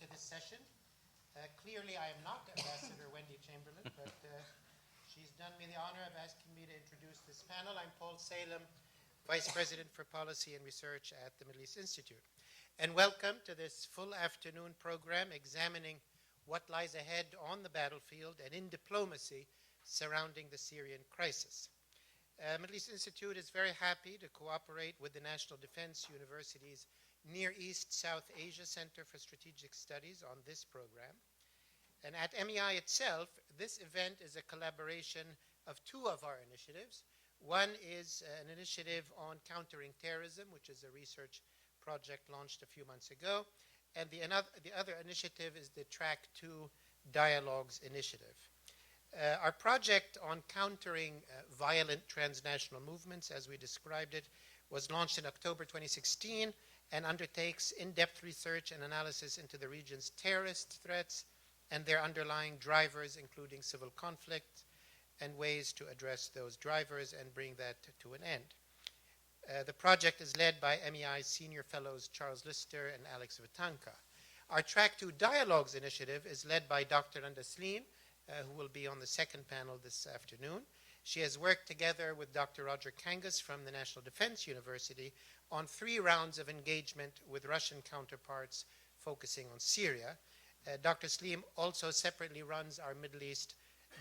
to this session. Clearly, I am not Ambassador Wendy Chamberlain, but she's done me the honor of asking me to introduce this panel. I'm Paul Salem, Vice President for Policy and Research at the Middle East Institute. And welcome to this full afternoon program examining what lies ahead on the battlefield and in diplomacy surrounding the Syrian crisis. Middle East Institute is very happy to cooperate with the National Defense University's Near East South Asia Center for Strategic Studies on this program. And at MEI itself, this event is a collaboration of two of our initiatives. One is an initiative on countering terrorism, which is a research project launched a few months ago. And the other initiative is the Track II Dialogues Initiative. Our project on countering violent transnational movements, as we described it, was launched in October 2016 and undertakes in-depth research and analysis into the region's terrorist threats and their underlying drivers, including civil conflict, and ways to address those drivers and bring that to an end. The project is led by MEI's senior fellows Charles Lister and Alex Vitanka. Our Track II Dialogues initiative is led by Dr. Nanda Sleen, who will be on the second panel this afternoon. She has worked together with Dr. Roger Kangas from the National Defense University on 3 rounds of engagement with Russian counterparts focusing on Syria. Dr. Sleen also separately runs our Middle East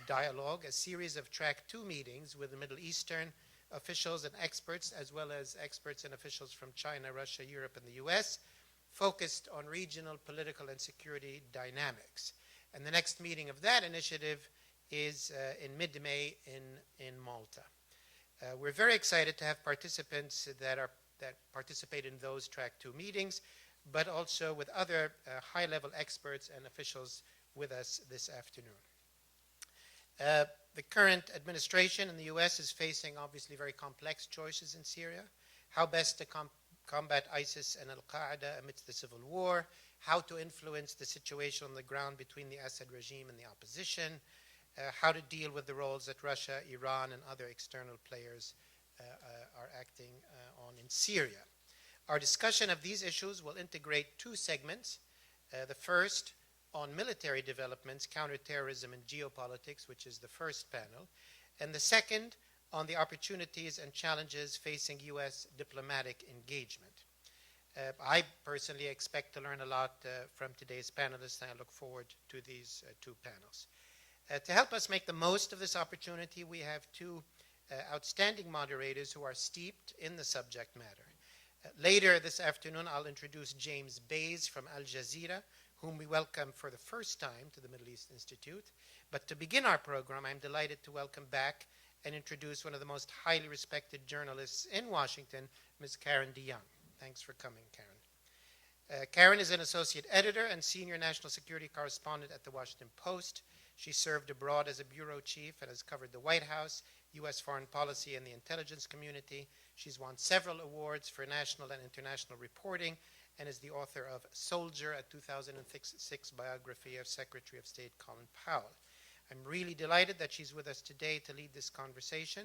Dialogue, a series of Track II meetings with the Middle Eastern officials and experts, as well as experts and officials from China, Russia, Europe, and the US, focused on regional political and security dynamics. And the next meeting of that initiative is in mid-May in Malta. We're very excited to have participants that participate in those Track II meetings, but also with other high-level experts and officials with us this afternoon. The current administration in the US is facing obviously very complex choices in Syria. How best to combat ISIS and Al Qaeda amidst the civil war, how to influence the situation on the ground between the Assad regime and the opposition, how to deal with the roles that Russia, Iran, and other external players are acting on in Syria. Our discussion of these issues will integrate 2 segments. The first on military developments, counterterrorism, and geopolitics, which is the first panel, and the second on the opportunities and challenges facing US diplomatic engagement. I personally expect to learn a lot from today's panelists, and I look forward to these 2 panels. To help us make the most of this opportunity, we have 2 outstanding moderators who are steeped in the subject matter. Later this afternoon, I'll introduce James Bays from Al Jazeera, whom we welcome for the first time to the Middle East Institute. But to begin our program, I'm delighted to welcome back and introduce one of the most highly respected journalists in Washington, Ms. Karen DeYoung. Thanks for coming, Karen. Karen is an associate editor and senior national security correspondent at the Washington Post. She served abroad as a bureau chief and has covered the White House, U.S. foreign policy, and the intelligence community. She's won several awards for national and international reporting and is the author of Soldier, a 2006 biography of Secretary of State Colin Powell. I'm really delighted that she's with us today to lead this conversation.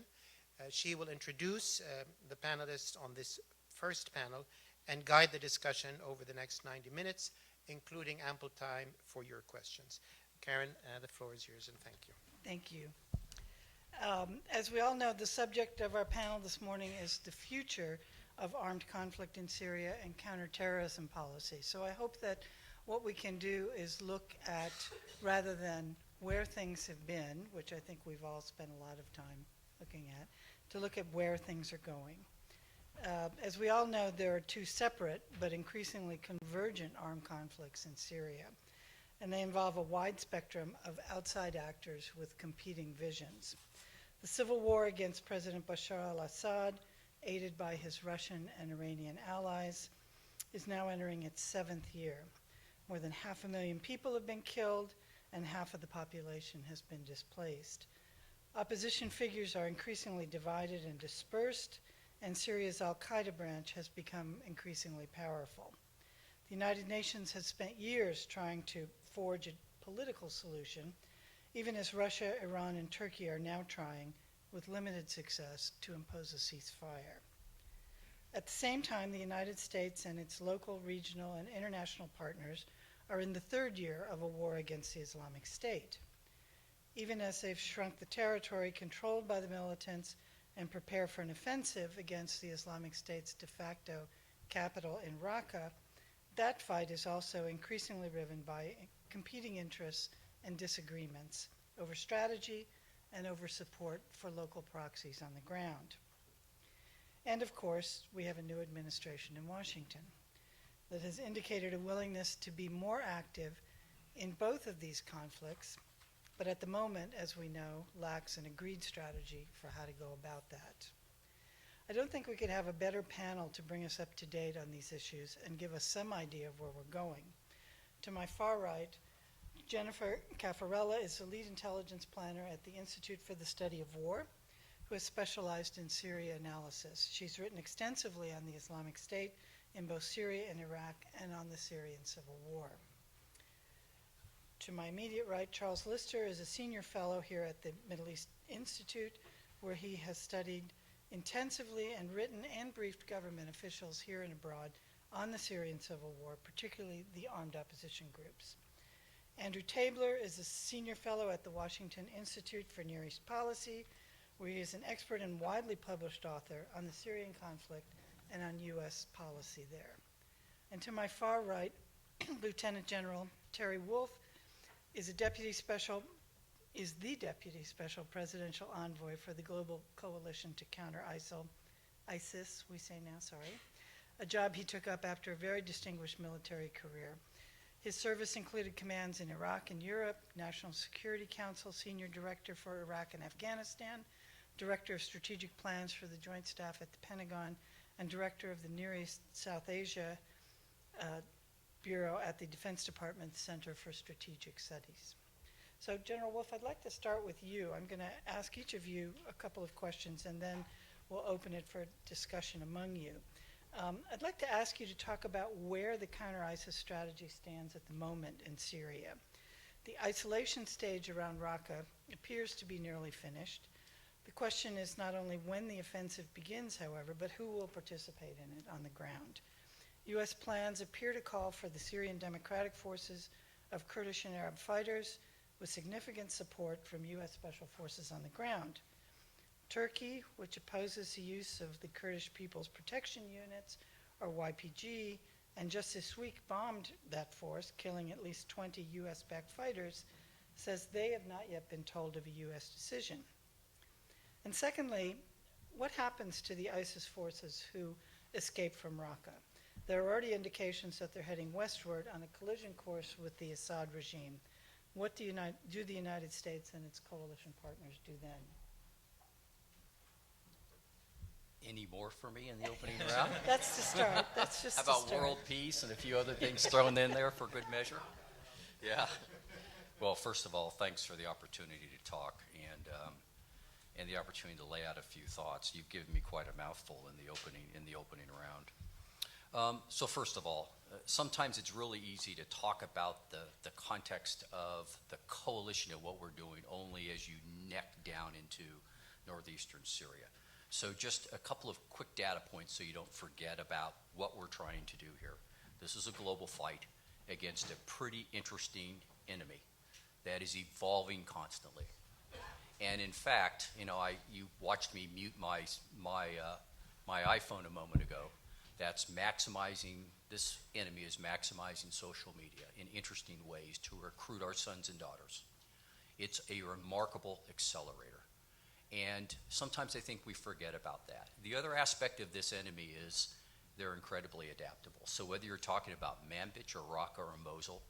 She will introduce the panelists on this first panel and guide the discussion over the next 90 minutes, including ample time for your questions. Karen, the floor is yours, and thank you. Thank you. As we all know, the subject of our panel this morning is the future of armed conflict in Syria and counterterrorism policy. So I hope that what we can do is look at, rather than where things have been, which I think we've all spent a lot of time looking at, to look at where things are going. As we all know, there are 2 separate but increasingly convergent armed conflicts in Syria, and they involve a wide spectrum of outside actors with competing visions. The civil war against President Bashar al-Assad, aided by his Russian and Iranian allies, is now entering its 7th year. More than 500,000 people have been killed, and half of the population has been displaced. Opposition figures are increasingly divided and dispersed, and Syria's Al-Qaeda branch has become increasingly powerful. The United Nations has spent years trying to forge a political solution, even as Russia, Iran, and Turkey are now trying, with limited success, to impose a ceasefire. At the same time, the United States and its local, regional, and international partners are in the third year of a war against the Islamic State. Even as they've shrunk the territory controlled by the militants and prepare for an offensive against the Islamic State's de facto capital in Raqqa, that fight is also increasingly riven by competing interests and disagreements over strategy and over support for local proxies on the ground. And of course, we have a new administration in Washington that has indicated a willingness to be more active in both of these conflicts, but at the moment, as we know, lacks an agreed strategy for how to go about that. I don't think we could have a better panel to bring us up to date on these issues and give us some idea of where we're going. To my far right, Jennifer Caparelli is the lead intelligence planner at the Institute for the Study of War, who has specialized in Syria analysis. She's written extensively on the Islamic State in both Syria and Iraq and on the Syrian civil war. To my immediate right, Charles Lister is a senior fellow here at the Middle East Institute, where he has studied intensively and written and briefed government officials here and abroad on the Syrian civil war, particularly the armed opposition groups. Andrew Tabler is a senior fellow at the Washington Institute for Near East Policy, where he is an expert and widely published author on the Syrian conflict and on U.S. policy there. And to my far right, Lieutenant General Terry Wolf is the Deputy Special Presidential Envoy for the Global Coalition to Counter ISIS, we say now, sorry, a job he took up after a very distinguished military career. His service included commands in Iraq and Europe, National Security Council Senior Director for Iraq and Afghanistan, Director of Strategic Plans for the Joint Staff at the Pentagon, and Director of the Near East South Asia Bureau at the Defense Department Center for Strategic Studies. So General Wolf, I'd like to start with you. I'm going to ask each of you a couple of questions, and then we'll open it for discussion among you. I'd like to ask you to talk about where the counter-ISIS strategy stands at the moment in Syria. The isolation stage around Raqqa appears to be nearly finished. The question is not only when the offensive begins, however, but who will participate in it on the ground. U.S. plans appear to call for the Syrian Democratic Forces of Kurdish and Arab fighters with significant support from U.S. Special Forces on the ground. Turkey, which opposes the use of the Kurdish People's Protection Units, or YPG, and just this week bombed that force, killing at least 20 U.S.-backed fighters, says they have not yet been told of a U.S. decision. And secondly, what happens to the ISIS forces who escape from Raqqa? There are already indications that they're heading westward on a collision course with the Assad regime. What do the United States and its coalition partners do then? Any more for me in the opening round? That's the start. That's just How the about start. world peace and a few other things thrown in there for good measure? Yeah. Well, first of all, thanks for the opportunity to talk and the opportunity to lay out a few thoughts. You've given me quite a mouthful in the opening round. So first of all, sometimes it's really easy to talk about the context of the coalition and what we're doing only as you neck down into northeastern Syria. So just a couple of quick data points so you don't forget about what we're trying to do here. This is a global fight against a pretty interesting enemy that is evolving constantly. And in fact, you watched me mute my iPhone a moment ago. That's maximizing, this enemy is maximizing social media in interesting ways to recruit our sons and daughters. It's a remarkable accelerator. And sometimes I think we forget about that. The other aspect of this enemy is they're incredibly adaptable. So whether you're talking about Manbij or Raqqa or Mosul,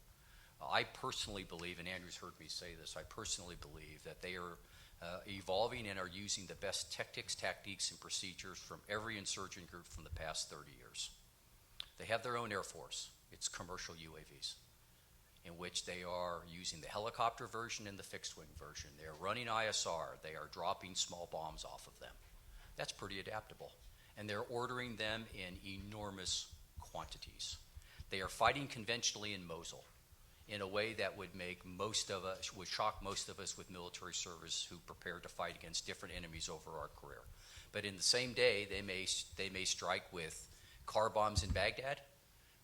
I personally believe, and Andrew's heard me say this, I personally believe that they are evolving and are using the best tactics, and procedures from every insurgent group from the past 30 years. They have their own air force. It's commercial UAVs, in which they are using the helicopter version and the fixed-wing version. They are running ISR. They are dropping small bombs off of them. That's pretty adaptable. And they're ordering them in enormous quantities. They are fighting conventionally in Mosul in a way that would shock most of us with military service who prepare to fight against different enemies over our career. But in the same day, they may strike with car bombs in Baghdad,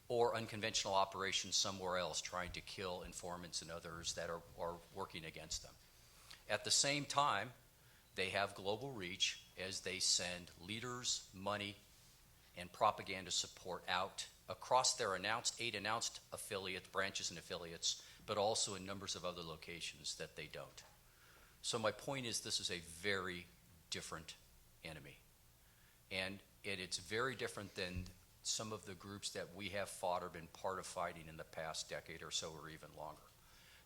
or unconventional operations somewhere else, trying to kill informants and others that are working against them. At the same time, they have global reach as they send leaders, money, and propaganda support out across their 8 announced affiliate branches and affiliates, but also in numbers of other locations that they don't. So my point is, this is a very different enemy. And it's very different than some of the groups that we have fought or been part of fighting in the past decade or so, or even longer.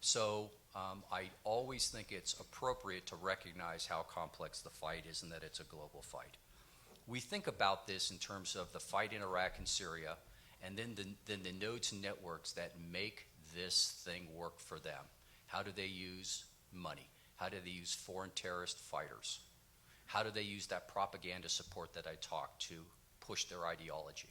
So I always think it's appropriate to recognize how complex the fight is and that it's a global fight. We think about this in terms of the fight in Iraq and Syria, and then the nodes and networks that make this thing work for them. How do they use money? How do they use foreign terrorist fighters? How do they use that propaganda support that I talked to push their ideology?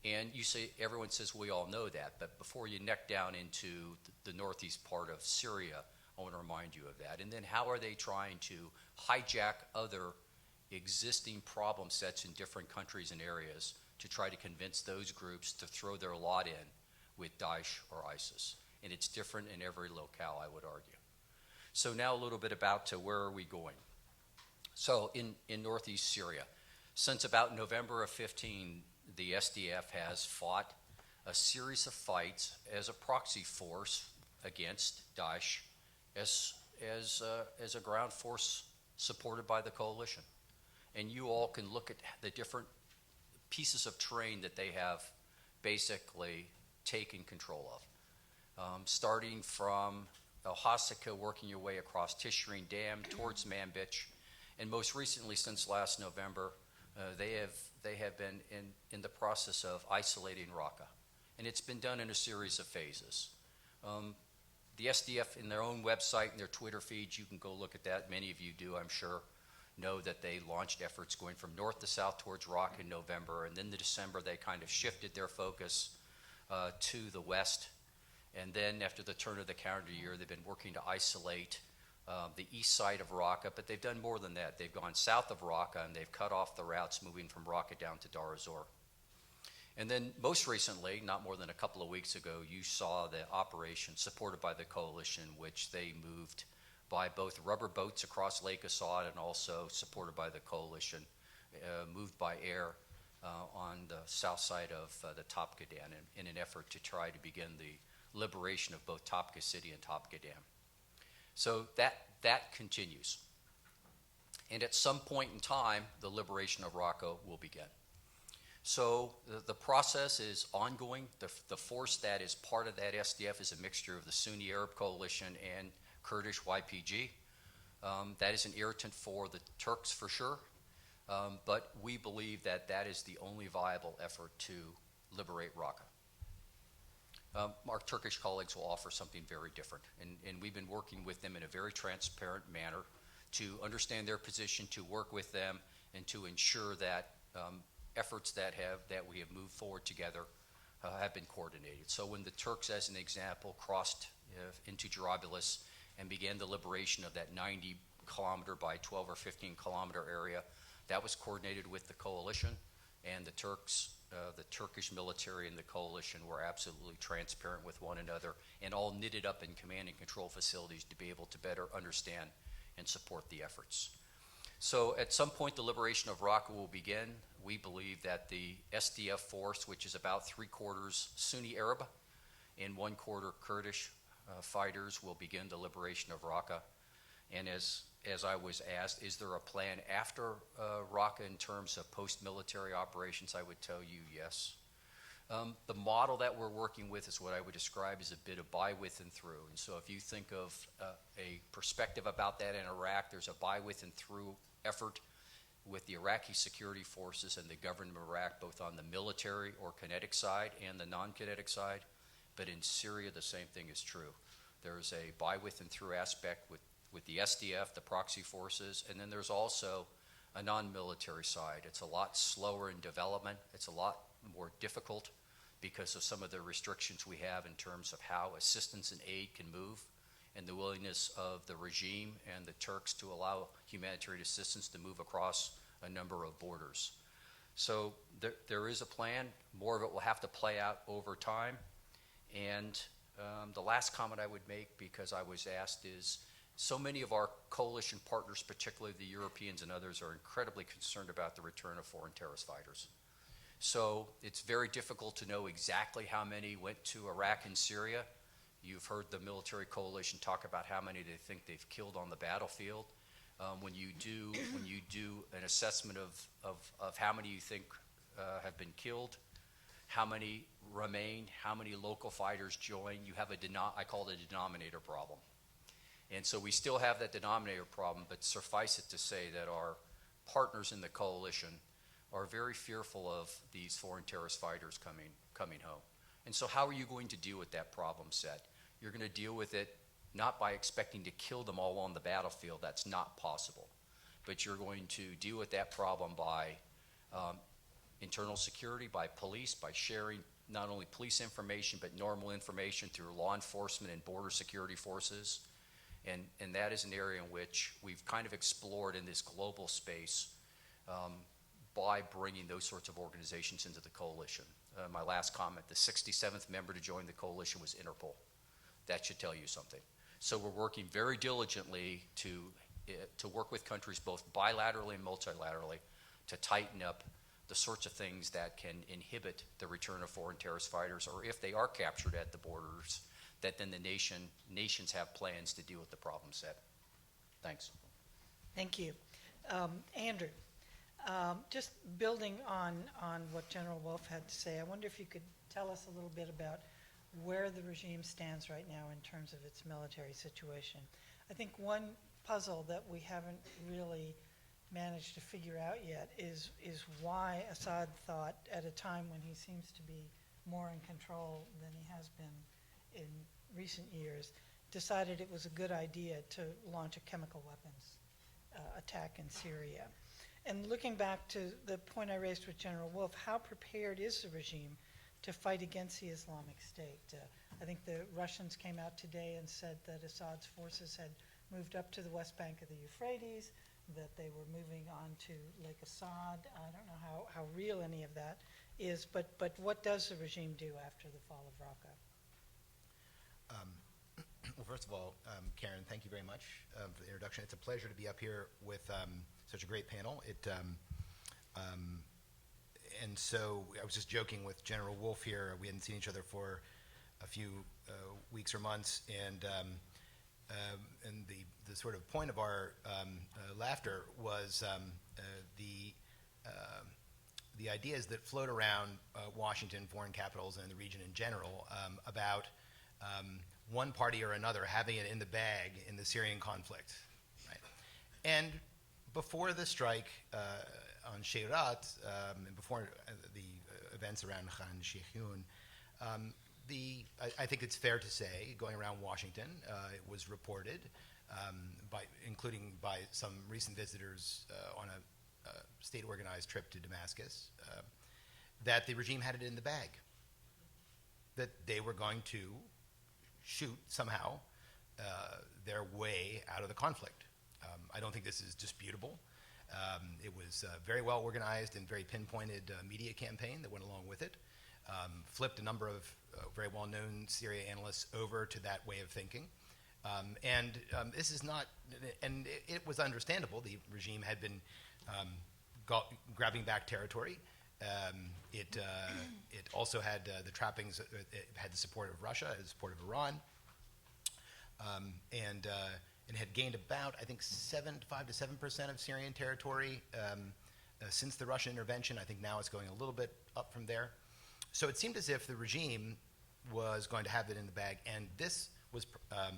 And you say, everyone says we all know that, but before you neck down into the northeast part of Syria, I want to remind you of that. And then how are they trying to hijack other existing problem sets in different countries and areas to try to convince those groups to throw their lot in with Daesh or ISIS? And it's different in every locale, I would argue. So now a little bit about where are we going? So in northeast Syria, since about November of 15, the SDF has fought a series of fights as a proxy force against Daesh as a ground force supported by the coalition. And you all can look at the different pieces of terrain that they have basically taken control of. Starting from El Hasaka, working your way across Tishreen Dam towards Manbij, and most recently, since last November, they have been in the process of isolating Raqqa, and it's been done in a series of phases. The SDF, in their own website and their Twitter feeds, you can go look at that. Many of you do, I'm sure, know that they launched efforts going from north to south towards Raqqa in November, and then in December they kind of shifted their focus to the west. And then after the turn of the calendar year, they've been working to isolate the east side of Raqqa, but they've done more than that. They've gone south of Raqqa, and they've cut off the routes moving from Raqqa down to Dar ez-Zor. And then most recently, not more than a couple of weeks ago, you saw the operation supported by the coalition, which they moved by both rubber boats across Lake Assad and also supported by the coalition, moved by air on the south side of the Topka Dam in an effort to try to begin the liberation of both Topka City and Topka Dam. So that continues. And at some point in time, the liberation of Raqqa will begin. So the process is ongoing. The force that is part of that SDF is a mixture of the Sunni Arab Coalition and Kurdish YPG. That is an irritant for the Turks for sure, but we believe that that is the only viable effort to liberate Raqqa. Our Turkish colleagues will offer something very different, and we've been working with them in a very transparent manner to understand their position, to work with them, and to ensure that efforts that we have moved forward together have been coordinated. So when the Turks, as an example, crossed into Jarabulus and began the liberation of that 90 kilometer by 12 or 15 kilometer area, that was coordinated with the coalition, and the Turks, the Turkish military and the coalition were absolutely transparent with one another and all knitted up in command and control facilities to be able to better understand and support the efforts. So at some point, the liberation of Raqqa will begin. We believe that the SDF force, which is about 3/4 Sunni Arab and 1/4 Kurdish fighters, will begin the liberation of Raqqa. And as I was asked, is there a plan after Raqqa in terms of post-military operations? I would tell you yes. The model that we're working with is what I would describe as a bit of by, with, and through. And so if you think of a perspective about that in Iraq, there's a by, with, and through effort with the Iraqi security forces and the government of Iraq, both on the military or kinetic side and the non-kinetic side. But in Syria, the same thing is true. There's a by, with, and through aspect with the SDF, the proxy forces, and then there's also a non-military side. It's a lot slower in development. It's a lot more difficult because of some of the restrictions we have in terms of how assistance and aid can move, and the willingness of the regime and the Turks to allow humanitarian assistance to move across a number of borders. So there is a plan. More of it will have to play out over time. And the last comment I would make, because I was asked, is so many of our coalition partners, particularly the Europeans and others, are incredibly concerned about the return of foreign terrorist fighters. So it's very difficult to know exactly how many went to Iraq and Syria. You've heard the military coalition talk about how many they think they've killed on the battlefield. When you do an assessment of how many you think have been killed, how many remain, how many local fighters join, you have I call it a denominator problem. And so we still have that denominator problem, but suffice it to say that our partners in the coalition are very fearful of these foreign terrorist fighters coming home. And so how are you going to deal with that problem set? You're going to deal with it not by expecting to kill them all on the battlefield. That's not possible. But you're going to deal with that problem by internal security, by police, by sharing not only police information, but normal information through law enforcement and border security forces. And that is an area in which we've kind of explored in this global space by bringing those sorts of organizations into the coalition. My last comment, the 67th member to join the coalition was Interpol. That should tell you something. So we're working very diligently to work with countries both bilaterally and multilaterally to tighten up the sorts of things that can inhibit the return of foreign terrorist fighters, or if they are captured at the borders, that then the nations have plans to deal with the problem set. Thanks. Thank you. Andrew, just building on what General Wolf had to say, I wonder if you could tell us a little bit about where the regime stands right now in terms of its military situation. I think one puzzle that we haven't really managed to figure out yet is why Assad thought, at a time when he seems to be more in control than he has been in recent years, decided it was a good idea to launch a chemical weapons attack in Syria. And looking back to the point I raised with General Wolf, how prepared is the regime to fight against the Islamic State? I think the Russians came out today and said that Assad's forces had moved up to the west bank of the Euphrates, that they were moving on to Lake Assad. I don't know how real any of that is, but what does the regime do after the fall of Raqqa? Well, first of all, Karen, thank you very much for the introduction. It's a pleasure to be up here with such a great panel. And so I was just joking with General Wolf here. We hadn't seen each other for a few weeks or months, and the sort of point of our laughter was the ideas that float around Washington, foreign capitals, and the region in general about one party or another having it in the bag in the Syrian conflict, right? And before the strike on Sheirat, and before the events around Khan Sheikhun, I think it's fair to say, going around Washington, it was reported, including by some recent visitors on a state-organized trip to Damascus, that the regime had it in the bag, that they were going to shoot somehow their way out of the conflict. I don't think this is disputable. It was a very well organized and very pinpointed media campaign that went along with it. Flipped a number of very well-known Syria analysts over to that way of thinking. This is not, and it was understandable. The regime had been grabbing back territory. It also had the trappings, it had the support of Russia, it had the support of Iran, and had gained about, I think, 5 to 7% of Syrian territory since the Russian intervention. I think now it's going a little bit up from there. So it seemed as if the regime was going to have it in the bag, and this was, I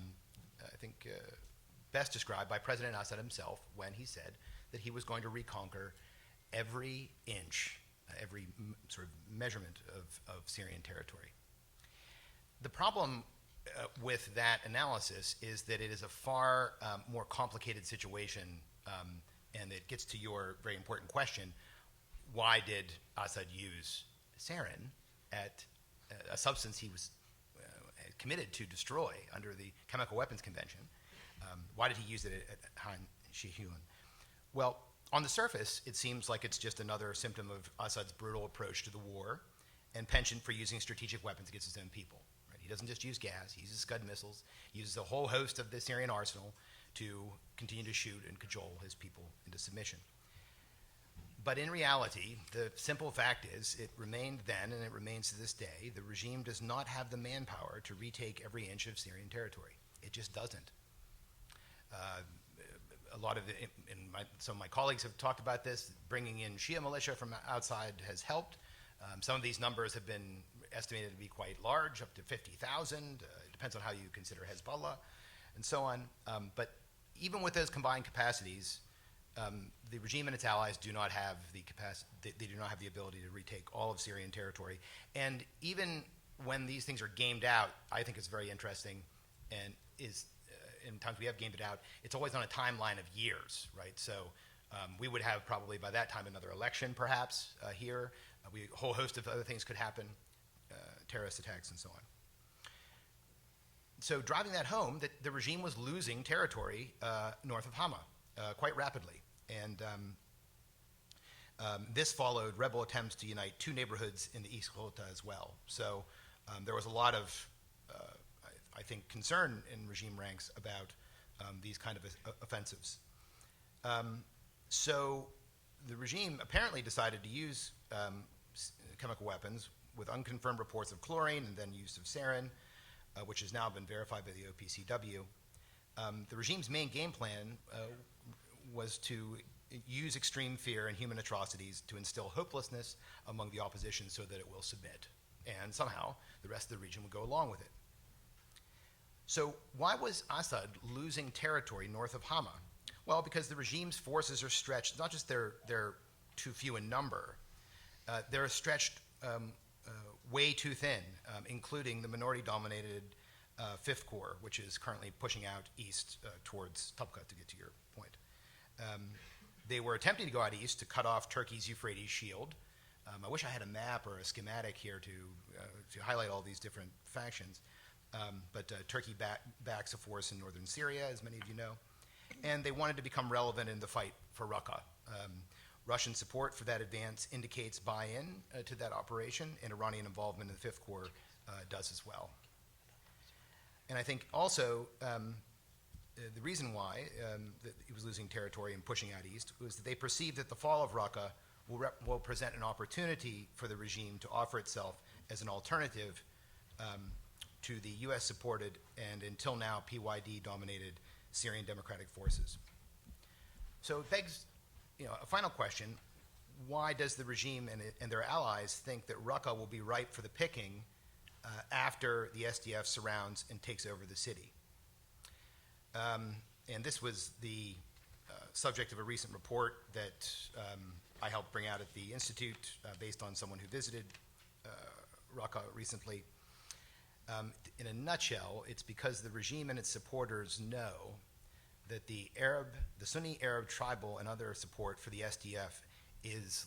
think, best described by President Assad himself when he said that he was going to reconquer every inch, every sort of measurement of Syrian territory. The problem with that analysis is that it is a far more complicated situation, and it gets to your very important question: why did Assad use sarin, a substance he was committed to destroy under the Chemical Weapons Convention? Why did he use it at Han Shihun? Well, On the surface, it seems like it's just another symptom of Assad's brutal approach to the war and penchant for using strategic weapons against his own people. Right? He doesn't just use gas, he uses Scud missiles, he uses a whole host of the Syrian arsenal to continue to shoot and cajole his people into submission. But in reality, the simple fact is, it remained then and it remains to this day, the regime does not have the manpower to retake every inch of Syrian territory. It just doesn't. A lot of some of my colleagues have talked about this. Bringing in Shia militia from outside has helped. Some of these numbers have been estimated to be quite large, up to 50,000. It depends on how you consider Hezbollah, and so on. But even with those combined capacities, the regime and its allies do not have the capacity. They do not have the ability to retake all of Syrian territory. And even when these things are gamed out, I think it's very interesting, and is in times we have gamed it out, it's always on a timeline of years, right? So we would have probably by that time another election, perhaps here. A whole host of other things could happen, terrorist attacks and so on. So driving that home, that the regime was losing territory north of Hama quite rapidly. And this followed rebel attempts to unite two neighborhoods in the East Ghouta as well. So there was a lot of, I think, concern in regime ranks about these kind of offensives. So the regime apparently decided to use chemical weapons with unconfirmed reports of chlorine and then use of sarin, which has now been verified by the OPCW. The regime's main game plan was to use extreme fear and human atrocities to instill hopelessness among the opposition so that it will submit. And somehow the rest of the region would go along with it. So why was Assad losing territory north of Hama? Well, because the regime's forces are stretched, not just they're too few in number, they're stretched way too thin, including the minority-dominated Fifth Corps, which is currently pushing out east towards Topka, to get to your point. They were attempting to go out east to cut off Turkey's Euphrates shield. I wish I had a map or a schematic here to highlight all these different factions. But Turkey backs a force in northern Syria, as many of you know. And they wanted to become relevant in the fight for Raqqa. Russian support for that advance indicates buy-in to that operation, and Iranian involvement in the Fifth Corps does as well. And I think also the reason why that he was losing territory and pushing out east was that they perceived that the fall of Raqqa will present an opportunity for the regime to offer itself as an alternative to the US-supported and until now PYD-dominated Syrian Democratic Forces. So it begs, a final question: why does the regime and their allies think that Raqqa will be ripe for the picking after the SDF surrounds and takes over the city? And this was the subject of a recent report that I helped bring out at the Institute based on someone who visited Raqqa recently. In a nutshell, it's because the regime and its supporters know that the Sunni Arab tribal and other support for the SDF is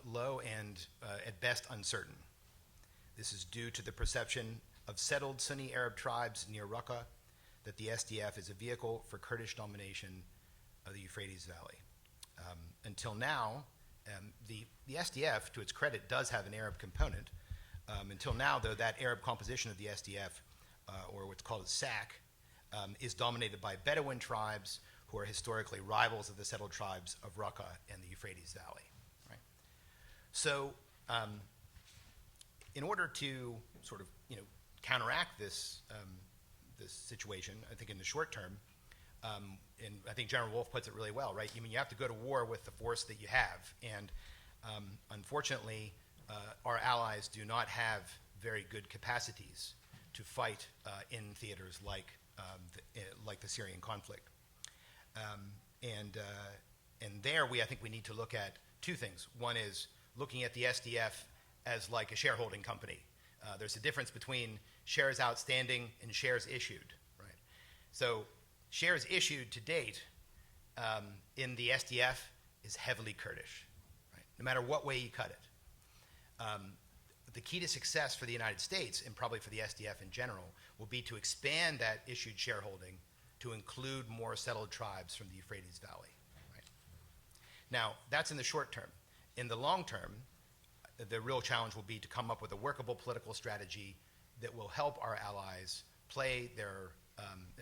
low and at best uncertain. This is due to the perception of settled Sunni Arab tribes near Raqqa that the SDF is a vehicle for Kurdish domination of the Euphrates Valley. Until now, the SDF, to its credit, does have an Arab component. Until now, though, that Arab composition of the SDF, or what's called a SAC, is dominated by Bedouin tribes who are historically rivals of the settled tribes of Raqqa and the Euphrates Valley. Right? So, in order to sort of counteract this this situation, I think in the short term, and I think General Wolf puts it really well, right? You have to go to war with the force that you have, and unfortunately, our allies do not have very good capacities to fight in theaters like the Syrian conflict. And there, I think we need to look at two things. One is looking at the SDF as like a shareholding company. There's a difference between shares outstanding and shares issued, right? So shares issued to date in the SDF is heavily Kurdish, right? No matter what way you cut it. The key to success for the United States, and probably for the SDF in general, will be to expand that issued shareholding to include more settled tribes from the Euphrates Valley. Right? Now, that's in the short term. In the long term, the real challenge will be to come up with a workable political strategy that will help our allies play their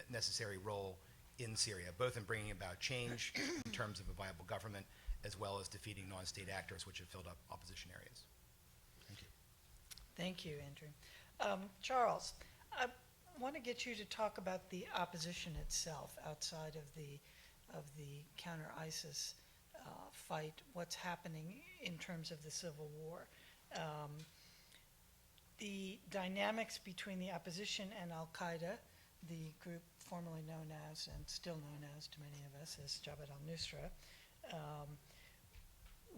necessary role in Syria, both in bringing about change in terms of a viable government, as well as defeating non-state actors which have filled up opposition areas. Thank you. Thank you, Andrew. Charles, I want to get you to talk about the opposition itself outside of the counter-ISIS fight, what's happening in terms of the civil war. The dynamics between the opposition and Al Qaeda, the group formerly known as, and still known as to many of us, as Jabhat al-Nusra.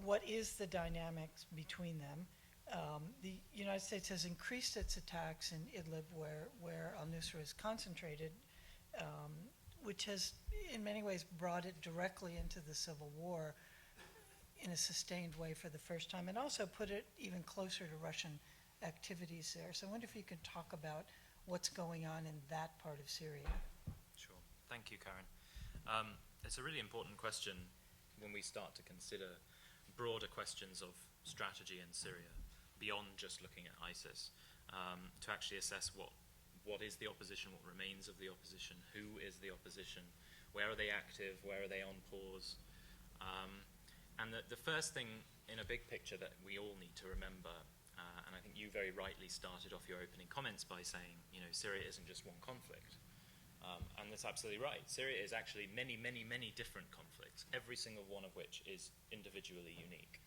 What is the dynamics between them? The United States has increased its attacks in Idlib, where al-Nusra is concentrated, which has in many ways brought it directly into the civil war in a sustained way for the first time, and also put it even closer to Russian activities there. So I wonder if you could talk about what's going on in that part of Syria. Sure. Thank you, Karen. It's a really important question when we start to consider broader questions of strategy in Syria, beyond just looking at ISIS, to actually assess what is the opposition, what remains of the opposition, who is the opposition, where are they active, where are they on pause. And the first thing in a big picture that we all need to remember, and I think you very rightly started off your opening comments by saying, Syria isn't just one conflict. And that's absolutely right. Syria is actually many, many, many different conflicts, every single one of which is individually unique.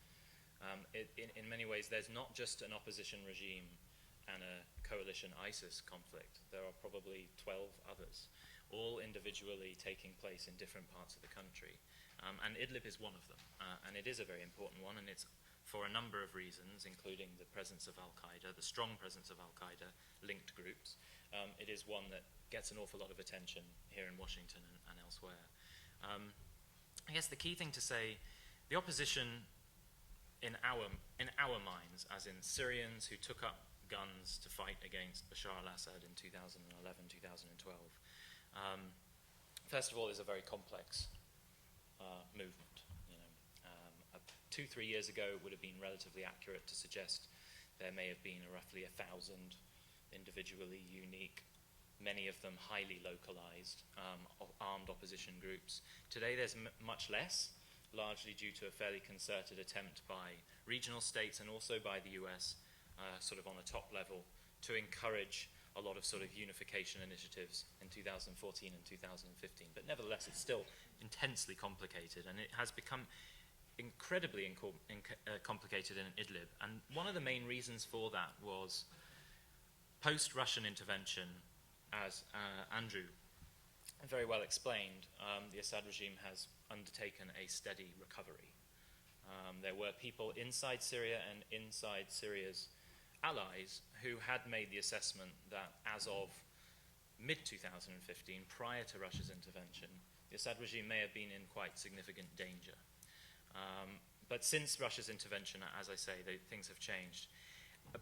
In many ways, there's not just an opposition regime and a coalition ISIS conflict. There are probably 12 others, all individually taking place in different parts of the country. And Idlib is one of them. And it is a very important one, and it's for a number of reasons, including the presence of Al Qaeda, the strong presence of Al Qaeda linked groups. It is one that gets an awful lot of attention here in Washington and elsewhere. I guess the key thing to say, the opposition in our minds, as in Syrians who took up guns to fight against Bashar al-Assad in 2011, 2012, first of all, is a very complex movement. 2-3 years ago, it would have been relatively accurate to suggest there may have been roughly 1,000 individually unique, many of them highly localized, armed opposition groups. Today there's much less, largely due to a fairly concerted attempt by regional states and also by the US, sort of on a top level, to encourage a lot of sort of unification initiatives in 2014 and 2015. But nevertheless, it's still intensely complicated, and it has become incredibly complicated in Idlib. And one of the main reasons for that was post-Russian intervention, as Andrew very well explained, the Assad regime has undertaken a steady recovery. There were people inside Syria and inside Syria's allies who had made the assessment that as of mid-2015, prior to Russia's intervention, the Assad regime may have been in quite significant danger. But since Russia's intervention, as I say, things have changed.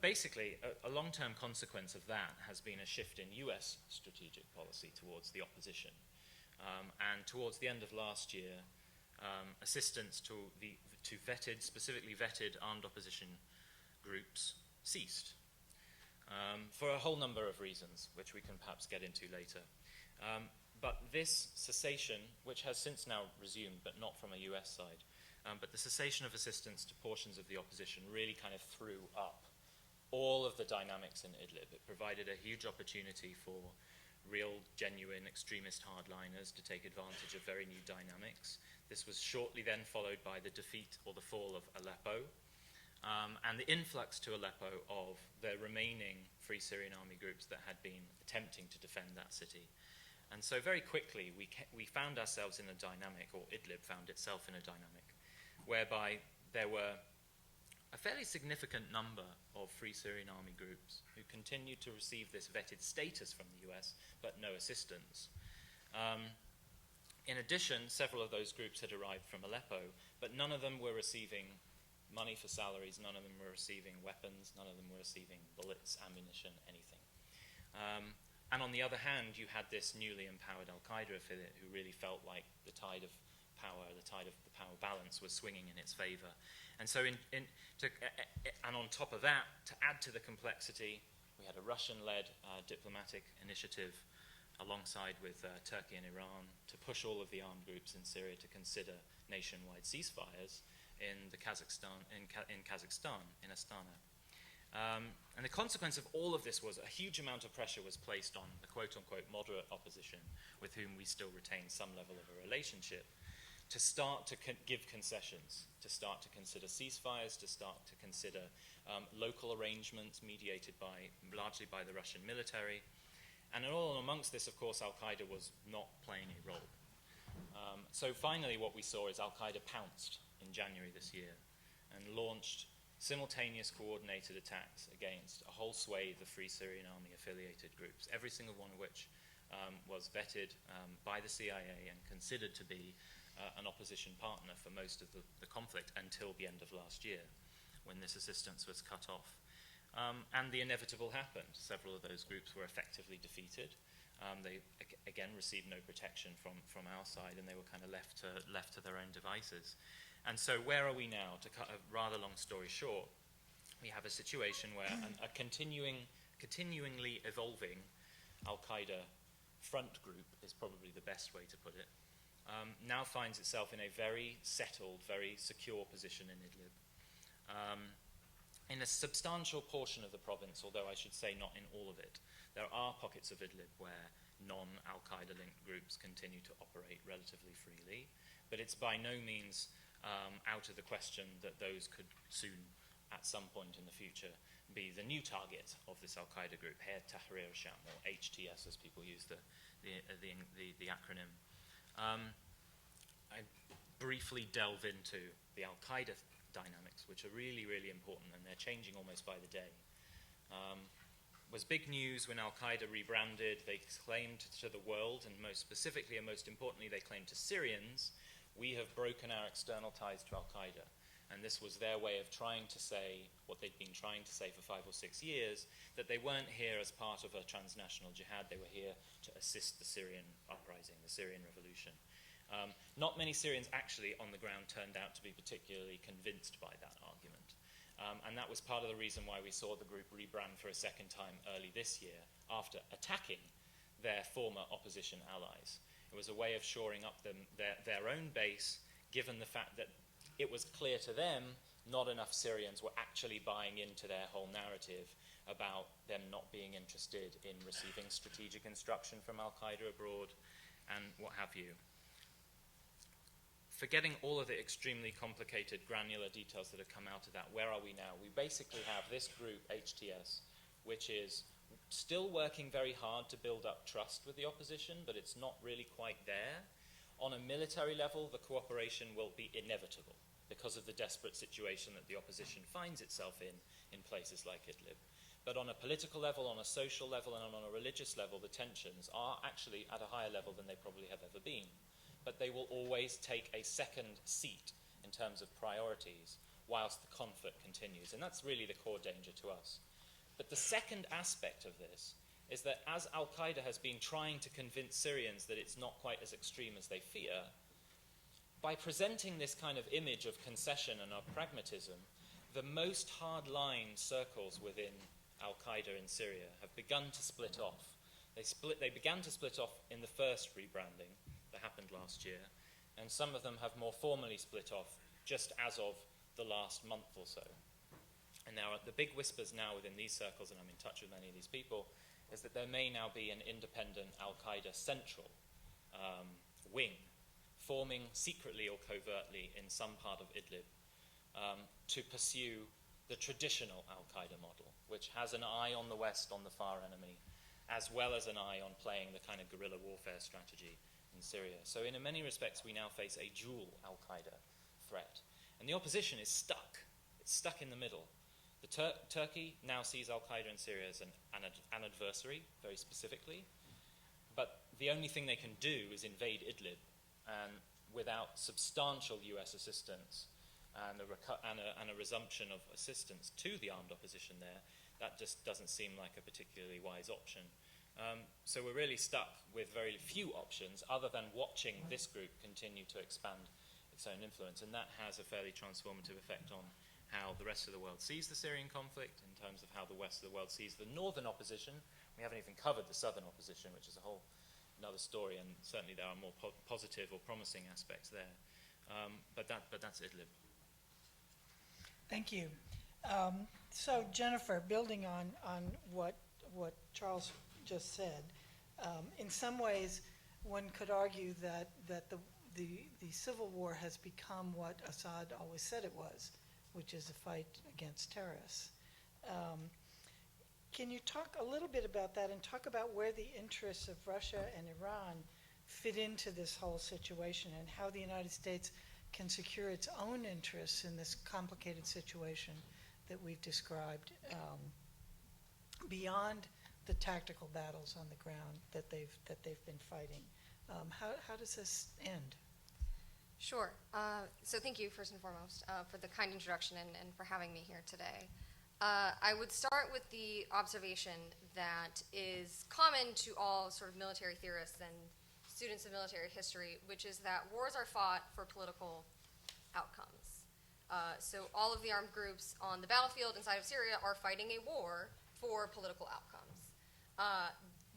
Basically, a long-term consequence of that has been a shift in US strategic policy towards the opposition. And towards the end of last year, assistance to specifically vetted armed opposition groups ceased. For a whole number of reasons, which we can perhaps get into later. But this cessation, which has since now resumed, but not from a US side, but the cessation of assistance to portions of the opposition really kind of threw up all of the dynamics in Idlib. It provided a huge opportunity for real, genuine extremist hardliners to take advantage of very new dynamics. This was shortly then followed by the defeat or the fall of Aleppo, and the influx to Aleppo of the remaining Free Syrian Army groups that had been attempting to defend that city. And so very quickly we found ourselves in a dynamic, or Idlib found itself in a dynamic, whereby there were a fairly significant number of Free Syrian Army groups who continued to receive this vetted status from the US, but no assistance. In addition, several of those groups had arrived from Aleppo, but none of them were receiving money for salaries, none of them were receiving weapons, none of them were receiving bullets, ammunition, anything. And on the other hand, you had this newly empowered Al Qaeda affiliate who really felt like the tide of power, the tide of the power balance was swinging in its favor. And so and on top of that, to add to the complexity, we had a Russian-led diplomatic initiative alongside with Turkey and Iran to push all of the armed groups in Syria to consider nationwide ceasefires in Kazakhstan, in Astana. And the consequence of all of this was a huge amount of pressure was placed on the quote-unquote moderate opposition, with whom we still retain some level of a relationship, to start to give concessions, to start to consider ceasefires, to start to consider local arrangements mediated largely by the Russian military. And all amongst this, of course, Al-Qaeda was not playing a role. So finally what we saw is Al-Qaeda pounced in January this year and launched simultaneous coordinated attacks against a whole swathe of Free Syrian Army affiliated groups, every single one of which was vetted by the CIA and considered to be an opposition partner for most of the conflict until the end of last year, when this assistance was cut off. And the inevitable happened. Several of those groups were effectively defeated. They, again, received no protection from our side, and they were kind of left to their own devices. And so where are we now? To cut a rather long story short, we have a situation where a continuingly evolving Al-Qaeda front group is probably the best way to put it, now finds itself in a very settled, very secure position in Idlib. In a substantial portion of the province, although I should say not in all of it, there are pockets of Idlib where non-Al-Qaeda linked groups continue to operate relatively freely, but it's by no means out of the question that those could soon, at some point in the future, be the new target of this Al-Qaeda group, Hayat Tahrir Sham, or HTS as people use the acronym. I briefly delve into the Al-Qaeda dynamics, which are really, really important, and they're changing almost by the day. Was big news when Al-Qaeda rebranded. They claimed to the world, and most specifically and most importantly, they claimed to Syrians, we have broken our external ties to Al-Qaeda. And this was their way of trying to say what they'd been trying to say for 5 or 6 years, that they weren't here as part of a transnational jihad, they were here to assist the Syrian uprising, the Syrian revolution. Not many Syrians actually on the ground turned out to be particularly convinced by that argument. And that was part of the reason why we saw the group rebrand for a second time early this year after attacking their former opposition allies. It was a way of shoring up their own base, given the fact that it was clear to them not enough Syrians were actually buying into their whole narrative about them not being interested in receiving strategic instruction from Al-Qaeda abroad and what have you. Forgetting all of the extremely complicated granular details that have come out of that, where are we now? We basically have this group, HTS, which is still working very hard to build up trust with the opposition, but it's not really quite there. On a military level, the cooperation will be inevitable because of the desperate situation that the opposition finds itself in places like Idlib. But on a political level, on a social level, and on a religious level, the tensions are actually at a higher level than they probably have ever been. But they will always take a second seat in terms of priorities whilst the conflict continues. And that's really the core danger to us. But the second aspect of this is that as Al-Qaeda has been trying to convince Syrians that it's not quite as extreme as they fear, by presenting this kind of image of concession and of pragmatism, the most hard-line circles within Al-Qaeda in Syria have begun to split off. They began to split off in the first rebranding that happened last year, and some of them have more formally split off just as of the last month or so. And now the big whispers now within these circles, and I'm in touch with many of these people, is that there may now be an independent Al-Qaeda central wing forming secretly or covertly in some part of Idlib to pursue the traditional Al-Qaeda model, which has an eye on the West, on the far enemy, as well as an eye on playing the kind of guerrilla warfare strategy in Syria. So in many respects, we now face a dual Al-Qaeda threat. And the opposition is stuck. It's stuck in the middle. Turkey now sees Al-Qaeda in Syria as an adversary, very specifically. But the only thing they can do is invade Idlib, and without substantial US assistance and a resumption of assistance to the armed opposition there, that just doesn't seem like a particularly wise option So we're really stuck with very few options other than watching this group continue to expand its own influence, and that has a fairly transformative effect on how the rest of the world sees the Syrian conflict, in terms of how the rest of the world sees the northern opposition. We haven't even covered the southern opposition, which is a whole another story, and certainly there are more positive or promising aspects there. But that's Idlib. Thank you. So Jennifer, building on what Charles just said, in some ways one could argue that the civil war has become what Assad always said it was, which is a fight against terrorists. Can you talk a little bit about that and talk about where the interests of Russia and Iran fit into this whole situation, and how the United States can secure its own interests in this complicated situation that we've described, beyond the tactical battles on the ground that they've been fighting? How does this end? Sure. So thank you, first and foremost, for the kind introduction and for having me here today. I would start with the observation that is common to all sort of military theorists and students of military history, which is that wars are fought for political outcomes. So all of the armed groups on the battlefield inside of Syria are fighting a war for political outcomes.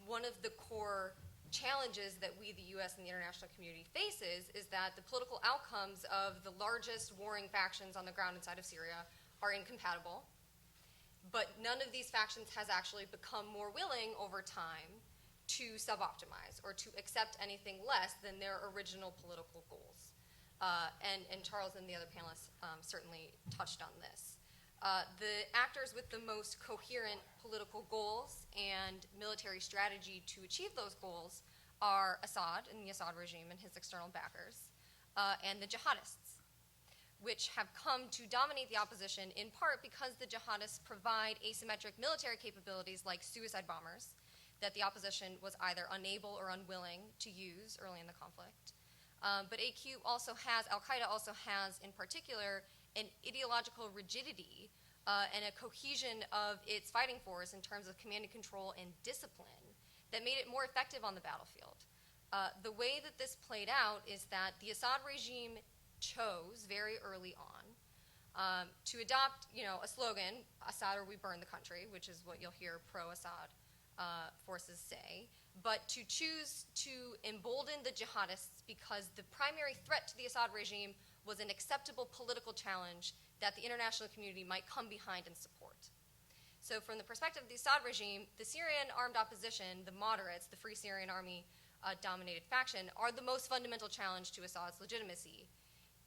One of the core challenges that we, the U.S. and the international community faces, is that the political outcomes of the largest warring factions on the ground inside of Syria are incompatible, but none of these factions has actually become more willing over time to suboptimize or to accept anything less than their original political goals. And Charles and the other panelists certainly touched on this. The actors with the most coherent political goals and military strategy to achieve those goals are Assad and the Assad regime and his external backers, and the jihadists, which have come to dominate the opposition in part because the jihadists provide asymmetric military capabilities like suicide bombers that the opposition was either unable or unwilling to use early in the conflict. But Al-Qaeda also has, in particular, an ideological rigidity and a cohesion of its fighting force in terms of command and control and discipline that made it more effective on the battlefield. The way that this played out is that the Assad regime chose very early on to adopt, a slogan, Assad or we burn the country, which is what you'll hear pro-Assad forces say, but to choose to embolden the jihadists because the primary threat to the Assad regime was an acceptable political challenge that the international community might come behind and support. So from the perspective of the Assad regime, the Syrian armed opposition, the moderates, the Free Syrian Army dominated faction, are the most fundamental challenge to Assad's legitimacy,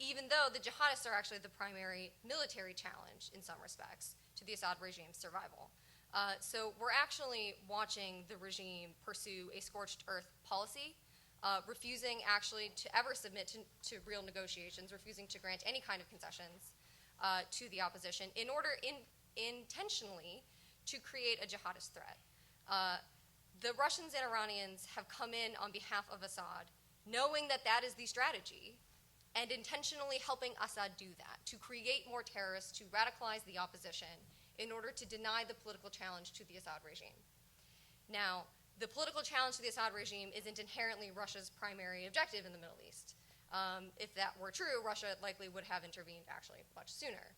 even though the jihadists are actually the primary military challenge in some respects to the Assad regime's survival. So we're actually watching the regime pursue a scorched earth policy, refusing actually to ever submit to real negotiations, refusing to grant any kind of concessions to the opposition in order intentionally to create a jihadist threat. The Russians and Iranians have come in on behalf of Assad, knowing that that is the strategy, and intentionally helping Assad do that, to create more terrorists, to radicalize the opposition in order to deny the political challenge to the Assad regime. Now, the political challenge to the Assad regime isn't inherently Russia's primary objective in the Middle East. If that were true, Russia likely would have intervened actually much sooner.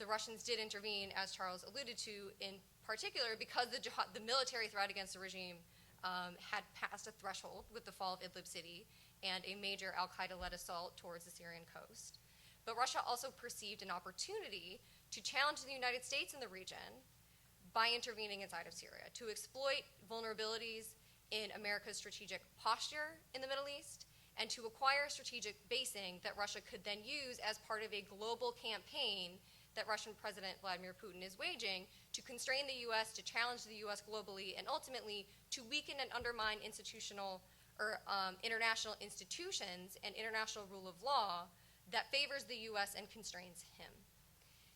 The Russians did intervene, as Charles alluded to, in particular because the military threat against the regime had passed a threshold with the fall of Idlib city and a major Al-Qaeda led assault towards the Syrian coast. But Russia also perceived an opportunity to challenge the United States in the region by intervening inside of Syria, to exploit vulnerabilities in America's strategic posture in the Middle East, and to acquire strategic basing that Russia could then use as part of a global campaign that Russian President Vladimir Putin is waging to constrain the U.S., to challenge the U.S. globally, and ultimately to weaken and undermine institutional or international institutions and international rule of law that favors the U.S. and constrains him.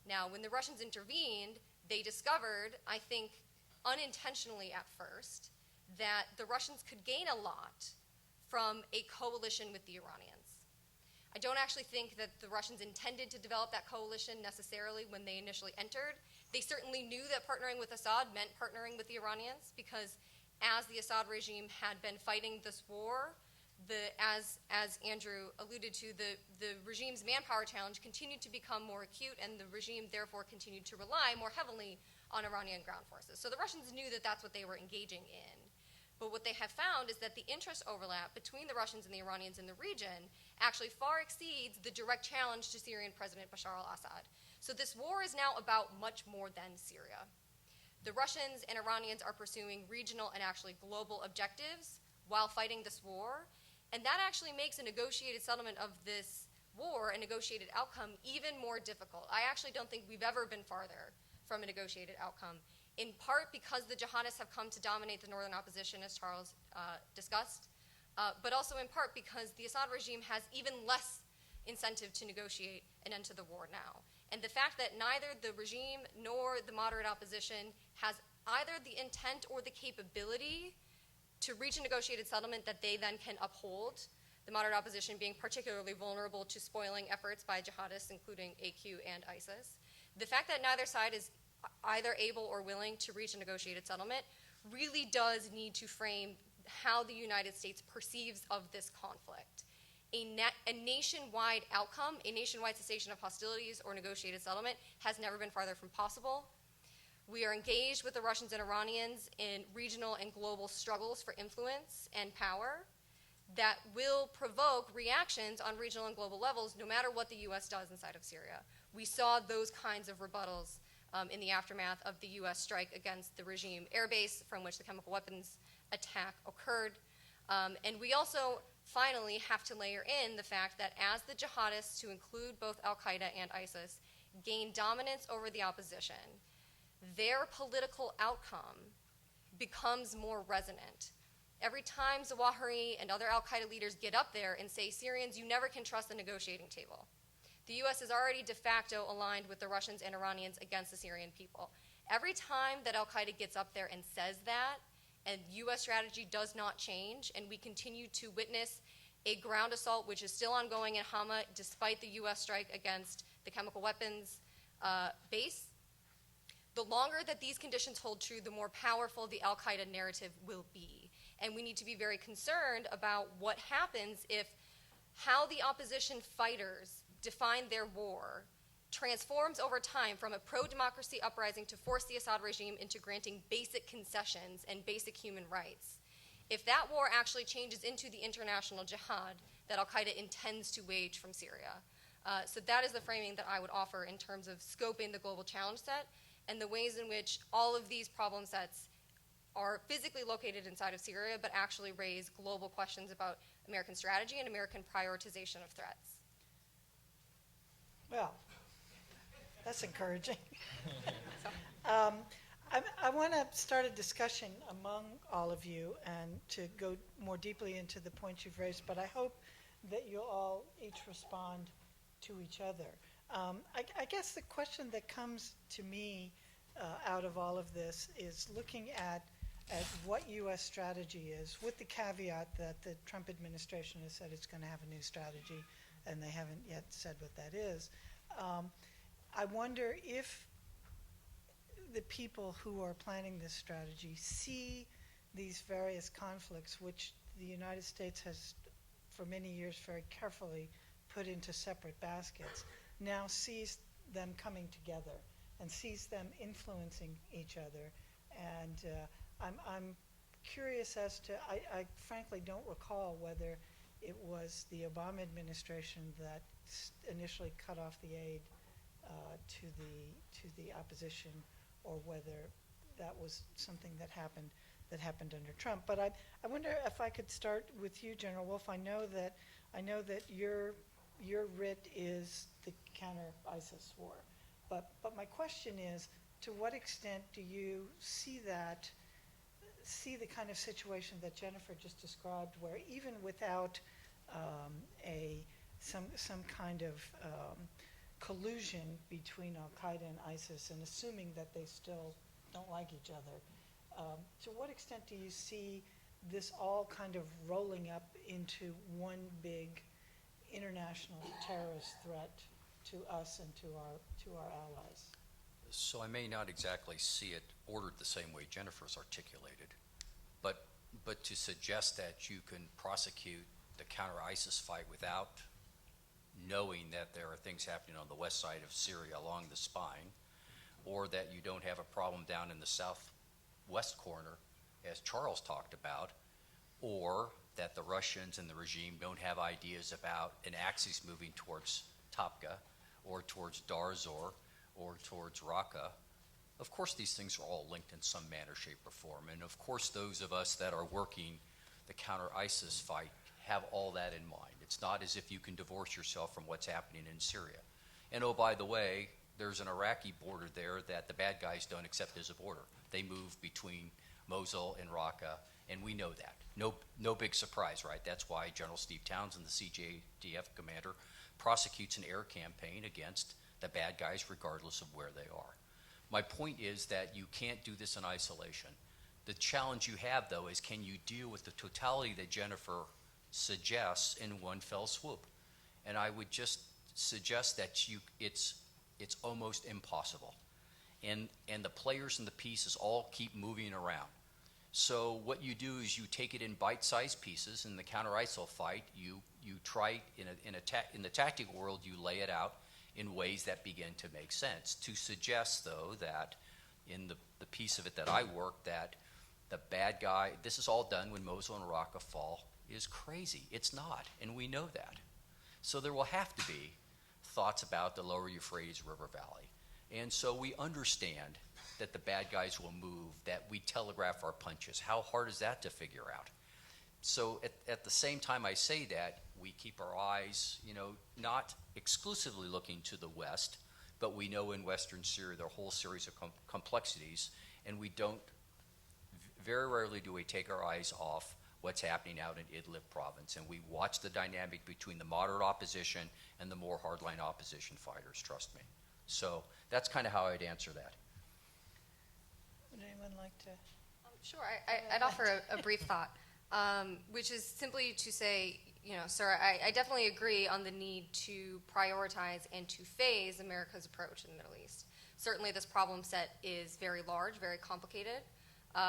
Now, when the Russians intervened, they discovered, I think unintentionally at first, that the Russians could gain a lot from a coalition with the Iranians. I don't actually think that the Russians intended to develop that coalition necessarily when they initially entered. They certainly knew that partnering with Assad meant partnering with the Iranians, because as the Assad regime had been fighting this war, as Andrew alluded to, the regime's manpower challenge continued to become more acute, and the regime therefore continued to rely more heavily on Iranian ground forces. So the Russians knew that that's what they were engaging in. But what they have found is that the interest overlap between the Russians and the Iranians in the region actually far exceeds the direct challenge to Syrian President Bashar al-Assad. So this war is now about much more than Syria. The Russians and Iranians are pursuing regional and actually global objectives while fighting this war, and that actually makes a negotiated settlement of this war, a negotiated outcome, even more difficult. I actually don't think we've ever been farther from a negotiated outcome, in part because the jihadists have come to dominate the northern opposition, as Charles discussed, but also in part because the Assad regime has even less incentive to negotiate an end to the war now. And the fact that neither the regime nor the moderate opposition has either the intent or the capability to reach a negotiated settlement that they then can uphold, the moderate opposition being particularly vulnerable to spoiling efforts by jihadists, including AQ and ISIS. The fact that neither side is either able or willing to reach a negotiated settlement really does need to frame how the United States perceives of this conflict. A nationwide outcome, a nationwide cessation of hostilities or negotiated settlement has never been farther from possible. We are engaged with the Russians and Iranians in regional and global struggles for influence and power that will provoke reactions on regional and global levels no matter what the U.S. does inside of Syria. We saw those kinds of rebuttals in the aftermath of the U.S. strike against the regime airbase from which the chemical weapons attack occurred. And we also finally have to layer in the fact that as the jihadists, to include both Al-Qaeda and ISIS, gain dominance over the opposition, their political outcome becomes more resonant. Every time Zawahiri and other Al-Qaeda leaders get up there and say, Syrians, you never can trust the negotiating table, the U.S. is already de facto aligned with the Russians and Iranians against the Syrian people. Every time that Al-Qaeda gets up there and says that, and U.S. strategy does not change, and we continue to witness a ground assault which is still ongoing in Hama despite the U.S. strike against the chemical weapons base, the longer that these conditions hold true, the more powerful the Al-Qaeda narrative will be. And we need to be very concerned about what happens if how the opposition fighters define their war transforms over time from a pro-democracy uprising to force the Assad regime into granting basic concessions and basic human rights. If that war actually changes into the international jihad that Al-Qaeda intends to wage from Syria. So that is the framing that I would offer in terms of scoping the global challenge set and the ways in which all of these problem sets are physically located inside of Syria, but actually raise global questions about American strategy and American prioritization of threats. Well, that's encouraging. I want to start a discussion among all of you and to go more deeply into the points you've raised, but I hope that you'll all each respond to each other. I guess the question that comes to me out of all of this is looking at what U.S. strategy is, with the caveat that the Trump administration has said it's going to have a new strategy, and they haven't yet said what that is. I wonder if the people who are planning this strategy see these various conflicts, which the United States has for many years very carefully put into separate baskets, now sees them coming together and sees them influencing each other. And I'm curious as to, I frankly don't recall whether it was the Obama administration that initially cut off the aid to the opposition, or whether that was something that happened under Trump. But I wonder if I could start with you, General Wolf. I know that your writ is the counter-ISIS war, but my question is, to what extent do you see the kind of situation that Jennifer just described, where even without some kind of collusion between Al-Qaeda and ISIS, and assuming that they still don't like each other, to what extent do you see this all kind of rolling up into one big international terrorist threat to us and to our allies? So I may not exactly see it ordered the same way Jennifer's articulated, But to suggest that you can prosecute the counter-ISIS fight without knowing that there are things happening on the west side of Syria along the spine, or that you don't have a problem down in the southwest corner, as Charles talked about, or that the Russians and the regime don't have ideas about an axis moving towards Topka or towards Darzor or towards Raqqa. Of course, these things are all linked in some manner, shape, or form. And of course, those of us that are working the counter-ISIS fight have all that in mind. It's not as if you can divorce yourself from what's happening in Syria. And oh, by the way, there's an Iraqi border there that the bad guys don't accept as a border. They move between Mosul and Raqqa, and we know that. No big surprise, right? That's why General Steve Townsend, the CJDF commander, prosecutes an air campaign against the bad guys regardless of where they are. My point is that you can't do this in isolation. The challenge you have, though, is can you deal with the totality that Jennifer suggests in one fell swoop? And I would just suggest that it's almost impossible. And the players and the pieces all keep moving around. So what you do is you take it in bite-sized pieces. In the counter-ISIL fight, you try, in the tactical world, you lay it out in ways that begin to make sense. To suggest, though, that in the piece of it that I work, that the bad guy, this is all done when Mosul and Raqqa fall, is crazy. It's not, and we know that. So there will have to be thoughts about the lower Euphrates River Valley. And so we understand that the bad guys will move, that we telegraph our punches. How hard is that to figure out? So at the same time I say that, we keep our eyes, not exclusively looking to the west, but we know in Western Syria there are a whole series of complexities, and we don't, very rarely do we take our eyes off what's happening out in Idlib province, and we watch the dynamic between the moderate opposition and the more hardline opposition fighters, trust me. So that's kind of how I'd answer that. Would anyone like to? Sure, I'd offer a brief thought, which is simply to say, sir, I definitely agree on the need to prioritize and to phase America's approach in the Middle East. Certainly this problem set is very large, very complicated.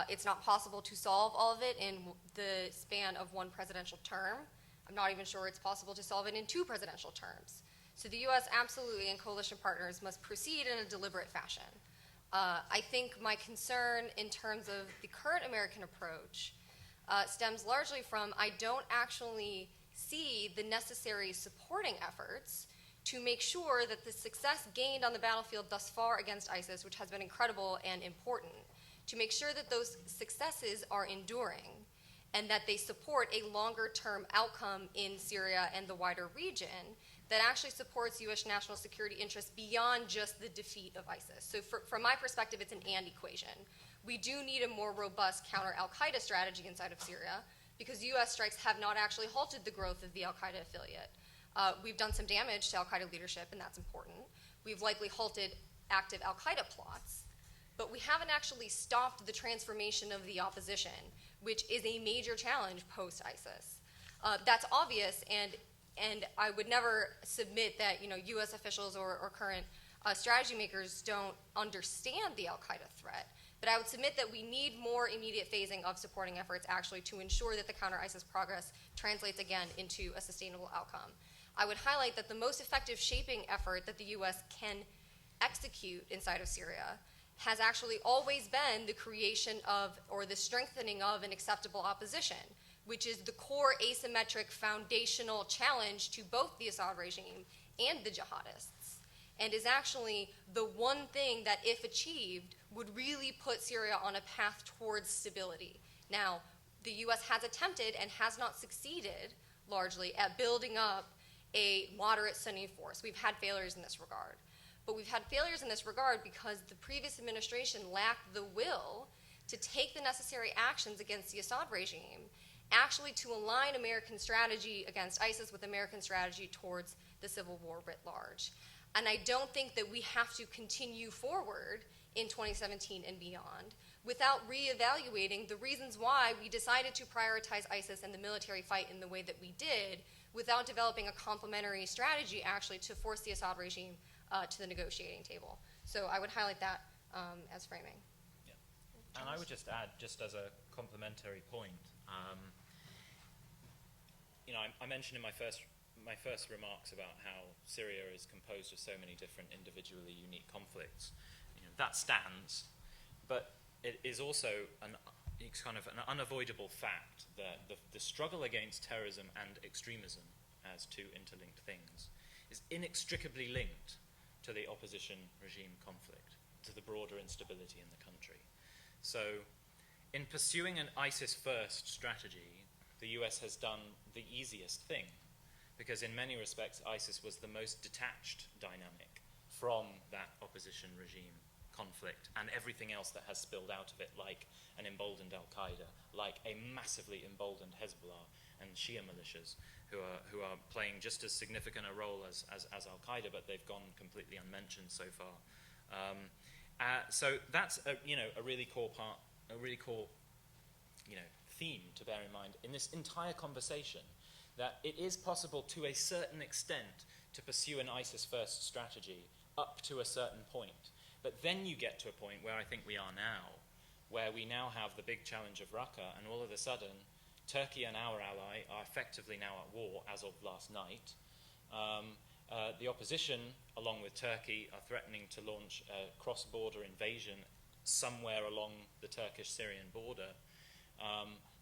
It's not possible to solve all of it in the span of one presidential term. I'm not even sure it's possible to solve it in 2 presidential terms. So the U.S. absolutely and coalition partners must proceed in a deliberate fashion. I think my concern in terms of the current American approach stems largely from I don't actually see the necessary supporting efforts to make sure that the success gained on the battlefield thus far against ISIS, which has been incredible and important, to make sure that those successes are enduring and that they support a longer-term outcome in Syria and the wider region that actually supports U.S. national security interests beyond just the defeat of ISIS. So from my perspective, it's an and equation. We do need a more robust counter-Al Qaeda strategy inside of Syria because U.S. strikes have not actually halted the growth of the Al Qaeda affiliate. We've done some damage to Al Qaeda leadership, and that's important. We've likely halted active Al Qaeda plots, but we haven't actually stopped the transformation of the opposition, which is a major challenge post-ISIS. That's obvious, and I would never submit that U.S. officials or current strategy makers don't understand the Al Qaeda threat. But I would submit that we need more immediate phasing of supporting efforts actually to ensure that the counter-ISIS progress translates again into a sustainable outcome. I would highlight that the most effective shaping effort that the U.S. can execute inside of Syria has actually always been the creation of or the strengthening of an acceptable opposition, which is the core asymmetric foundational challenge to both the Assad regime and the jihadists, and is actually the one thing that, if achieved, would really put Syria on a path towards stability. Now, the U.S. has attempted and has not succeeded, largely, at building up a moderate Sunni force. We've had failures in this regard. But we've had failures in this regard because the previous administration lacked the will to take the necessary actions against the Assad regime, actually to align American strategy against ISIS with American strategy towards the civil war writ large. And I don't think that we have to continue forward in 2017 and beyond without reevaluating the reasons why we decided to prioritize ISIS and the military fight in the way that we did without developing a complementary strategy actually to force the Assad regime to the negotiating table. So I would highlight that as framing. Yeah. And I would just add, just as a complementary point. I mentioned in my first remarks about how Syria is composed of so many different individually unique conflicts. That stands, but it is also it's kind of an unavoidable fact that the struggle against terrorism and extremism as two interlinked things is inextricably linked to the opposition regime conflict, to the broader instability in the country. So, in pursuing an ISIS-first strategy, the US has done the easiest thing, because in many respects, ISIS was the most detached dynamic from that opposition regime conflict and everything else that has spilled out of it, like an emboldened Al Qaeda, like a massively emboldened Hezbollah and Shia militias, who are playing just as significant a role as Al Qaeda, but they've gone completely unmentioned so far. So that's a really core part, a really core theme to bear in mind in this entire conversation, that it is possible to a certain extent to pursue an ISIS-first strategy up to a certain point. But then you get to a point where I think we are now, where we now have the big challenge of Raqqa, and all of a sudden, Turkey and our ally are effectively now at war as of last night. The opposition, along with Turkey, are threatening to launch a cross-border invasion somewhere along the Turkish-Syrian border.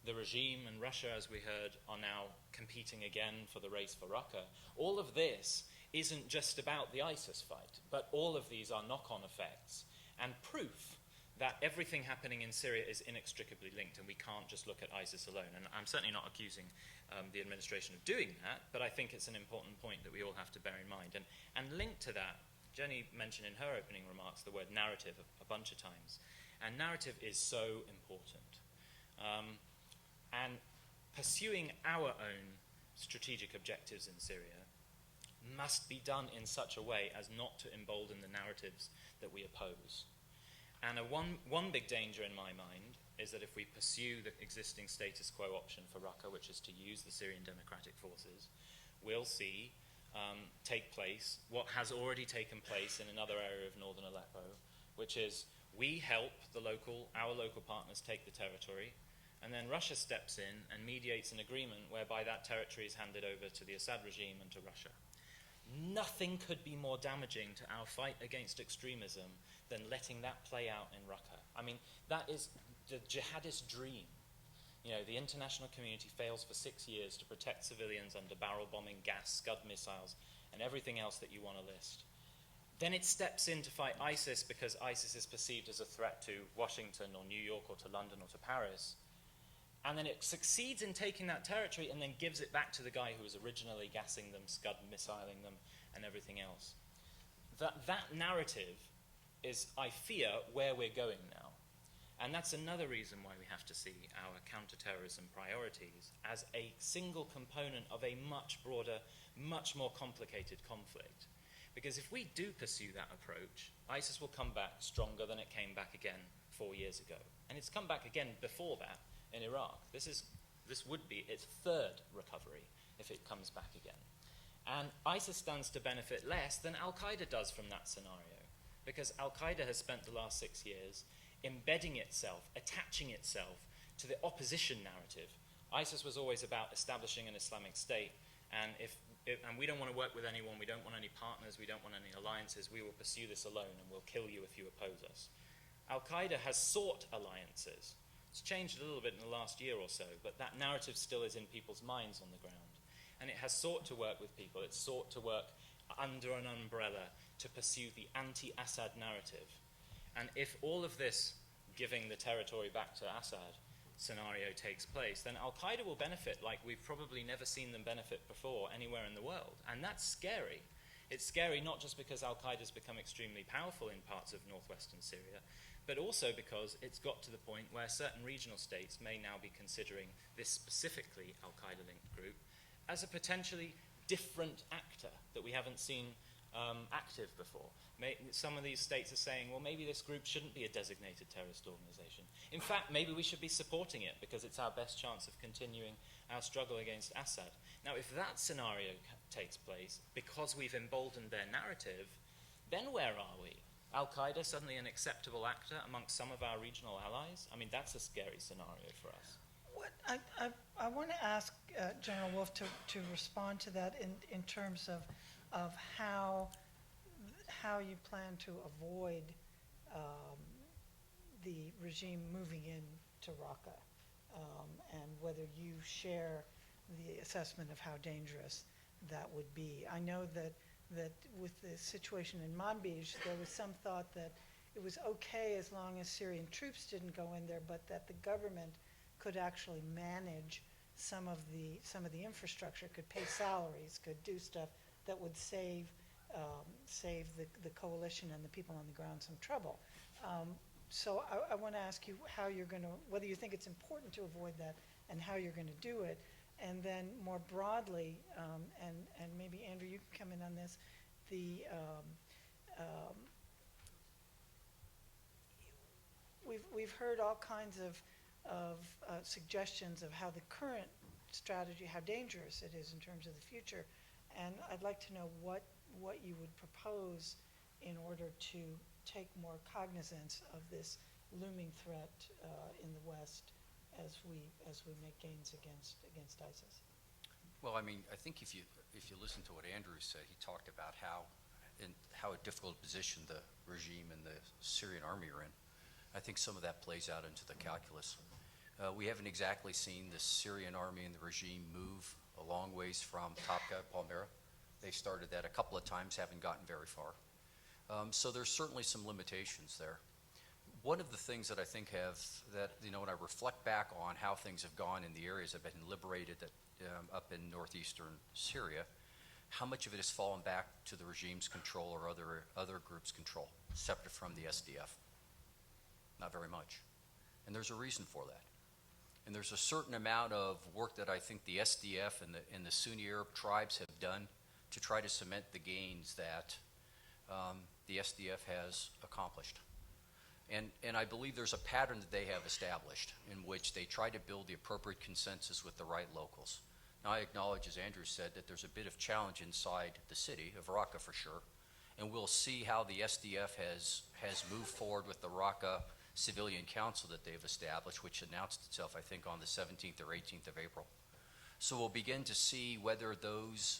The regime and Russia, as we heard, are now competing again for the race for Raqqa. All of this isn't just about the ISIS fight, but all of these are knock-on effects and proof that everything happening in Syria is inextricably linked, and we can't just look at ISIS alone. And I'm certainly not accusing the administration of doing that, but I think it's an important point that we all have to bear in mind. And linked to that, Jenny mentioned in her opening remarks the word narrative a bunch of times. And narrative is so important. And pursuing our own strategic objectives in Syria must be done in such a way as not to embolden the narratives that we oppose. And one big danger in my mind is that if we pursue the existing status quo option for Raqqa, which is to use the Syrian Democratic Forces, we'll see take place what has already taken place in another area of northern Aleppo, which is we help our local partners take the territory, and then Russia steps in and mediates an agreement whereby that territory is handed over to the Assad regime and to Russia. Nothing could be more damaging to our fight against extremism than letting that play out in Raqqa. I mean, that is the jihadist dream. The international community fails for 6 years to protect civilians under barrel bombing, gas, Scud missiles, and everything else that you want to list. Then it steps in to fight ISIS because ISIS is perceived as a threat to Washington or New York or to London or to Paris. And then it succeeds in taking that territory and then gives it back to the guy who was originally gassing them, Scud missiling them, and everything else. That narrative is, I fear, where we're going now. And that's another reason why we have to see our counterterrorism priorities as a single component of a much broader, much more complicated conflict. Because if we do pursue that approach, ISIS will come back stronger than it came back again 4 years ago. And it's come back again before that in Iraq. This would be its third recovery if it comes back again. And ISIS stands to benefit less than Al Qaeda does from that scenario, because Al Qaeda has spent the last 6 years embedding itself, attaching itself to the opposition narrative. ISIS was always about establishing an Islamic state, and and we don't want to work with anyone, we don't want any partners, we don't want any alliances, we will pursue this alone and we'll kill you if you oppose us. Al Qaeda has sought alliances. It's changed a little bit in the last year or so, but that narrative still is in people's minds on the ground. And it has sought to work with people. It's sought to work under an umbrella to pursue the anti-Assad narrative. And if all of this giving the territory back to Assad scenario takes place, then Al Qaeda will benefit like we've probably never seen them benefit before anywhere in the world. And that's scary. It's scary not just because Al Qaeda's become extremely powerful in parts of northwestern Syria, but also because it's got to the point where certain regional states may now be considering this specifically Al Qaeda-linked group as a potentially different actor that we haven't seen active before. Some of these states are saying, well, maybe this group shouldn't be a designated terrorist organization. In fact, maybe we should be supporting it because it's our best chance of continuing our struggle against Assad. Now, if that scenario takes place because we've emboldened their narrative, then where are we? Al Qaeda suddenly an acceptable actor amongst some of our regional allies? I mean, that's a scary scenario for us. What, I want to ask General Wolf to respond to that in terms of how you plan to avoid the regime moving into Raqqa, and whether you share the assessment of how dangerous that would be. I know that with the situation in Manbij, there was some thought that it was okay as long as Syrian troops didn't go in there, but that the government could actually manage some of the infrastructure, could pay salaries, could do stuff that would save the coalition and the people on the ground some trouble. So I want to ask you how you're going to, whether you think it's important to avoid that and how you're going to do it. And then more broadly, and maybe Andrew, you can come in on this, we've heard all kinds of suggestions of how the current strategy, how dangerous it is in terms of the future. And I'd like to know what you would propose in order to take more cognizance of this looming threat in the West as we make gains against ISIS. Well, I mean, I think if you listen to what Andrew said, he talked about how a difficult position the regime and the Syrian army are in. I think some of that plays out into the calculus. We haven't exactly seen the Syrian army and the regime move a long ways from Topka, Palmyra. They started that a couple of times, haven't gotten very far. So there's certainly some limitations there. One of the things that I think when I reflect back on how things have gone in the areas that have been liberated up in northeastern Syria, how much of it has fallen back to the regime's control or other groups' control, separate from the SDF? Not very much. And there's a reason for that. And there's a certain amount of work that I think the SDF and the Sunni Arab tribes have done to try to cement the gains that the SDF has accomplished. And I believe there's a pattern that they have established in which they try to build the appropriate consensus with the right locals. Now, I acknowledge, as Andrew said, that there's a bit of challenge inside the city of Raqqa for sure. And we'll see how the SDF has moved forward with the Raqqa Civilian Council that they've established, which announced itself, I think, on the 17th or 18th of April. So we'll begin to see whether those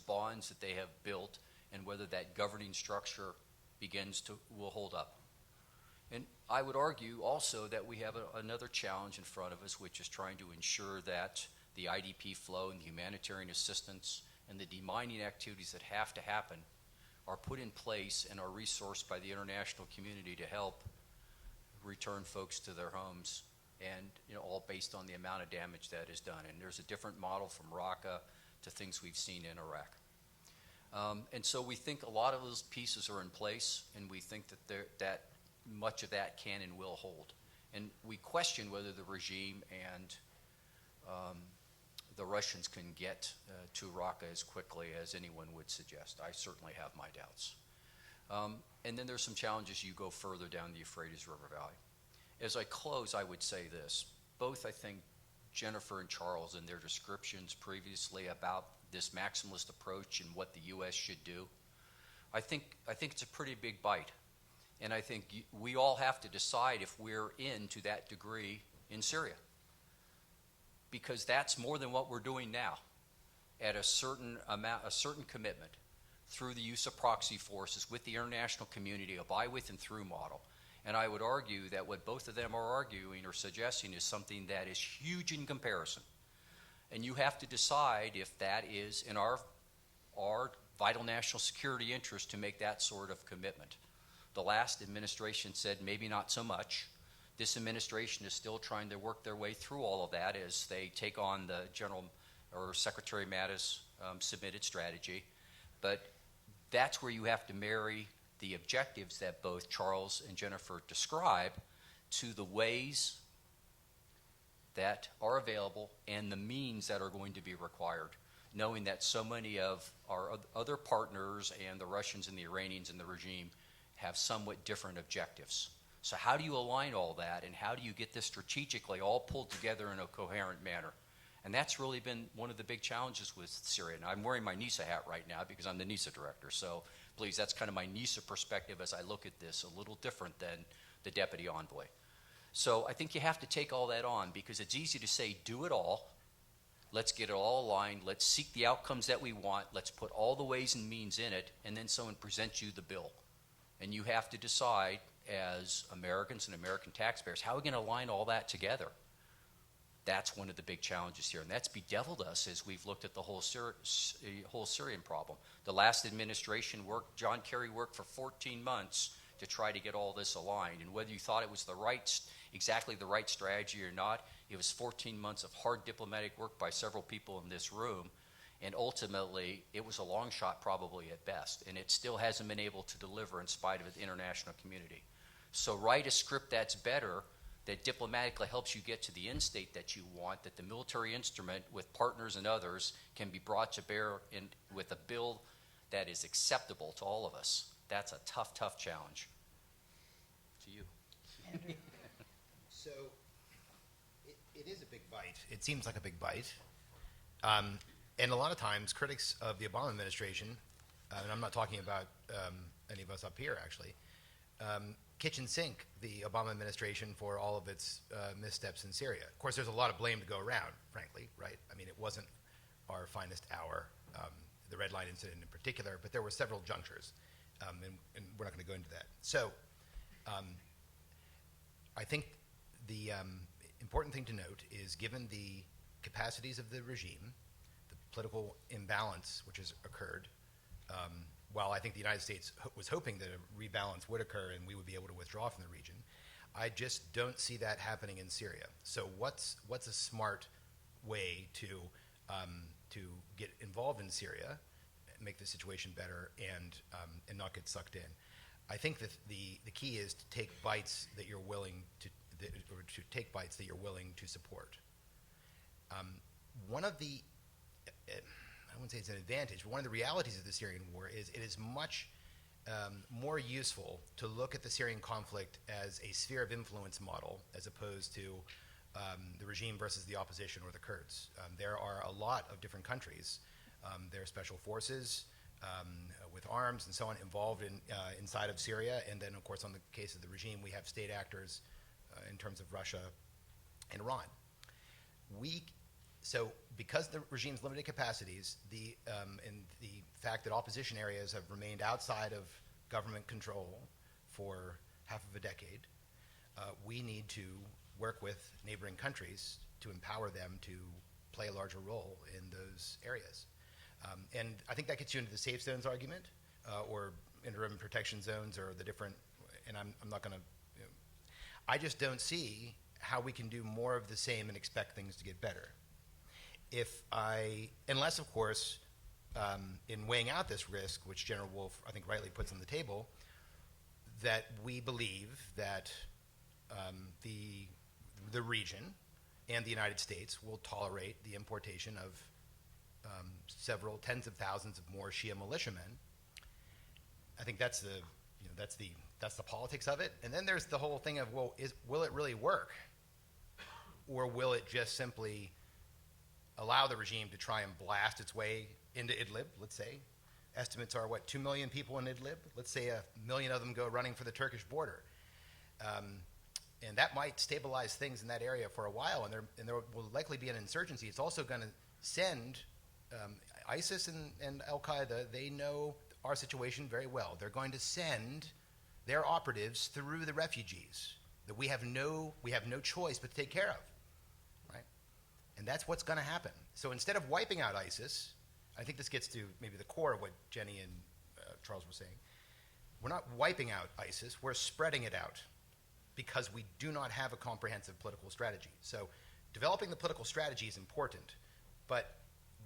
bonds that they have built and whether that governing structure will hold up. And I would argue also that we have another challenge in front of us, which is trying to ensure that the IDP flow and the humanitarian assistance and the demining activities that have to happen are put in place and are resourced by the international community to help return folks to their homes, and all based on the amount of damage that is done. And there's a different model from Raqqa to things we've seen in Iraq. And so we think a lot of those pieces are in place, and we think that much of that can and will hold. And we question whether the regime and the Russians can get to Raqqa as quickly as anyone would suggest. I certainly have my doubts. And then there's some challenges you go further down the Euphrates River Valley. As I close, I would say this. Both, I think, Jennifer and Charles in their descriptions previously about this maximalist approach and what the U.S. should do, I think it's a pretty big bite. And I think we all have to decide if we're in to that degree in Syria. Because that's more than what we're doing now at a certain amount, a certain commitment through the use of proxy forces with the international community, a by, with, and through model. And I would argue that what both of them are arguing or suggesting is something that is huge in comparison. And you have to decide if that is in our vital national security interest to make that sort of commitment. The last administration said maybe not so much. This administration is still trying to work their way through all of that as they take on the General or Secretary Mattis submitted strategy. But that's where you have to marry the objectives that both Charles and Jennifer describe to the ways that are available and the means that are going to be required, knowing that so many of our other partners and the Russians and the Iranians and the regime have somewhat different objectives. So how do you align all that, and how do you get this strategically all pulled together in a coherent manner? And that's really been one of the big challenges with Syria. And I'm wearing my NESA hat right now because I'm the NESA director. So please, that's kind of my NESA perspective as I look at this, a little different than the deputy envoy. So I think you have to take all that on, because it's easy to say, do it all. Let's get it all aligned. Let's seek the outcomes that we want. Let's put all the ways and means in it. And then someone presents you the bill. And you have to decide, as Americans and American taxpayers, how are we going to align all that together? That's one of the big challenges here. And that's bedeviled us as we've looked at the whole Syrian problem. The last administration worked, John Kerry worked for 14 months to try to get all this aligned. And whether you thought it was exactly the right strategy or not, it was 14 months of hard diplomatic work by several people in this room. And ultimately, it was a long shot probably at best. And it still hasn't been able to deliver in spite of the international community. So write a script that's better, that diplomatically helps you get to the end state that you want, that the military instrument with partners and others can be brought to bear with a bill that is acceptable to all of us. That's a tough, tough challenge. To you. Andrew. So it is a big bite. It seems like a big bite. And a lot of times critics of the Obama administration, and I'm not talking about any of us up here actually, kitchen sink the Obama administration for all of its missteps in Syria. Of course, there's a lot of blame to go around, frankly, right? I mean, it wasn't our finest hour, the Red Line incident in particular, but there were several junctures, and we're not going to go into that. So I think the important thing to note is, given the capacities of the regime, the political imbalance which has occurred, while I think the United States was hoping that a rebalance would occur and we would be able to withdraw from the region, I just don't see that happening in Syria. So what's a smart way to get involved in Syria, make the situation better, and not get sucked in? I think that the key is to take bites that you're willing to take bites that you're willing to support. One of the I wouldn't say it's an advantage, but one of the realities of the Syrian war is it is much more useful to look at the Syrian conflict as a sphere of influence model as opposed to the regime versus the opposition or the Kurds. There are a lot of different countries. There are special forces with arms and so on involved inside of Syria, and then, of course, on the case of the regime, we have state actors in terms of Russia and Iran. So because the regime's limited capacities, and the fact that opposition areas have remained outside of government control for half of a decade, we need to work with neighboring countries to empower them to play a larger role in those areas. And I think that gets you into the safe zones argument, or interim protection zones, or the different, and I'm not going to, I just don't see how we can do more of the same and expect things to get better. Unless, of course, in weighing out this risk, which General Wolf, I think, rightly puts on the table, that we believe that the region and the United States will tolerate the importation of several tens of thousands of more Shia militiamen. I think that's the politics of it. And then there's the whole thing of, well, will it really work, or will it just simply allow the regime to try and blast its way into Idlib, let's say? Estimates are, 2 million people in Idlib? Let's say 1 million of them go running for the Turkish border. And that might stabilize things in that area for a while, and there will likely be an insurgency. It's also going to send ISIS and Al Qaeda, they know our situation very well. They're going to send their operatives through the refugees that we have no choice but to take care of. And that's what's going to happen. So instead of wiping out ISIS, I think this gets to maybe the core of what Jenny and Charles were saying. We're not wiping out ISIS, we're spreading it out because we do not have a comprehensive political strategy. So developing the political strategy is important, but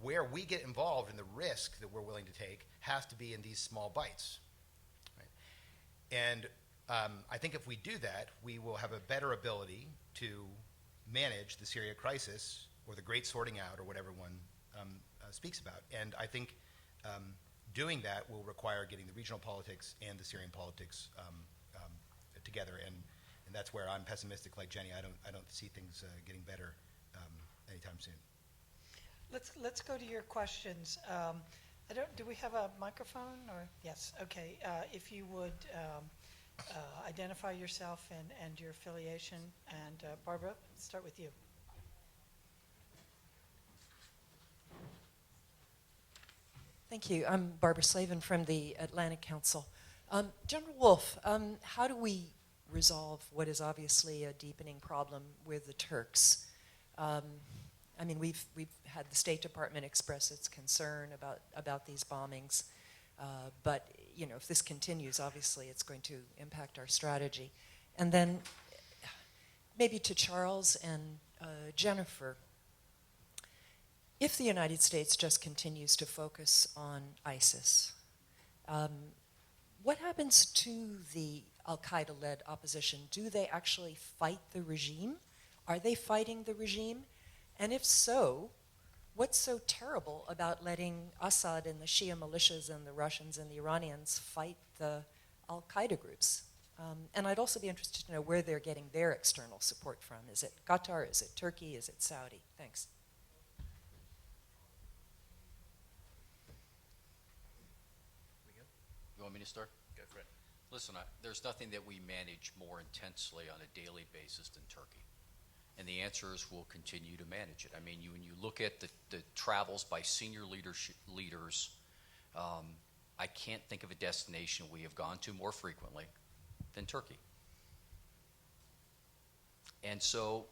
where we get involved in the risk that we're willing to take has to be in these small bites. Right? And I think if we do that, we will have a better ability to manage the Syria crisis, or the great sorting out, or whatever one speaks about. And I think doing that will require getting the regional politics and the Syrian politics together. And that's where I'm pessimistic, like Jenny. I don't see things getting better anytime soon. Let's go to your questions. Do we have a microphone or? Yes, okay. If you would identify yourself and your affiliation. And Barbara, start with you. Thank you. I'm Barbara Slavin from the Atlantic Council. General Wolf, how do we resolve what is obviously a deepening problem with the Turks? I mean, we've had the State Department express its concern about these bombings, but you know, if this continues, obviously it's going to impact our strategy. And then maybe to Charles and Jennifer, if the United States just continues to focus on ISIS, what happens to the Al-Qaeda Led Opposition? Do they actually fight the regime? Are they fighting the regime? And if so, what's so terrible about letting Assad and the Shia militias and the Russians and the Iranians fight the Al-Qaeda groups? And I'd also be interested to know where they're getting their external support from. Is it Qatar? Is it Turkey? Is it Saudi? Thanks. You want me to start? Go for it. Listen, there's nothing that we manage more intensely on a daily basis than Turkey. And the answer is we'll continue to manage it. I mean, when you look at the travels by senior leaders, I can't think of a destination we have gone to more frequently than Turkey. And so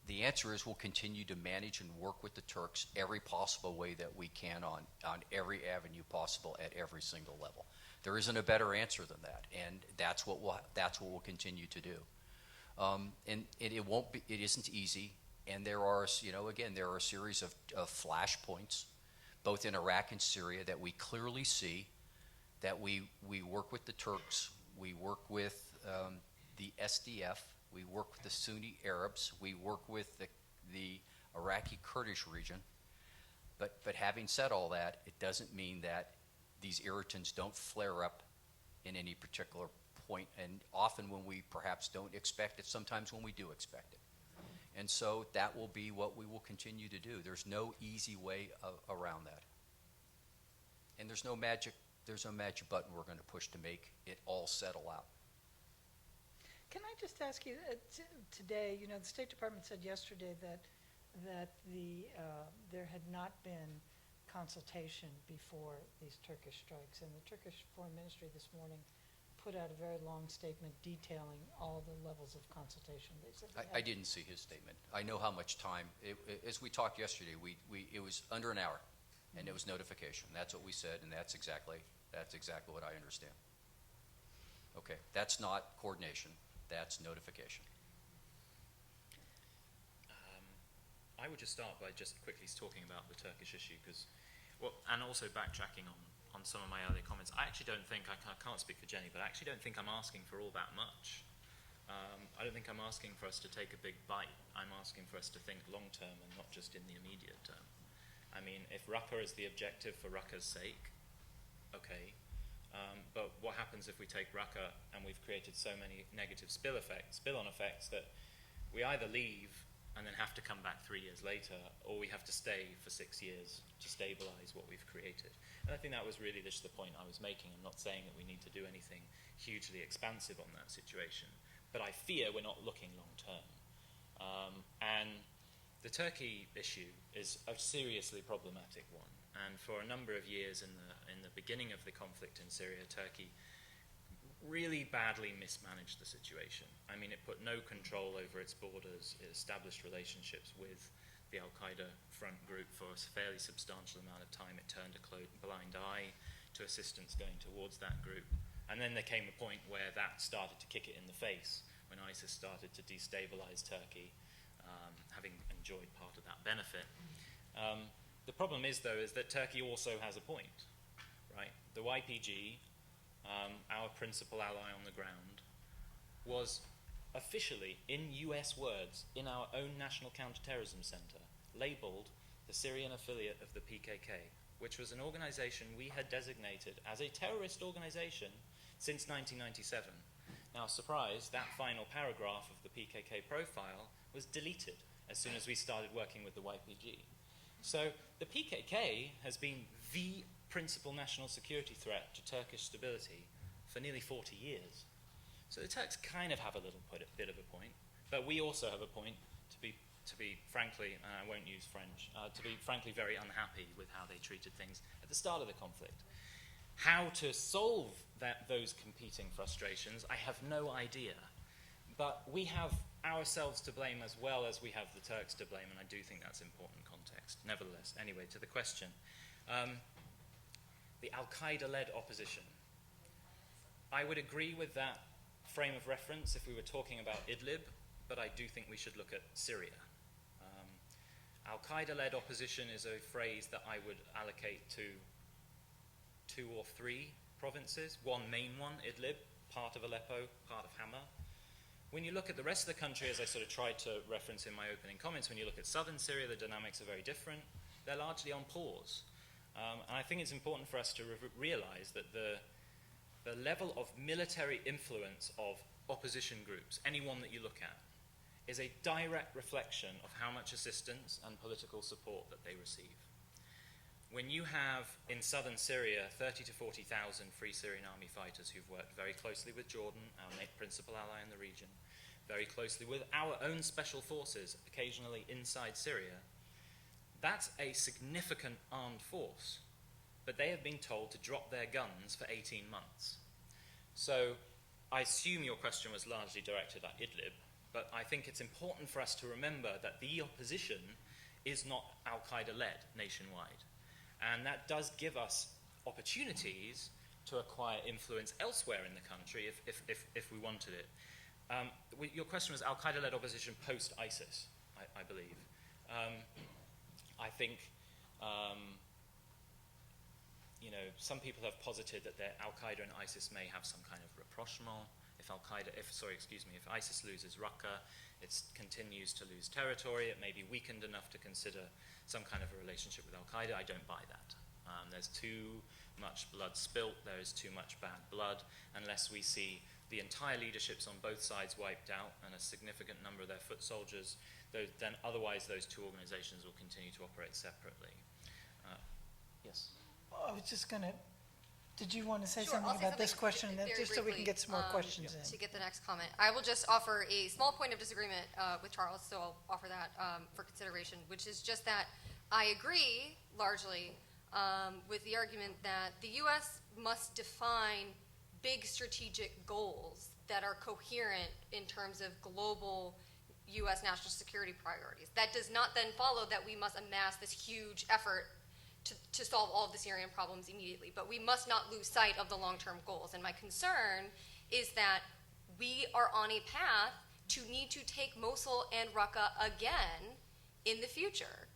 the answer is we'll continue to manage and work with the Turks every possible way that we can on every avenue possible at every single level. There isn't a better answer than that, and that's what we'll continue to do. And it isn't easy, and there are, again, there are a series of flashpoints, both in Iraq and Syria, that we clearly see, that we work with the Turks, we work with the SDF, we work with the Sunni Arabs, we work with the Iraqi Kurdish region. But having said all that, it doesn't mean that these irritants don't flare up in any particular point, and often when we perhaps don't expect it, sometimes when we do expect it. And so that will be what we will continue to do. There's no easy way around that. And there's no magic button we're going to push to make it all settle out. Can I just ask you, today, the State Department said yesterday that there had not been consultation before these Turkish strikes, and the Turkish Foreign Ministry this morning put out a very long statement detailing all the levels of consultation. They said I didn't see his statement. I know how much time, as we talked yesterday, it was under an hour, and it was notification. That's what we said, and that's exactly what I understand. Okay, that's not coordination, that's notification. I would just start by just quickly talking about the Turkish issue, and also backtracking on some of my earlier comments. I actually don't think, I can't speak for Jenny, but I actually don't think I'm asking for all that much. I don't think I'm asking for us to take a big bite. I'm asking for us to think long term and not just in the immediate term. I mean, if Raqqa is the objective for Raqqa's sake, okay, but what happens if we take Raqqa and we've created so many negative spill-on effects that we either leave and then have to come back 3 years later, or we have to stay for 6 years to stabilize what we've created. And I think that was really just the point I was making. I'm not saying that we need to do anything hugely expansive on that situation, but I fear we're not looking long term. And the Turkey issue is a seriously problematic one. And for a number of years in the beginning of the conflict in Syria, Turkey really badly mismanaged the situation. I mean, it put no control over its borders. It established relationships with the Al-Qaeda front group for a fairly substantial amount of time. It turned a blind eye to assistance going towards that group. And then there came a point where that started to kick it in the face, when ISIS started to destabilize Turkey, having enjoyed part of that benefit. The problem is, though, is that Turkey also has a point, right? The YPG, our principal ally on the ground, was officially, in US words, in our own National Counterterrorism Center, labeled the Syrian affiliate of the PKK, which was an organization we had designated as a terrorist organization since 1997. Now, surprise, that final paragraph of the PKK profile was deleted as soon as we started working with the YPG. So the PKK has been the principal national security threat to Turkish stability for nearly 40 years. So the Turks kind of have a little bit of a point, but we also have a point to be frankly, and I won't use French, to be frankly very unhappy with how they treated things at the start of the conflict. How to solve those competing frustrations, I have no idea. But we have ourselves to blame as well as we have the Turks to blame, and I do think that's important context. Nevertheless, anyway, to the question. The Al-Qaeda Led Opposition. I would agree with that frame of reference if we were talking about Idlib, but I do think we should look at Syria. Al-Qaeda Led Opposition is a phrase that I would allocate to 2 or 3 provinces. One main one, Idlib, part of Aleppo, part of Hama. When you look at the rest of the country, as I sort of tried to reference in my opening comments, when you look at southern Syria, the dynamics are very different. They're largely on pause. And I think it's important for us to realize that the level of military influence of opposition groups, any one that you look at, is a direct reflection of how much assistance and political support that they receive. When you have, in southern Syria, 30 to 40,000 Free Syrian Army fighters who've worked very closely with Jordan, our principal ally in the region, very closely with our own special forces, occasionally inside Syria, that's a significant armed force. But they have been told to drop their guns for 18 months. So I assume your question was largely directed at Idlib, but I think it's important for us to remember that the opposition is not Al-Qaeda-led nationwide. And that does give us opportunities to acquire influence elsewhere in the country if we wanted it. Your question was Al-Qaeda-led opposition post-ISIS, I believe. I think, some people have posited that Al-Qaeda and ISIS may have some kind of rapprochement. If ISIS loses Raqqa, it continues to lose territory. It may be weakened enough to consider some kind of a relationship with Al-Qaeda. I don't buy that. There's too much blood spilt. There is too much bad blood. Unless we see the entire leaderships on both sides wiped out and a significant number of their foot soldiers, then otherwise those two organizations will continue to operate separately. Yes? I was just going to, did you want to say Sure, something I'll say about this something question, very just so we can briefly, get some more questions in? To get the next comment. I will just offer a small point of disagreement with Charles, so I'll offer that for consideration, which is just that I agree largely with the argument that the U.S. must define big strategic goals that are coherent in terms of global U.S. national security priorities. That does not then follow that we must amass this huge effort to solve all of the Syrian problems immediately. But we must not lose sight of the long-term goals. And my concern is that we are on a path to need to take Mosul and Raqqa again in the future.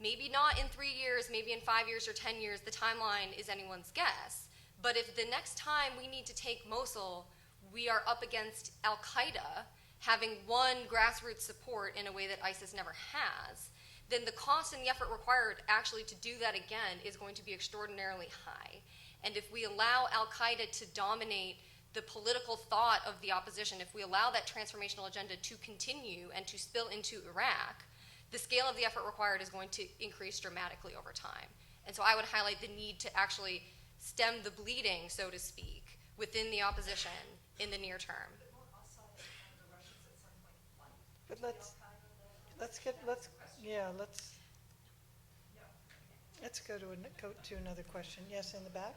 Maybe not in 3 years, maybe in 5 years or 10 years. The timeline is anyone's guess. But if the next time we need to take Mosul, we are up against Al Qaeda having won grassroots support in a way that ISIS never has, then the cost and the effort required actually to do that again is going to be extraordinarily high. And if we allow Al Qaeda to dominate the political thought of the opposition, if we allow that transformational agenda to continue and to spill into Iraq, the scale of the effort required is going to increase dramatically over time. And so I would highlight the need to actually stem the bleeding, so to speak, within the opposition in the near term. But let's go to another question. Yes, in the back.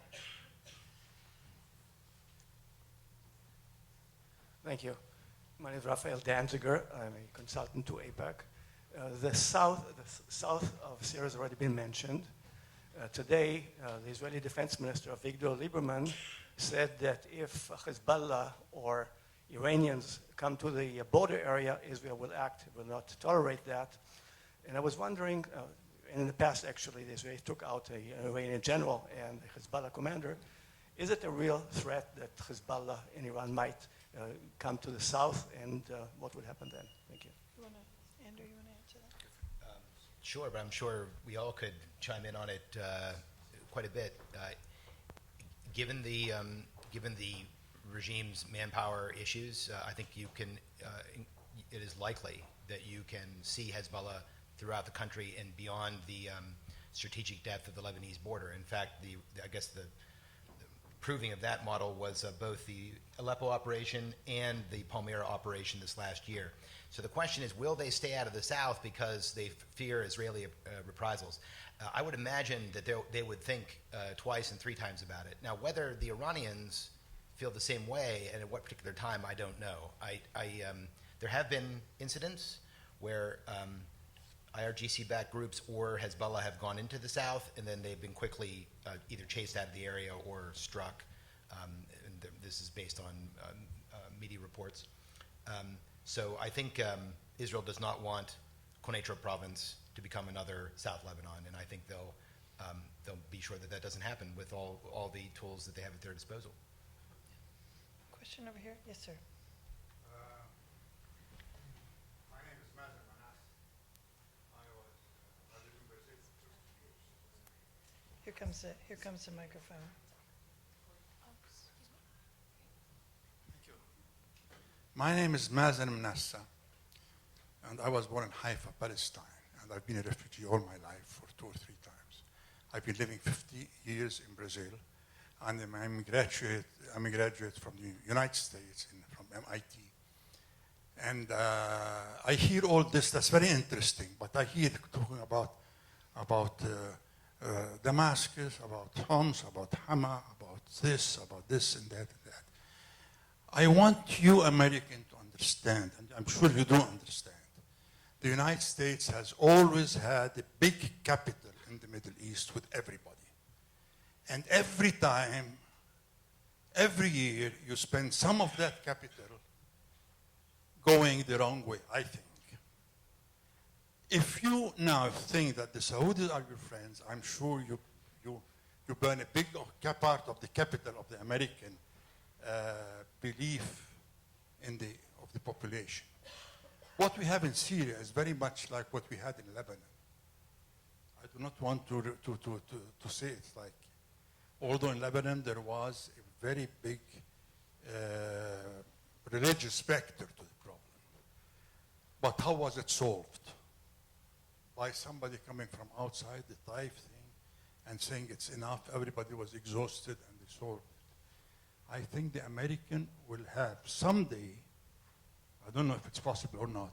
Thank you. My name is Raphael Danziger. I'm a consultant to AIPAC. The south of Syria has already been mentioned. Today, the Israeli Defense Minister, Avigdor Lieberman, said that if Hezbollah or Iranians come to the border area, Israel will act, will not tolerate that. And I was wondering, and in the past actually, the Israelis took out an Iranian general and the Hezbollah commander. Is it a real threat that Hezbollah in Iran might come to the south, and what would happen then? Thank you. Andrew, you want to answer that? Sure, but I'm sure we all could chime in on it quite a bit. Given the regime's manpower issues, I think you can. It is likely that you can see Hezbollah throughout the country and beyond the strategic depth of the Lebanese border. In fact, I guess the proving of that model was both the Aleppo operation and the Palmyra operation this last year. So the question is, will they stay out of the south because they fear Israeli reprisals? I would imagine that they would think twice and three times about it. Now, whether the Iranians feel the same way and at what particular time, I don't know. There have been incidents where IRGC-backed groups or Hezbollah have gone into the south, and then they've been quickly either chased out of the area or struck. And this is based on media reports. So I think Israel does not want Quneitra province to become another South Lebanon, and I think they'll be sure that that doesn't happen with all the tools that they have at their disposal. Question over here. Yes, sir. My name is Mazen Manas. I live in Brazil for 50 years. Here comes the microphone. Thank you. My name is Mazen Manassa, and I was born in Haifa, Palestine, and I've been a refugee all my life for 2 or 3 times. I've been living 50 years in Brazil, and I'm a graduate from the United States, from MIT. And I hear all this, that's very interesting, but I hear talking about Damascus, about Homs, about Hama, about this and that and that. I want you Americans to understand, and I'm sure you do understand, the United States has always had a big capital in the Middle East with everybody. And every time, every year, you spend some of that capital going the wrong way, I think. If you now think that the Saudis are your friends, I'm sure you burn a big part of the capital of the American belief of the population. What we have in Syria is very much like what we had in Lebanon. I do not want to say it like, although in Lebanon there was a very big religious factor to the problem. But how was it solved? By somebody coming from outside, the Taif thing, and saying it's enough, everybody was exhausted, and they solved it. I think the American will have someday, I don't know if it's possible or not,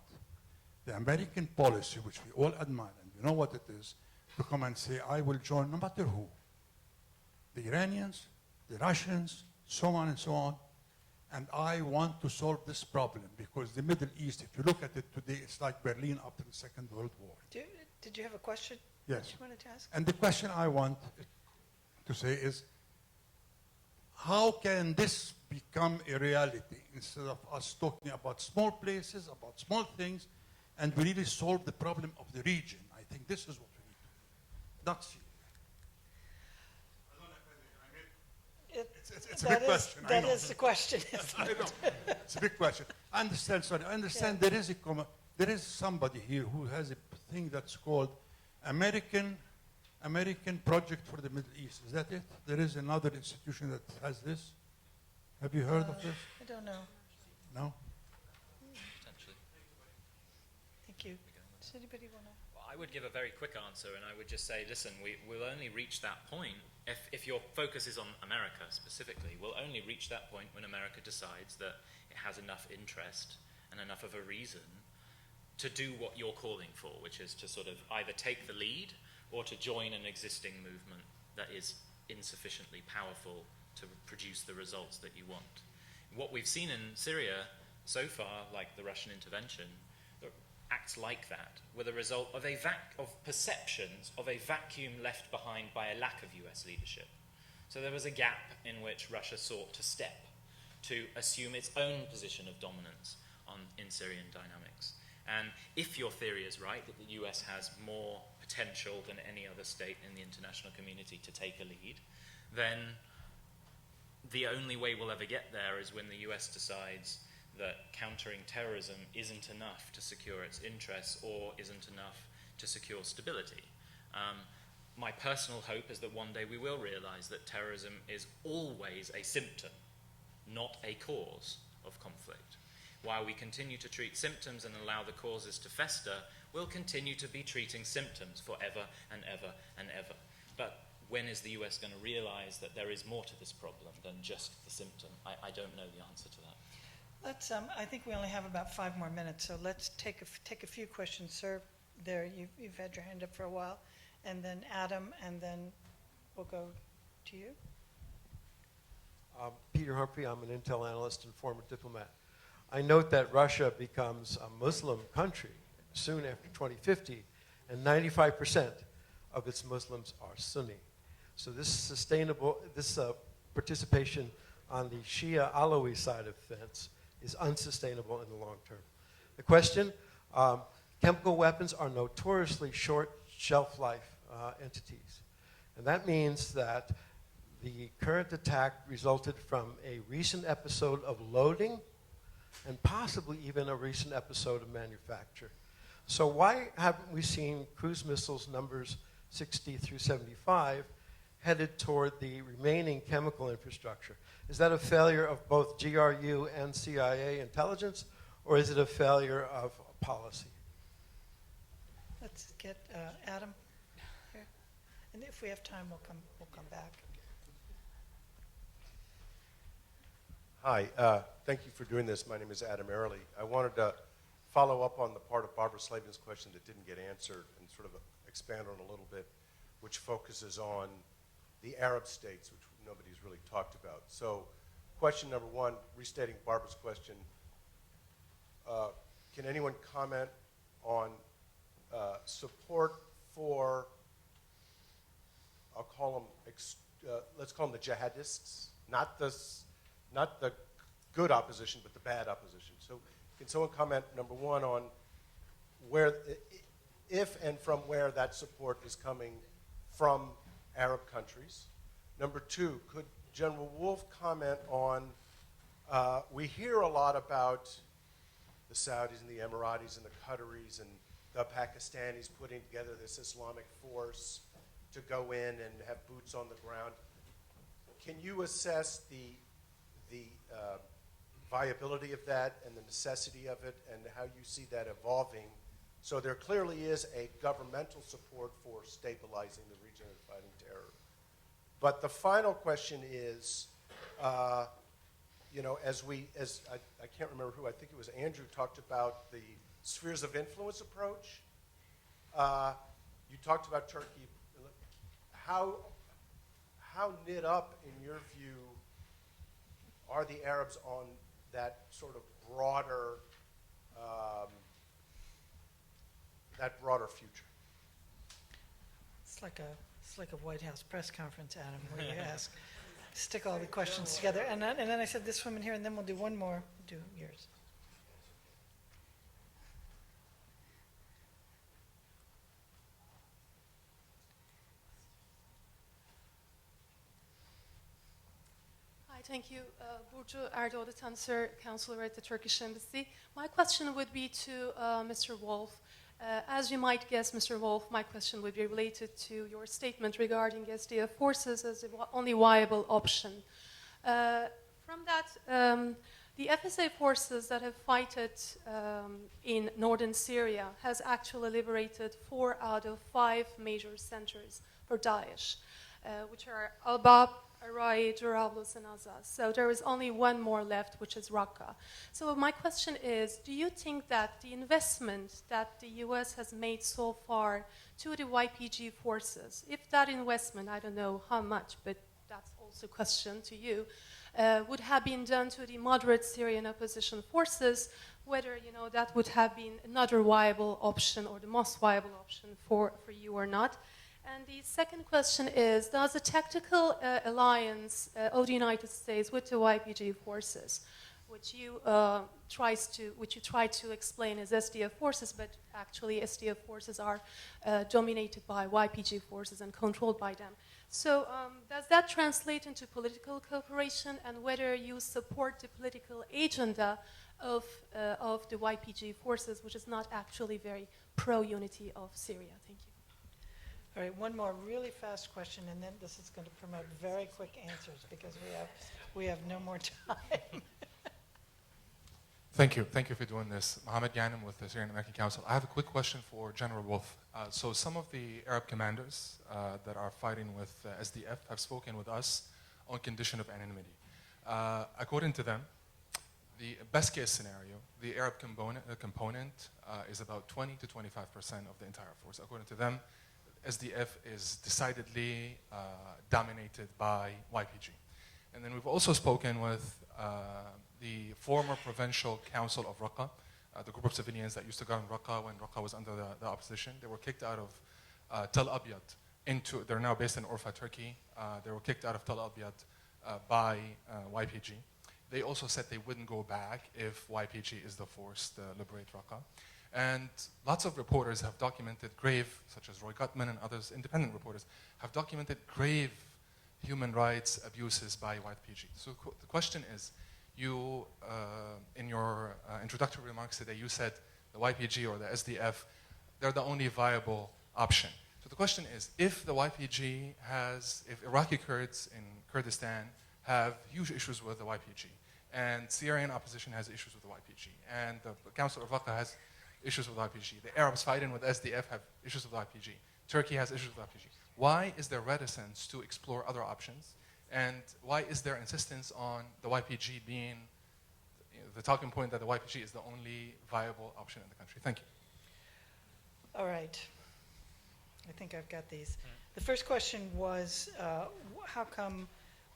the American policy, which we all admire, and we know what it is, to come and say, I will join no matter who. The Iranians, the Russians, so on and so on, and I want to solve this problem because the Middle East, if you look at it today, it's like Berlin after the Second World War. Did you have a question? Yes. That you wanted to ask? And the question I want to say is, how can this become a reality instead of us talking about small places, about small things, and we really solve the problem of the region? I think this is what we need to do. Not Syria. I don't know if it's a big question. That is the question. I know. It's a big question. I understand, sorry. I understand there is somebody here who has a thing that's called American Project for the Middle East. Is that it? There is another institution that has this. Have you heard of this? I don't know. No? Potentially. Thank you. Does anybody want to? Well, I would give a very quick answer, and I would just say, listen, we'll only reach that point if your focus is on America specifically. We'll only reach that point when America decides that it has enough interest and enough of a reason to do what you're calling for, which is to sort of either take the lead or to join an existing movement that is insufficiently powerful to produce the results that you want. What we've seen in Syria so far, like the Russian intervention, acts like that, with a result of perceptions of a vacuum left behind by a lack of US leadership. So there was a gap in which Russia sought to step to assume its own position of dominance in Syrian dynamics. And if your theory is right, that the US has more potential than any other state in the international community to take a lead, then the only way we'll ever get there is when the US decides that countering terrorism isn't enough to secure its interests or isn't enough to secure stability. My personal hope is that one day we will realize that terrorism is always a symptom, not a cause of conflict. While we continue to treat symptoms and allow the causes to fester, will continue to be treating symptoms forever and ever and ever. But when is the US going to realize that there is more to this problem than just the symptom? I don't know the answer to that. Let's, I think we only have about 5 more minutes, so let's take a few questions. Sir, there, you've had your hand up for a while, and then Adam, and then we'll go to you. Peter Humphrey, I'm an intel analyst and former diplomat. I note that Russia becomes a Muslim country soon after 2050, and 95% of its Muslims are Sunni. So this participation on the Shia Alawi side of the fence is unsustainable in the long term. The question, chemical weapons are notoriously short shelf life entities. And that means that the current attack resulted from a recent episode of loading and possibly even a recent episode of manufacture. So why haven't we seen cruise missiles numbers 60 through 75 headed toward the remaining chemical infrastructure? Is that a failure of both GRU and CIA intelligence, or is it a failure of policy? Let's get Adam here. And if we have time, we'll come back. Hi, thank you for doing this. My name is Adam Airley. I wanted to follow up on the part of Barbara Slavin's question that didn't get answered and sort of expand on a little bit, which focuses on the Arab states, which nobody's really talked about. So question number one, restating Barbara's question, can anyone comment on support for, I'll call them, let's call them the jihadists, not the good opposition, but the bad opposition. So can someone comment, number one, on where, if and from where that support is coming from Arab countries? Number two, could General Wolf comment on, we hear a lot about the Saudis and the Emiratis and the Qataris and the Pakistanis putting together this Islamic force to go in and have boots on the ground. Can you assess the viability of that and the necessity of it and how you see that evolving? So there clearly is a governmental support for stabilizing the region and fighting terror. But the final question is, you know, as I can't remember who, I think it was Andrew, talked about the spheres of influence approach. You talked about Turkey. How knit up, in your view, are the Arabs on that sort of broader, future? It's like a White House press conference, Adam, where you ask, stick all the questions together. And then I said this woman here, and then we'll do one more. Do yours. Hi, thank you. Burcu Erdoğan, Tanser, counselor at the Turkish Embassy. My question would be to Mr. Wolf. As you might guess, Mr. Wolf, my question would be related to your statement regarding SDF forces as the only viable option. From that, the FSA forces that have fought in northern Syria has actually liberated 4 out of 5 major centers for Daesh, which are Al-Bab, Arai, Jarablus, and Azaz. So there is only one more left, which is Raqqa. So my question is, do you think that the investment that the US has made so far to the YPG forces, if that investment, I don't know how much, but that's also a question to you, would have been done to the moderate Syrian opposition forces, whether that would have been another viable option or the most viable option for you or not? And the second question is, does the tactical alliance of the United States with the YPG forces, which you try to explain as SDF forces, but actually SDF forces are dominated by YPG forces and controlled by them. So does that translate into political cooperation, and whether you support the political agenda of the YPG forces, which is not actually very pro-unity of Syria? Thank you. All right, one more really fast question, and then this is going to promote very quick answers because we have no more time. Thank you. Thank you for doing this. Mohammed Ghanem with the Syrian American Council. I have a quick question for General Wolf. So some of the Arab commanders that are fighting with SDF have spoken with us on condition of anonymity. According to them, the best case scenario, the Arab component is about 20 to 25% of the entire force. According to them, SDF is decidedly dominated by YPG. And then we've also spoken with the former provincial council of Raqqa, the group of civilians that used to govern Raqqa when Raqqa was under the opposition. They were kicked out of Tel Abyad they're now based in Urfa, Turkey. They were kicked out of Tel Abyad by YPG. They also said they wouldn't go back if YPG is the force to liberate Raqqa. And lots of reporters have documented grave, such as Roy Gutman and others, independent reporters, have documented grave human rights abuses by YPG. So the question is, you, in your introductory remarks today, you said the YPG or the SDF, they're the only viable option. So the question is, if the YPG if Iraqi Kurds in Kurdistan have huge issues with the YPG, and Syrian opposition has issues with the YPG, and the Council of Raqqa has issues with YPG, the Arabs fighting with SDF have issues with YPG, Turkey has issues with YPG, why is there reticence to explore other options? And why is there insistence on the YPG being the talking point that the YPG is the only viable option in the country? Thank you. All right. I think I've got these. The first question was, how come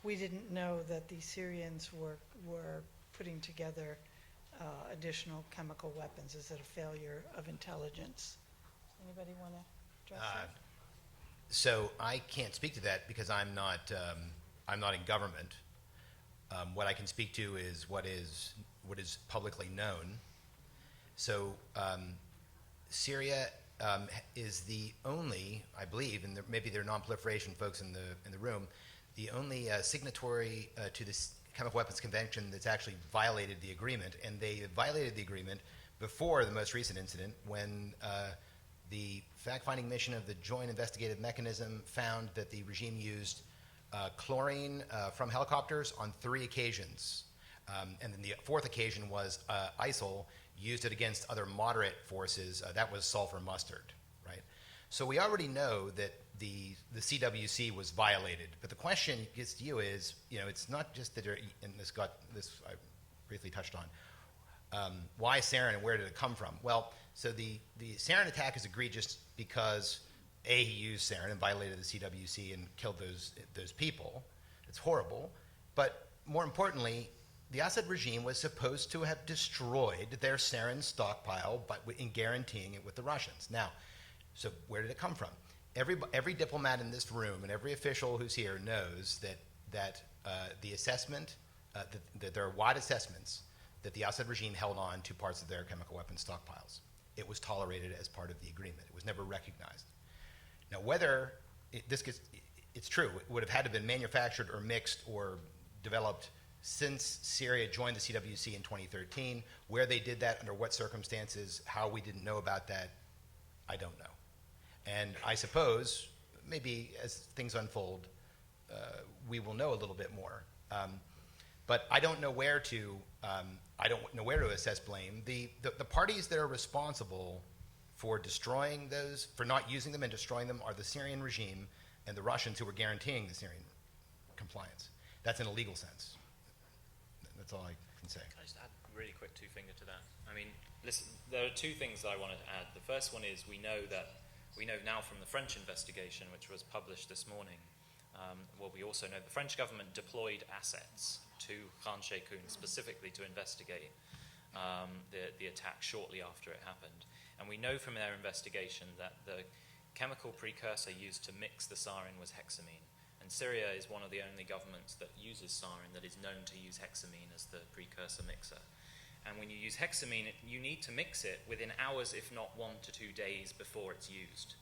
we didn't know that the Syrians were putting together additional chemical weapons? Is it a failure of intelligence? Anybody want to address that? So I can't speak to that because I'm not in government. What I can speak to is what is publicly known. So Syria is the only, I believe, and maybe there are non-proliferation folks in the room, the only signatory to this Chemical Weapons Convention that's actually violated the agreement, and they violated the agreement before the most recent incident when the fact-finding mission of the Joint Investigative Mechanism found that the regime used chlorine from helicopters on 3 occasions. And then the 4th occasion was ISIL used it against other moderate forces. That was sulfur mustard, right? So we already know that the CWC was violated. But the question gets to you is, it's not just that, and this I briefly touched on, why sarin and where did it come from? Well, so the sarin attack is egregious because A, he used sarin and violated the CWC and killed those people. It's horrible. But more importantly, the Assad regime was supposed to have destroyed their sarin stockpile in guaranteeing it with the Russians. Now, so where did it come from? Every diplomat in this room and every official who's here knows that the assessment, that there are wide assessments that the Assad regime held on to parts of their chemical weapons stockpiles. It was tolerated as part of the agreement. It was never recognized. Now, whether it's true, it would have had to have been manufactured or mixed or developed since Syria joined the CWC in 2013. Where they did that, under what circumstances, how we didn't know about that, I don't know. And I suppose, maybe as things unfold, we will know a little bit more. But I don't know where to assess blame. The parties that are responsible for destroying those, for not using them and destroying them, are the Syrian regime and the Russians who were guaranteeing the Syrian compliance. That's in a legal sense. That's all I can say. Can I just add a really quick two-finger to that? I mean, listen, there are 2 things that I wanted to add. The first one is we know now from the French investigation, which was published this morning, we also know the French government deployed assets to Khan Sheikhoun specifically to investigate the attack shortly after it happened. And we know from their investigation that the chemical precursor used to mix the sarin was hexamine. And Syria is one of the only governments that uses sarin that is known to use hexamine as the precursor mixer. And when you use hexamine, you need to mix it within hours, if not 1 to 2 days before it's used.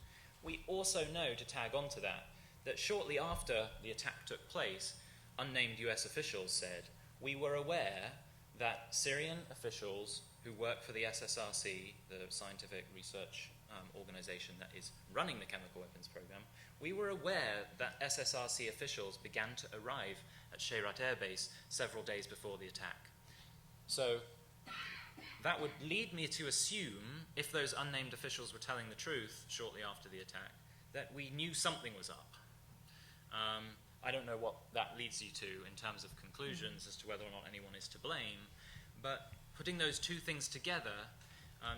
We also know, to tag onto that shortly after the attack took place, unnamed US officials said, we were aware that Syrian officials who work for the SSRC, the scientific research organization that is running the chemical weapons program, we were aware that SSRC officials began to arrive at Shayrat Air Base several days before the attack. So that would lead me to assume, if those unnamed officials were telling the truth shortly after the attack, that we knew something was up. I don't know what that leads you to in terms of conclusions as to whether or not anyone is to blame, but putting those two things together,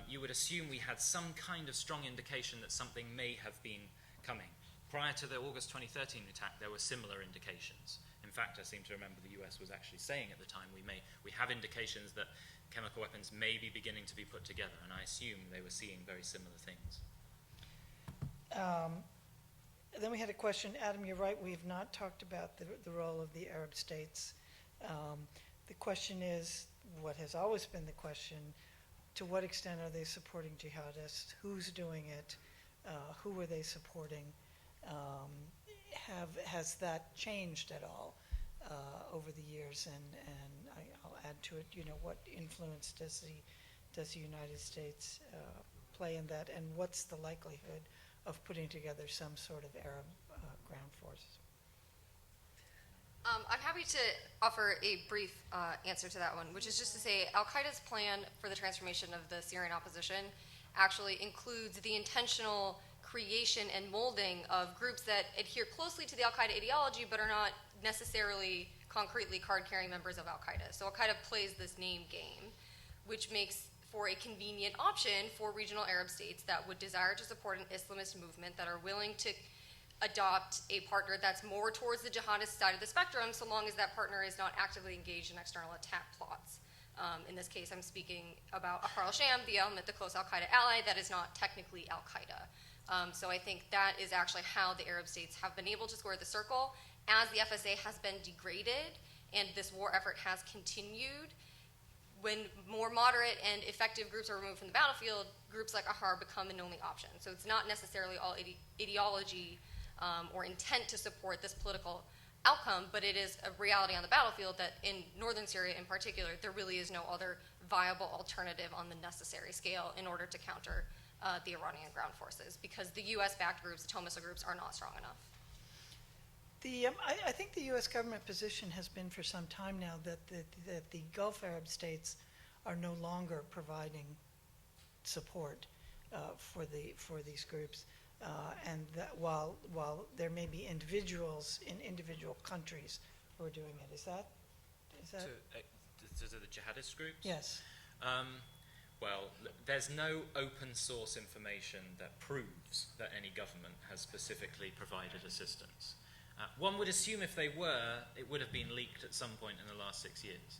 you would assume we had some kind of strong indication that something may have been coming. Prior to the August 2013 attack, there were similar indications. In fact, I seem to remember the US was actually saying at the time, we have indications that chemical weapons may be beginning to be put together, and I assume they were seeing very similar things. Then we had a question. Adam, you're right, we have not talked about the role of the Arab states. The question is, what has always been the question, to what extent are they supporting jihadists? Who's doing it? Who are they supporting? Has that changed at all over the years? And I'll add to it, what influence does the United States play in that? And what's the likelihood of putting together some sort of Arab ground force? I'm happy to offer a brief answer to that one, which is just to say Al-Qaeda's plan for the transformation of the Syrian opposition actually includes the intentional creation and molding of groups that adhere closely to the Al-Qaeda ideology but are not necessarily concretely card-carrying members of Al-Qaeda. So Al-Qaeda plays this name game, which makes for a convenient option for regional Arab states that would desire to support an Islamist movement, that are willing to adopt a partner that's more towards the jihadist side of the spectrum, so long as that partner is not actively engaged in external attack plots. In this case, I'm speaking about Ahrar al-Sham, the element, the close Al-Qaeda ally that is not technically Al-Qaeda. So I think that is actually how the Arab states have been able to square the circle. As the FSA has been degraded and this war effort has continued, when more moderate and effective groups are removed from the battlefield, groups like Ahrar become an only option. So it's not necessarily all ideology or intent to support this political outcome, but it is a reality on the battlefield that in northern Syria in particular, there really is no other viable alternative on the necessary scale in order to counter the Iranian ground forces, because the US-backed groups, the Tomasa groups, are not strong enough. I think the U.S. government position has been for some time now that the Gulf Arab states are no longer providing support for these groups, and that while there may be individuals in individual countries who are doing it. Is that? To the jihadist groups? Yes. Well, there's no open source information that proves that any government has specifically provided assistance. One would assume if they were, it would have been leaked at some point in the last 6 years.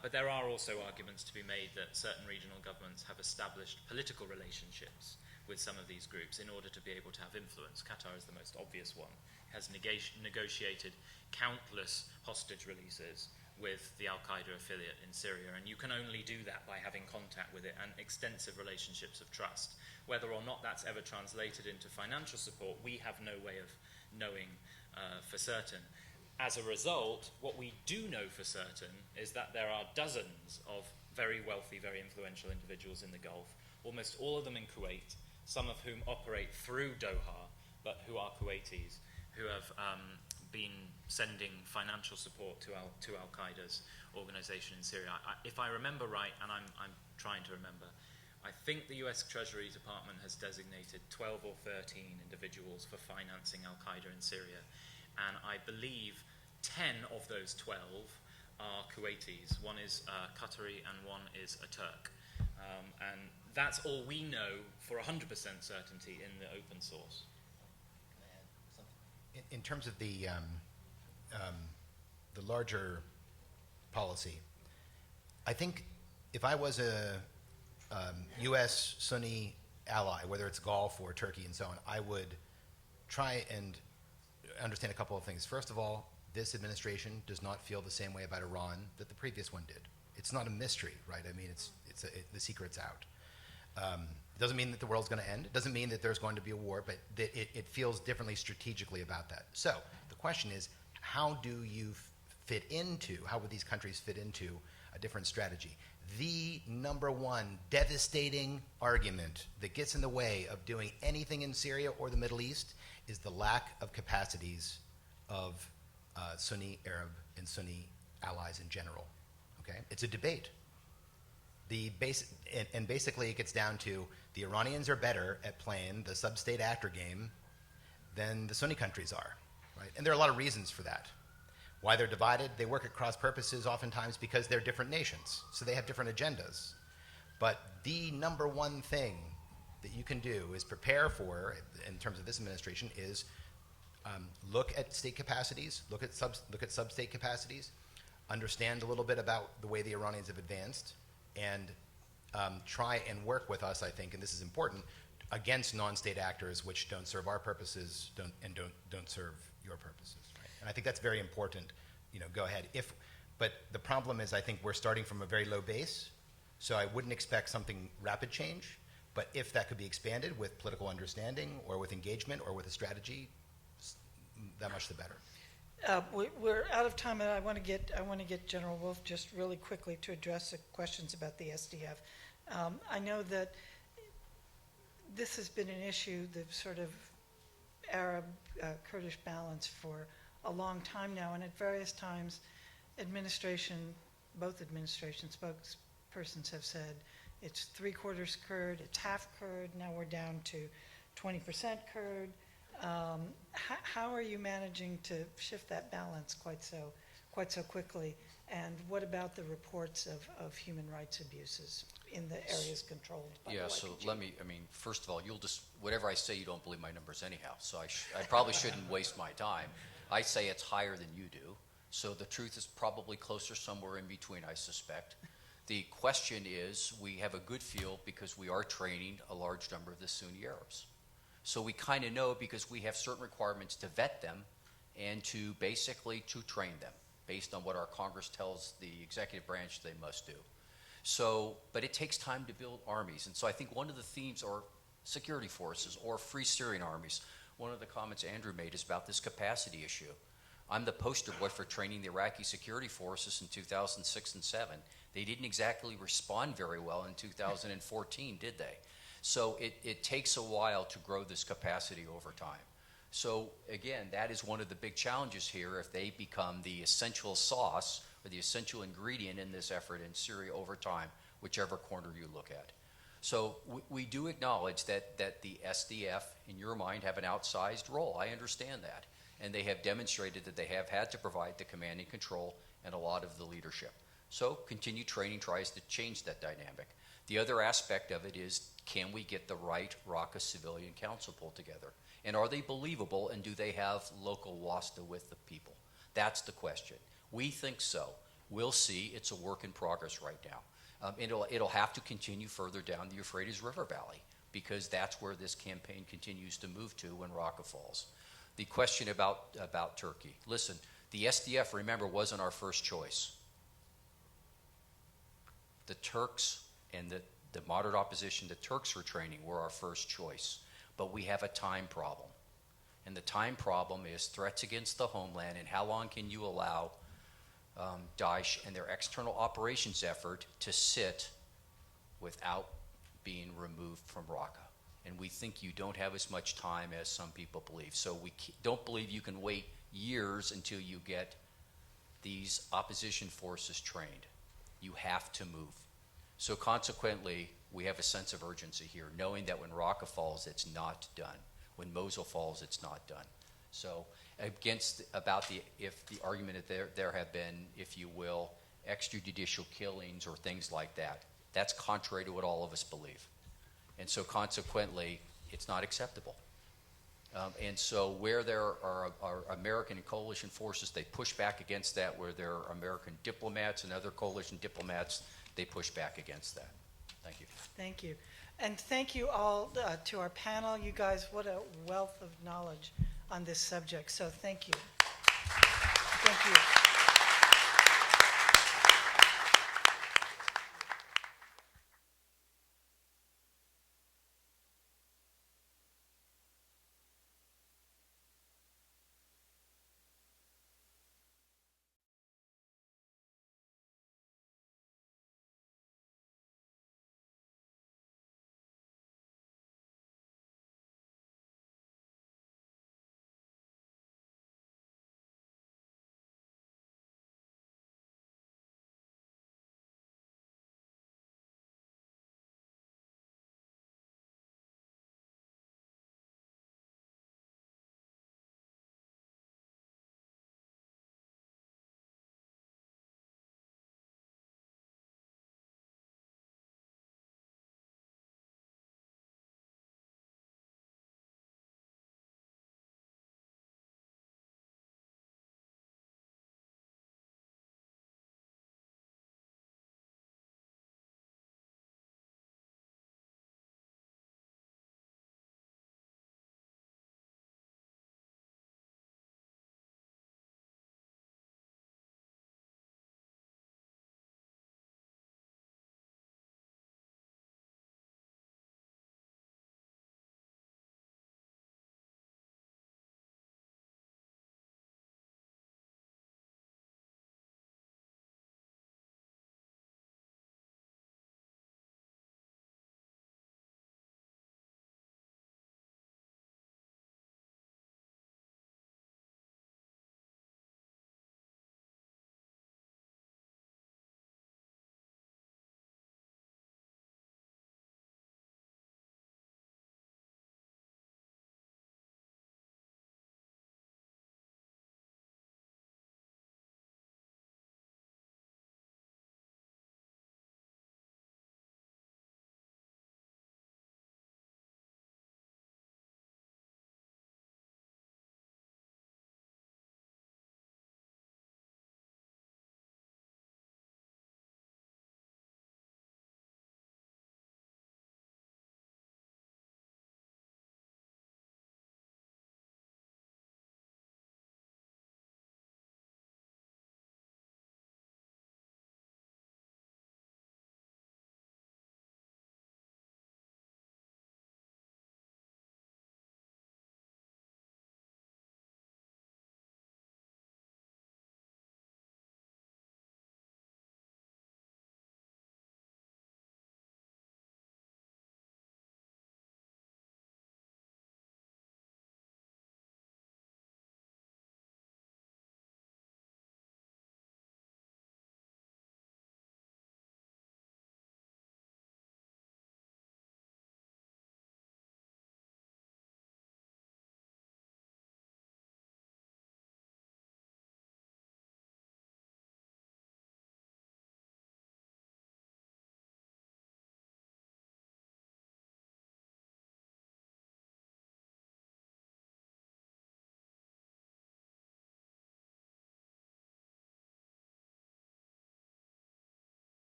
But there are also arguments to be made that certain regional governments have established political relationships with some of these groups in order to be able to have influence. Qatar is the most obvious one. It has negotiated countless hostage releases with the Al-Qaeda affiliate in Syria, and you can only do that by having contact with it and extensive relationships of trust. Whether or not that's ever translated into financial support, we have no way of knowing for certain. As a result, what we do know for certain is that there are dozens of very wealthy, very influential individuals in the Gulf, almost all of them in Kuwait, some of whom operate through Doha, but who are Kuwaitis, who have been sending financial support to Al-Qaeda's organization in Syria. If I remember right, and I'm trying to remember, I think the US Treasury Department has designated 12 or 13 individuals for financing Al-Qaeda in Syria. And I believe 10 of those 12 are Kuwaitis. One is Qatari and one is a Turk. And that's all we know for 100% certainty in the open source. In terms of the larger policy, I think if I was a U.S. Sunni ally, whether it's Gulf or Turkey and so on, I would try and understand a couple of things. First of all, this administration does not feel the same way about Iran that the previous one did. It's not a mystery, right? I mean, the secret's out. It doesn't mean that the world's going to end. It doesn't mean that there's going to be a war, but it feels differently strategically about that. So the question is, how do you fit into, how would these countries fit into a different strategy? The number one devastating argument that gets in the way of doing anything in Syria or the Middle East is the lack of capacities of Sunni Arab and Sunni allies in general. Okay? It's a debate. And basically it gets down to the Iranians are better at playing the sub-state actor game than the Sunni countries are, right? And there are a lot of reasons for that. Why they're divided, they work at cross purposes oftentimes because they're different nations, so they have different agendas. But the number one thing that you can do is prepare for, in terms of this administration, is look at state capacities, look at sub-state capacities, understand a little bit about the way the Iranians have advanced, and try and work with us, I think, and this is important, against non-state actors which don't serve our purposes don't serve your purposes. Right? And I think that's very important. Go ahead. But the problem is, I think we're starting from a very low base, so I wouldn't expect something rapid change. But if that could be expanded with political understanding or with engagement or with a strategy, that much the better. We're out of time, and I want to get General Wolf just really quickly to address the questions about the SDF. I know that this has been an issue, the sort of Arab-Kurdish balance, for a long time now, and at various times, both administration spokespersons have said it's 3/4 Kurd, it's half Kurd, now we're down to 20% Kurd. How are you managing to shift that balance quite so quickly? And what about the reports of human rights abuses in the areas controlled by the YPG? First of all, whatever I say, you don't believe my numbers anyhow, so I probably shouldn't waste my time. I say it's higher than you do, so the truth is probably closer somewhere in between, I suspect. The question is, we have a good feel because we are training a large number of the Sunni Arabs. So we kind of know, because we have certain requirements to vet them and to basically to train them based on what our Congress tells the executive branch they must do. So, but it takes time to build armies. And so I think one of the themes are security forces or free Syrian armies. One of the comments Andrew made is about this capacity issue. I'm the poster boy for training the Iraqi security forces in 2006 and 2007. They didn't exactly respond very well in 2014, did they? So it takes a while to grow this capacity over time. So again, that is one of the big challenges here. If they become the essential sauce or the essential ingredient in this effort in Syria over time, whichever corner you look at. So we do acknowledge that the SDF, in your mind, have an outsized role. I understand that. And they have demonstrated that they have had to provide the command and control and a lot of the leadership. So continued training tries to change that dynamic. The other aspect of it is, can we get the right Raqqa Civilian Council pulled together? And are they believable, and do they have local wasta with the people? That's the question. We think so. We'll see. It's a work in progress right now. It'll have to continue further down the Euphrates River Valley, because that's where this campaign continues to move to when Raqqa falls. The question about Turkey. Listen, the SDF, remember, wasn't our first choice. The Turks and the moderate opposition the Turks were training were our first choice. But we have a time problem. And the time problem is threats against the homeland, and how long can you allow Daesh and their external operations effort to sit without being removed from Raqqa. And we think you don't have as much time as some people believe. So we don't believe you can wait years until you get these opposition forces trained. You have to move. So consequently, we have a sense of urgency here, knowing that when Raqqa falls, it's not done. When Mosul falls, it's not done. So if the argument that there have been, if you will, extrajudicial killings or things like that, that's contrary to what all of us believe. And so consequently, it's not acceptable. And so where there are American and coalition forces, they push back against that. Where there are American diplomats and other coalition diplomats, they push back against that. Thank you. Thank you. And thank you all to our panel. You guys, what a wealth of knowledge on this subject. So thank you. Thank you.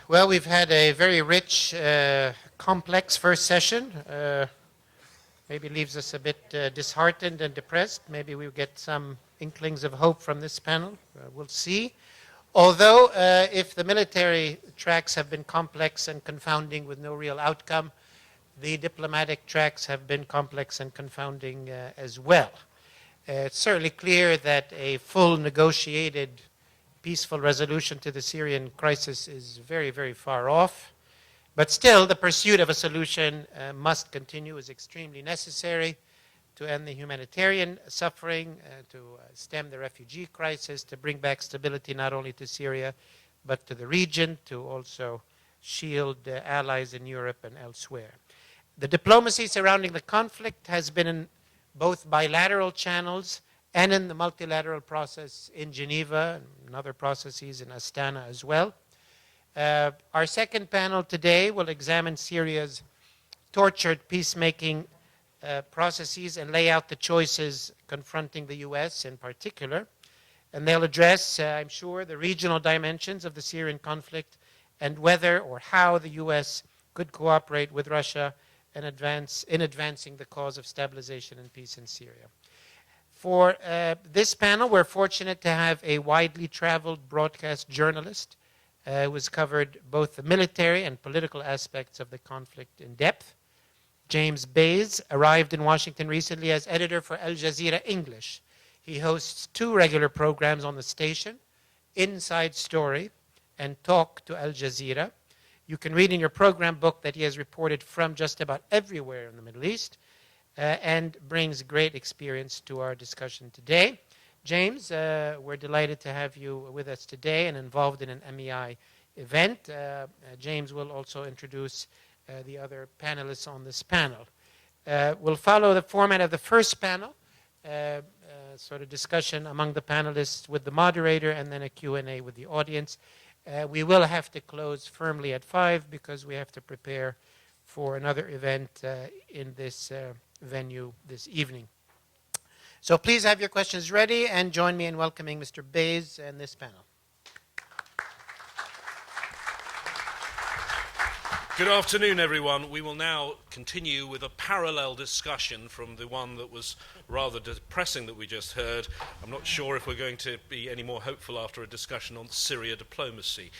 Well, we've had a very rich, complex first session. Maybe leaves us a bit disheartened and depressed. Maybe we'll get some inklings of hope from this panel. We'll see. Although, if the military tracks have been complex and confounding with no real outcome, the diplomatic tracks have been complex and confounding as well. It's certainly clear that a full negotiated peaceful resolution to the Syrian crisis is very, very far off. But still, the pursuit of a solution must continue, is extremely necessary to end the humanitarian suffering, to stem the refugee crisis, to bring back stability not only to Syria, but to the region, to also shield allies in Europe and elsewhere. The diplomacy surrounding the conflict has been in both bilateral channels and in the multilateral process in Geneva and other processes in Astana as well. Our second panel today will examine Syria's tortured peacemaking processes and lay out the choices confronting the U.S. in particular. And they'll address, I'm sure, the regional dimensions of the Syrian conflict and whether or how the U.S. could cooperate with Russia in advancing the cause of stabilization and peace in Syria. For this panel, we're fortunate to have a widely traveled broadcast journalist who has covered both the military and political aspects of the conflict in depth. James Bays arrived in Washington recently as editor for Al Jazeera English. He hosts 2 regular programs on the station, Inside Story and Talk to Al Jazeera. You can read in your program book that he has reported from just about everywhere in the Middle East and brings great experience to our discussion today. James, we're delighted to have you with us today and involved in an MEI event. James will also introduce the other panelists on this panel. We'll follow the format of the first panel, sort of discussion among the panelists with the moderator and then a Q&A with the audience. We will have to close firmly at 5 because we have to prepare for another event in this venue this evening. So please have your questions ready and join me in welcoming Mr. Bays and this panel. Good afternoon, everyone. We will now continue with a parallel discussion from the one that was rather depressing that we just heard. I'm not sure if we're going to be any more hopeful after a discussion on Syria diplomacy.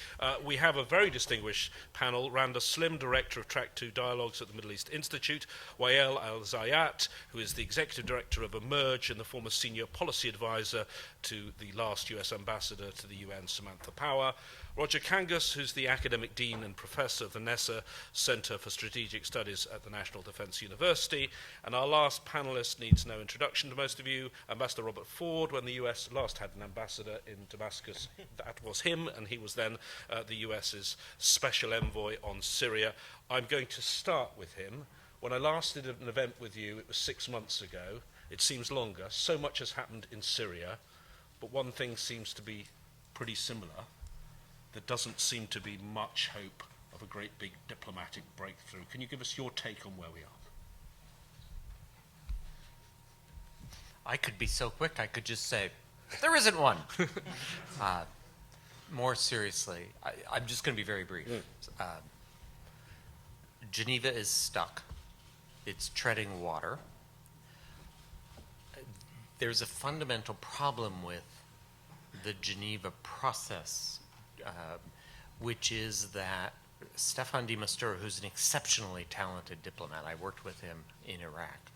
We have a very distinguished panel. Randa Slim, Director of Track II Dialogues at the Middle East Institute, Wael Al-Zayat, who is the Executive Director of Emerge and the former Senior Policy Advisor to the last US Ambassador to the UN, Samantha Power, Roger Kangas, who's the Academic Dean and Professor of the NESA Center for Strategic Studies at the National Defense University. And our last panelist needs no introduction to most of you, Ambassador Robert Ford. When the US last had an ambassador in Damascus, that was him, and he was then the US's special envoy on Syria. I'm going to start with him. When I last did an event with you, it was 6 months ago. It seems longer. So much has happened in Syria, but one thing seems to be pretty similar. There doesn't seem to be much hope of a great big diplomatic breakthrough. Can you give us your take on where we are? I could be so quick, I could just say, there isn't one. More seriously, I'm just going to be very brief. Geneva is stuck. It's treading water. There's a fundamental problem with the Geneva process, which is that Staffan de Mistura, who's an exceptionally talented diplomat, I worked with him in Iraq.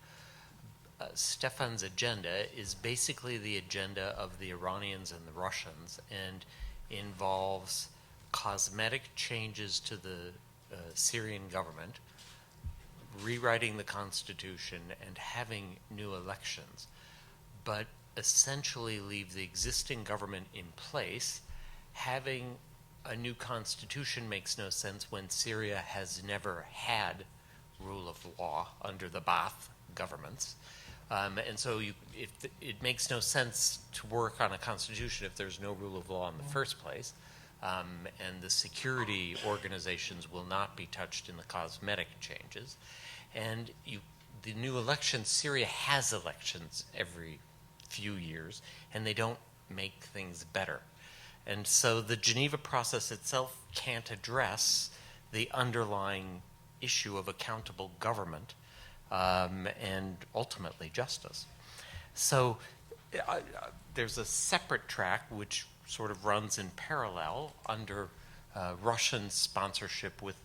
Stefan's agenda is basically the agenda of the Iranians and the Russians and involves cosmetic changes to the Syrian government, rewriting the constitution, and having new elections, but essentially leave the existing government in place. Having a new constitution makes no sense when Syria has never had rule of law under the Ba'ath governments. And so it makes no sense to work on a constitution if there's no rule of law in the first place. And the security organizations will not be touched in the cosmetic changes. And the new elections, Syria has elections every few years, and they don't make things better. And so the Geneva process itself can't address the underlying issue of accountable government and ultimately justice. So there's a separate track which sort of runs in parallel under Russian sponsorship with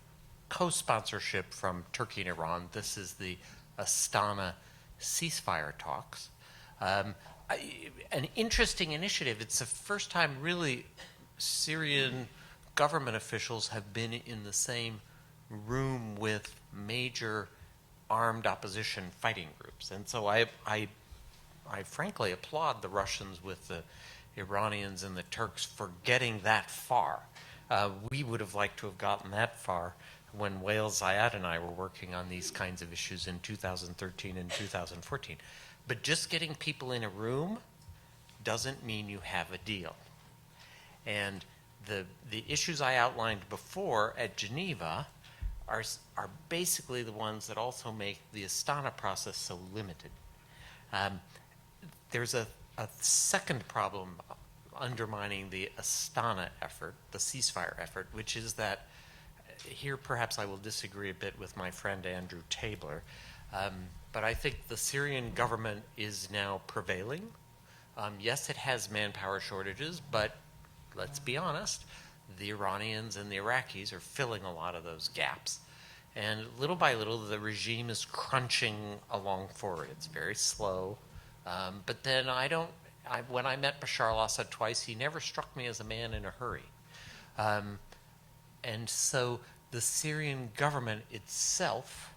co-sponsorship from Turkey and Iran. This is the Astana ceasefire talks. An interesting initiative. It's the first time really Syrian government officials have been in the same room with major armed opposition fighting groups. And so I frankly applaud the Russians with the Iranians and the Turks for getting that far. We would have liked to have gotten that far when Wales Zayed and I were working on these kinds of issues in 2013 and 2014. But just getting people in a room doesn't mean you have a deal. And the issues I outlined before at Geneva are basically the ones that also make the Astana process so limited. There's a second problem undermining the Astana effort, the ceasefire effort, which is that here perhaps I will disagree a bit with my friend Andrew Tabler, but I think the Syrian government is now prevailing. Yes, it has manpower shortages, but let's be honest, the Iranians and the Iraqis are filling a lot of those gaps. And little by little, the regime is crunching along forward. It's very slow. But then when I met Bashar al-Assad twice, he never struck me as a man in a hurry. And so the Syrian government itself,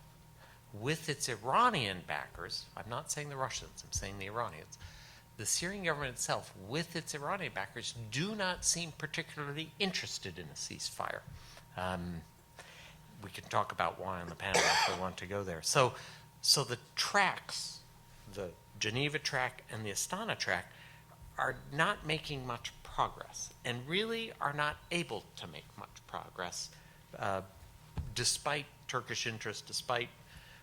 with its Iranian backers, I'm not saying the Russians, I'm saying the Iranians, the Syrian government itself, with its Iranian backers, do not seem particularly interested in a ceasefire. We can talk about why on the panel if we want to go there. So the tracks, the Geneva track and the Astana track, are not making much progress and really are not able to make much progress despite Turkish interest, despite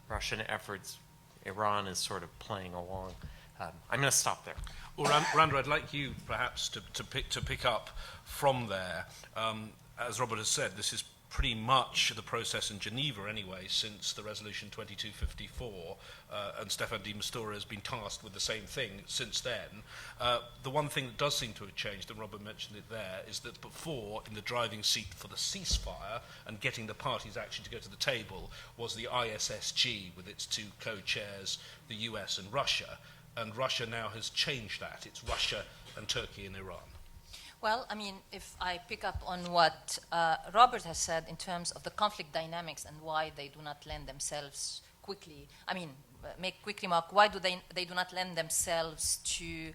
Russian efforts. Iran is sort of playing along. I'm going to stop there. Well, Randa, I'd like you perhaps to pick up from there. As Robert has said, this is pretty much the process in Geneva anyway since the resolution 2254, and Staffan de Mistura has been tasked with the same thing since then. The one thing that does seem to have changed, and Robert mentioned it there, is that before, in the driving seat for the ceasefire and getting the parties actually to go to the table was the ISSG with its two co-chairs, the US and Russia. And Russia now has changed that. It's Russia and Turkey and Iran. Well, I mean, if I pick up on what Robert has said in terms of the conflict dynamics and why they do not lend themselves quickly, I mean, make quick remark, why do they do not lend themselves to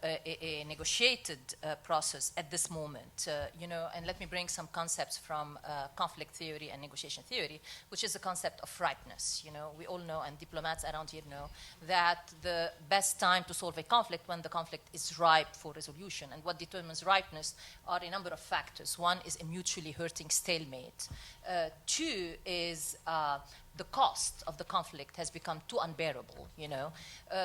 a negotiated process at this moment, and let me bring some concepts from conflict theory and negotiation theory, which is the concept of ripeness. We all know, and diplomats around here know, that the best time to solve a conflict when the conflict is ripe for resolution. And what determines ripeness are a number of factors. One is a mutually hurting stalemate. Two is the cost of the conflict has become too unbearable,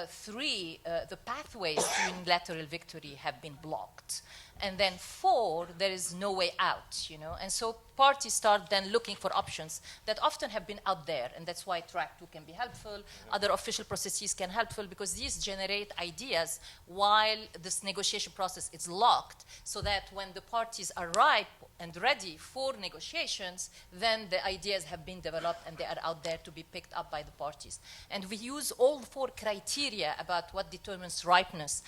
Three, the pathways to unilateral victory have been blocked. And then four, there is no way out, And so parties start then looking for options that often have been out there, and that's why Track 2 can be helpful. Other official processes can be helpful because these generate ideas while this negotiation process is locked, so that when the parties are ripe and ready for negotiations, then the ideas have been developed and they are out there to be picked up by the parties. And we use all four criteria about what determines ripeness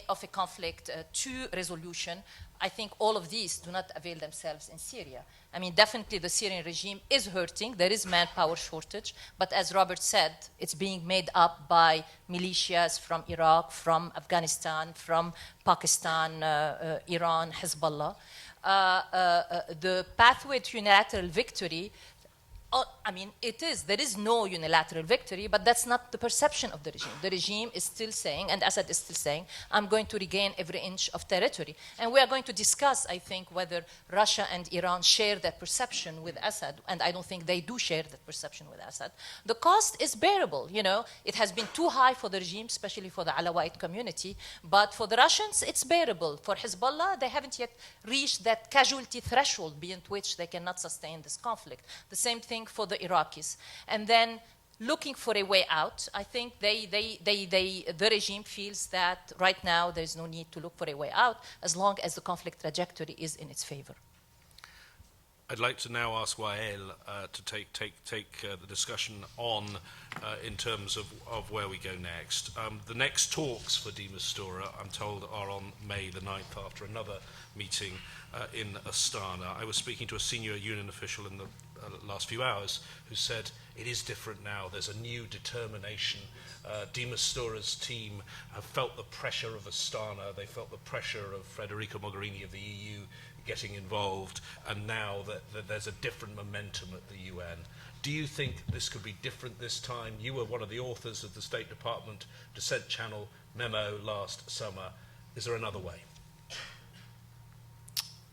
of a conflict to resolution. I think all of these do not avail themselves in Syria. I mean, definitely the Syrian regime is hurting. There is manpower shortage. But as Robert said, it's being made up by militias from Iraq, from Afghanistan, from Pakistan, Iran, Hezbollah. The pathway to unilateral victory I mean, there is no unilateral victory, but that's not the perception of the regime. The regime is still saying, and Assad is still saying, I'm going to regain every inch of territory. And we are going to discuss, I think, whether Russia and Iran share that perception with Assad, and I don't think they do share that perception with Assad. The cost is bearable, you know. It has been too high for the regime, especially for the Alawite community, but for the Russians, it's bearable. For Hezbollah, they haven't yet reached that casualty threshold beyond which they cannot sustain this conflict. The same thing for the Iraqis. And then looking for a way out, I think the regime feels that right now there's no need to look for a way out as long as the conflict trajectory is in its favor. I'd like to now ask Wael to take the discussion on in terms of where we go next. The next talks for de Mistura, I'm told, are on May the 9th after another meeting in Astana. I was speaking to a senior UN official in the last few hours who said it is different now. There's a new determination. De Mistura's team have felt the pressure of Astana. They felt the pressure of Federica Mogherini of the EU getting involved, and now that there's a different momentum at the UN. Do you think this could be different this time? You were one of the authors of the State Department Descent Channel memo last summer. Is there another way?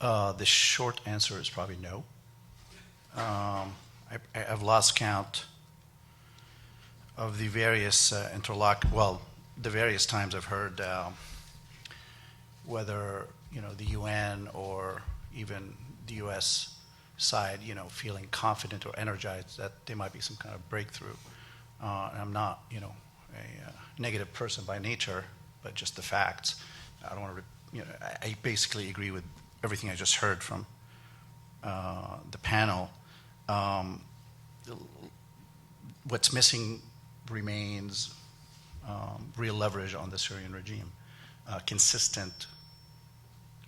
The short answer is probably no. I've lost count of the various the various times I've heard whether the UN or even the U.S. side, feeling confident or energized that there might be some kind of breakthrough. And I'm not, a negative person by nature, but just the facts. I don't want to, I basically agree with everything I just heard from the panel. What's missing remains real leverage on the Syrian regime, consistent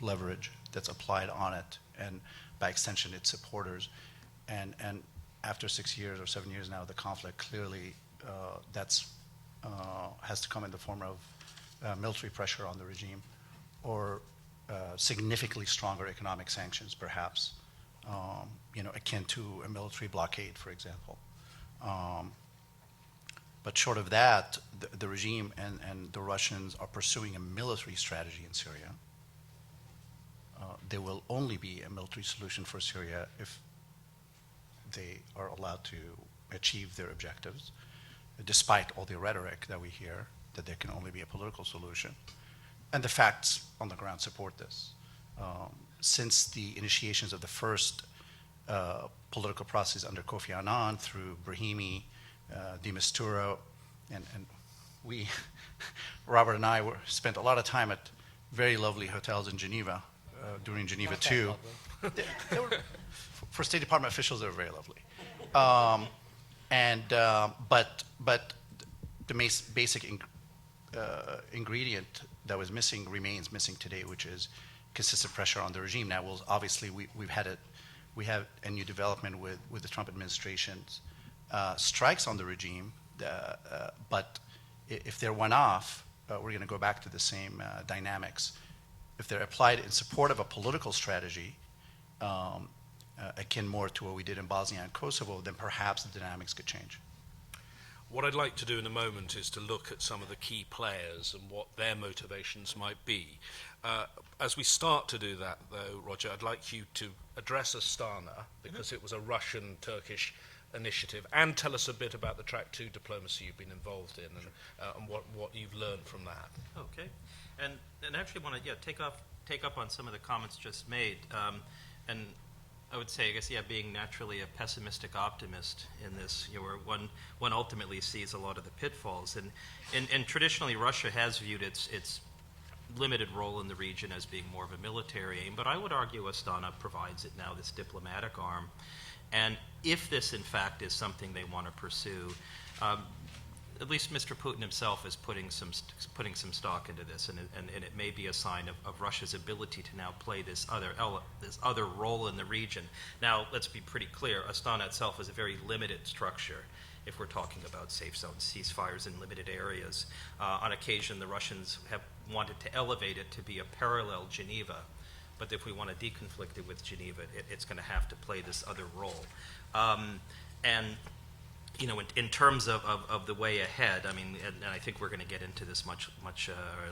leverage that's applied on it, and by extension its supporters. And after 6 years or 7 years now of the conflict, clearly that's has to come in the form of military pressure on the regime, or significantly stronger economic sanctions, perhaps, akin to a military blockade, for example. But short of that, the regime and the Russians are pursuing a military strategy in Syria. There will only be a military solution for Syria if they are allowed to achieve their objectives, despite all the rhetoric that we hear that there can only be a political solution. And the facts on the ground support this. Since the initiations of the first political process under Kofi Annan through Brahimi, de Mistura, and we, Robert and I, spent a lot of time at very lovely hotels in Geneva during Geneva II. They were, for State Department officials, they were very lovely. But the basic ingredient that was missing remains missing today, which is consistent pressure on the regime. Now, obviously, we have a new development with the Trump administration's strikes on the regime, but if they're one-off, we're going to go back to the same dynamics. If they're applied in support of a political strategy, akin more to what we did in Bosnia and Kosovo, then perhaps the dynamics could change. What I'd like to do in a moment is to look at some of the key players and what their motivations might be. As we start to do that, though, Roger, I'd like you to address Astana, because it was a Russian-Turkish initiative, and tell us a bit about the Track II diplomacy you've been involved in, and what you've learned from that. Okay, and actually want to take up on some of the comments just made, and I would say, I guess, being naturally a pessimistic optimist in this, where one ultimately sees a lot of the pitfalls, and traditionally Russia has viewed its limited role in the region as being more of a military aim, but I would argue Astana provides it now, this diplomatic arm. And if this, in fact, is something they want to pursue, at least Mr. Putin himself is putting some stock into this, and it may be a sign of Russia's ability to now play this other role in the region. Now, let's be pretty clear, Astana itself is a very limited structure if we're talking about safe zone ceasefires in limited areas. On occasion, the Russians have wanted to elevate it to be a parallel Geneva, but if we want to deconflict it with Geneva, it's going to have to play this other role. And you know, in terms of the way ahead, I mean, and I think we're going to get into this much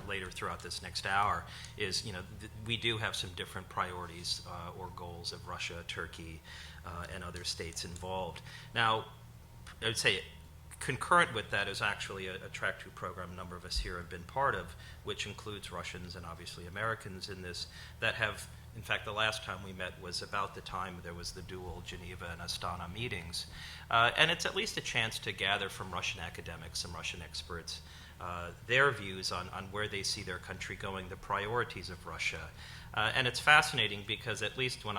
later throughout this next hour, is, you know, we do have some different priorities or goals of Russia, Turkey, and other states involved. Now, I would say concurrent with that is actually a Track II program a number of us here have been part of, which includes Russians and obviously Americans in this, that have, in fact, the last time we met was about the time there was the dual Geneva and Astana meetings. And it's at least a chance to gather from Russian academics, some Russian experts, their views on where they see their country going, the priorities of Russia. And it's fascinating because at least when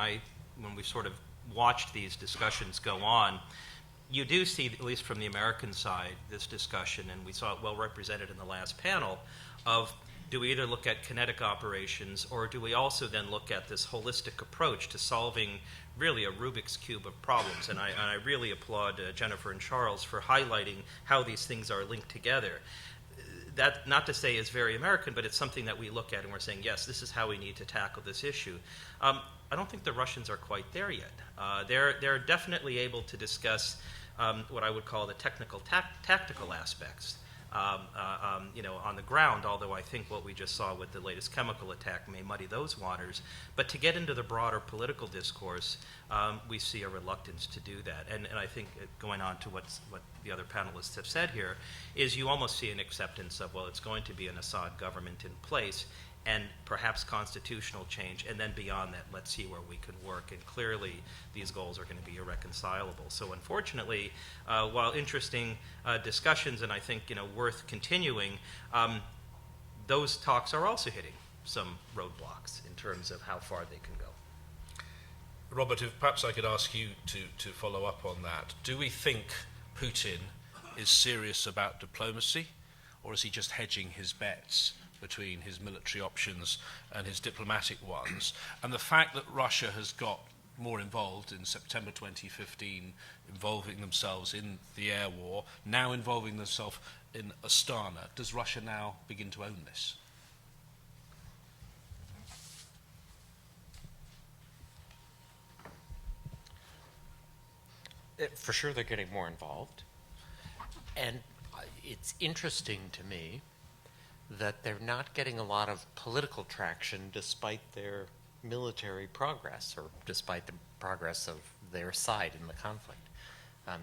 we sort of watched these discussions go on, you do see, at least from the American side, this discussion, and we saw it well represented in the last panel, of do we either look at kinetic operations or do we also then look at this holistic approach to solving really a Rubik's Cube of problems? And I really applaud Jennifer and Charles for highlighting how these things are linked together. That, not to say is very American, but it's something that we look at and we're saying, yes, this is how we need to tackle this issue. I don't think the Russians are quite there yet. They're definitely able to discuss what I would call the technical, tactical aspects. You know, on the ground, although I think what we just saw with the latest chemical attack may muddy those waters. But to get into the broader political discourse, we see a reluctance to do that. And I think going on to what the other panelists have said here, is you almost see an acceptance of, well, it's going to be an Assad government in place, and perhaps constitutional change, and then beyond that, let's see where we can work. And clearly, these goals are going to be irreconcilable. So unfortunately, while interesting discussions, and I think, you know, worth continuing, those talks are also hitting some roadblocks in terms of how far they can go. Robert, if perhaps I could ask you to follow up on that. Do we think Putin is serious about diplomacy, or is he just hedging his bets between his military options and his diplomatic ones? And the fact that Russia has got more involved in September 2015, involving themselves in the air war, now involving themselves in Astana, does Russia now begin to own this? For sure, they're getting more involved. And it's interesting to me that they're not getting a lot of political traction despite their military progress, or despite the progress of their side in the conflict.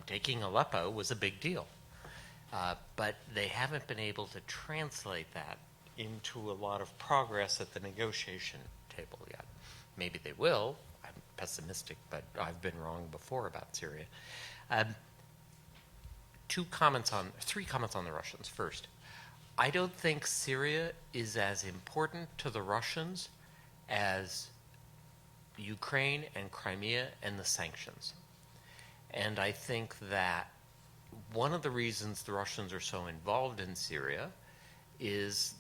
Taking Aleppo was a big deal, but they haven't been able to translate that into a lot of progress at the negotiation table yet. Maybe they will. I'm pessimistic, but I've been wrong before about Syria. Three comments on the Russians. First, I don't think Syria is as important to the Russians as Ukraine and Crimea and the sanctions. And I think that one of the reasons the Russians are so involved in Syria is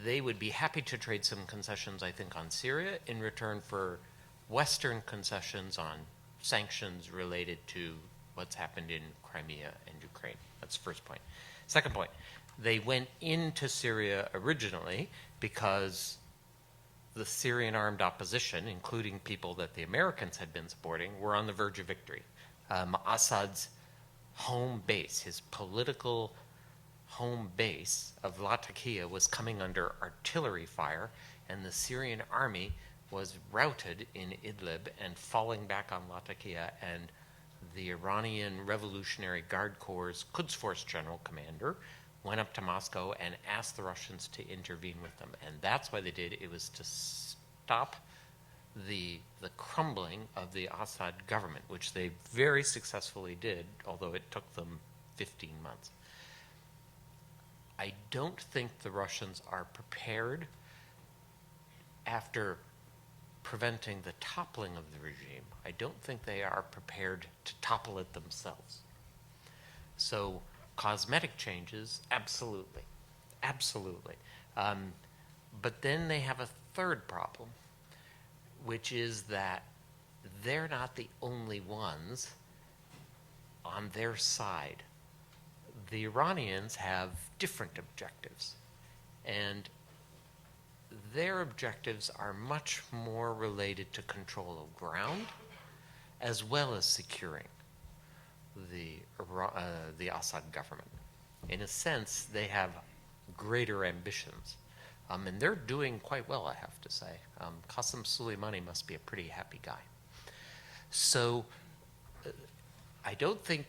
they would be happy to trade some concessions, I think, on Syria in return for Western concessions on sanctions related to what's happened in Crimea and Ukraine. That's the first point. Second point, they went into Syria originally because the Syrian armed opposition, including people that the Americans had been supporting, were on the verge of victory. Assad's home base, his political home base of Latakia, was coming under artillery fire, and the Syrian army was routed in Idlib and falling back on Latakia, and the Iranian Revolutionary Guard Corps' Quds Force General Commander went up to Moscow and asked the Russians to intervene with them. And that's why they did. It was to stop the crumbling of the Assad government, which they very successfully did, although it took them 15 months. I don't think the Russians are prepared, after preventing the toppling of the regime, I don't think they are prepared to topple it themselves. So cosmetic changes, absolutely, absolutely. But then they have a third problem, which is that they're not the only ones on their side. The Iranians have different objectives, and their objectives are much more related to control of ground as well as securing. the Assad government. In a sense, they have greater ambitions. And they're doing quite well, I have to say. Qasem Soleimani must be a pretty happy guy. So I don't think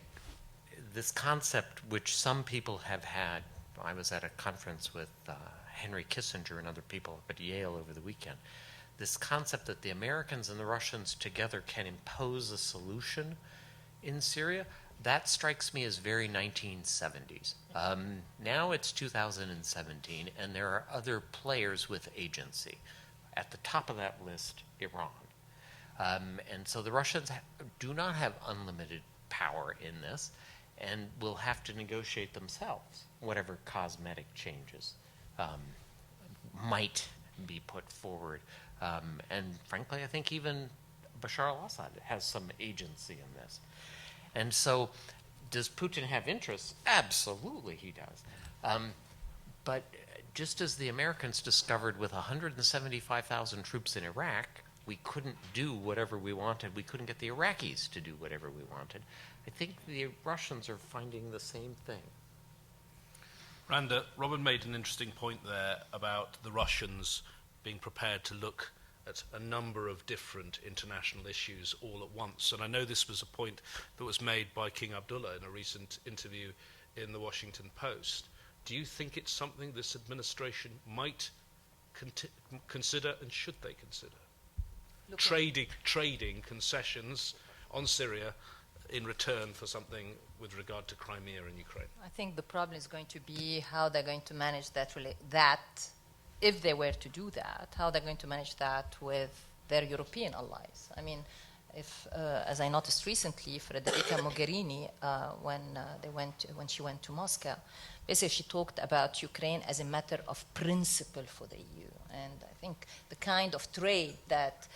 this concept, which some people have had, I was at a conference with Henry Kissinger and other people at Yale over the weekend, this concept that the Americans and the Russians together can impose a solution in Syria, that strikes me as very 1970s. Now it's 2017, and there are other players with agency. At the top of that list, Iran. And so the Russians do not have unlimited power in this, and will have to negotiate themselves whatever cosmetic changes might be put forward. And frankly, I think even Bashar al-Assad has some agency in this. And so, does Putin have interests? Absolutely he does. But just as the Americans discovered with 175,000 troops in Iraq, we couldn't do whatever we wanted. We couldn't get the Iraqis to do whatever we wanted. I think the Russians are finding the same thing. Randa, Robin made an interesting point there about the Russians being prepared to look at a number of different international issues all at once. And I know this was a point that was made by King Abdullah in a recent interview in the Washington Post. Do you think it's something this administration might consider, and should they consider? Trading concessions on Syria in return for something with regard to Crimea and Ukraine? I think the problem is going to be how they're going to manage that, if they were to do that, how they're going to manage that with their European allies. I mean, if, as I noticed recently, Federica Mogherini, when she went to Moscow, basically she talked about Ukraine as a matter of principle for the EU. And I think the kind of trade that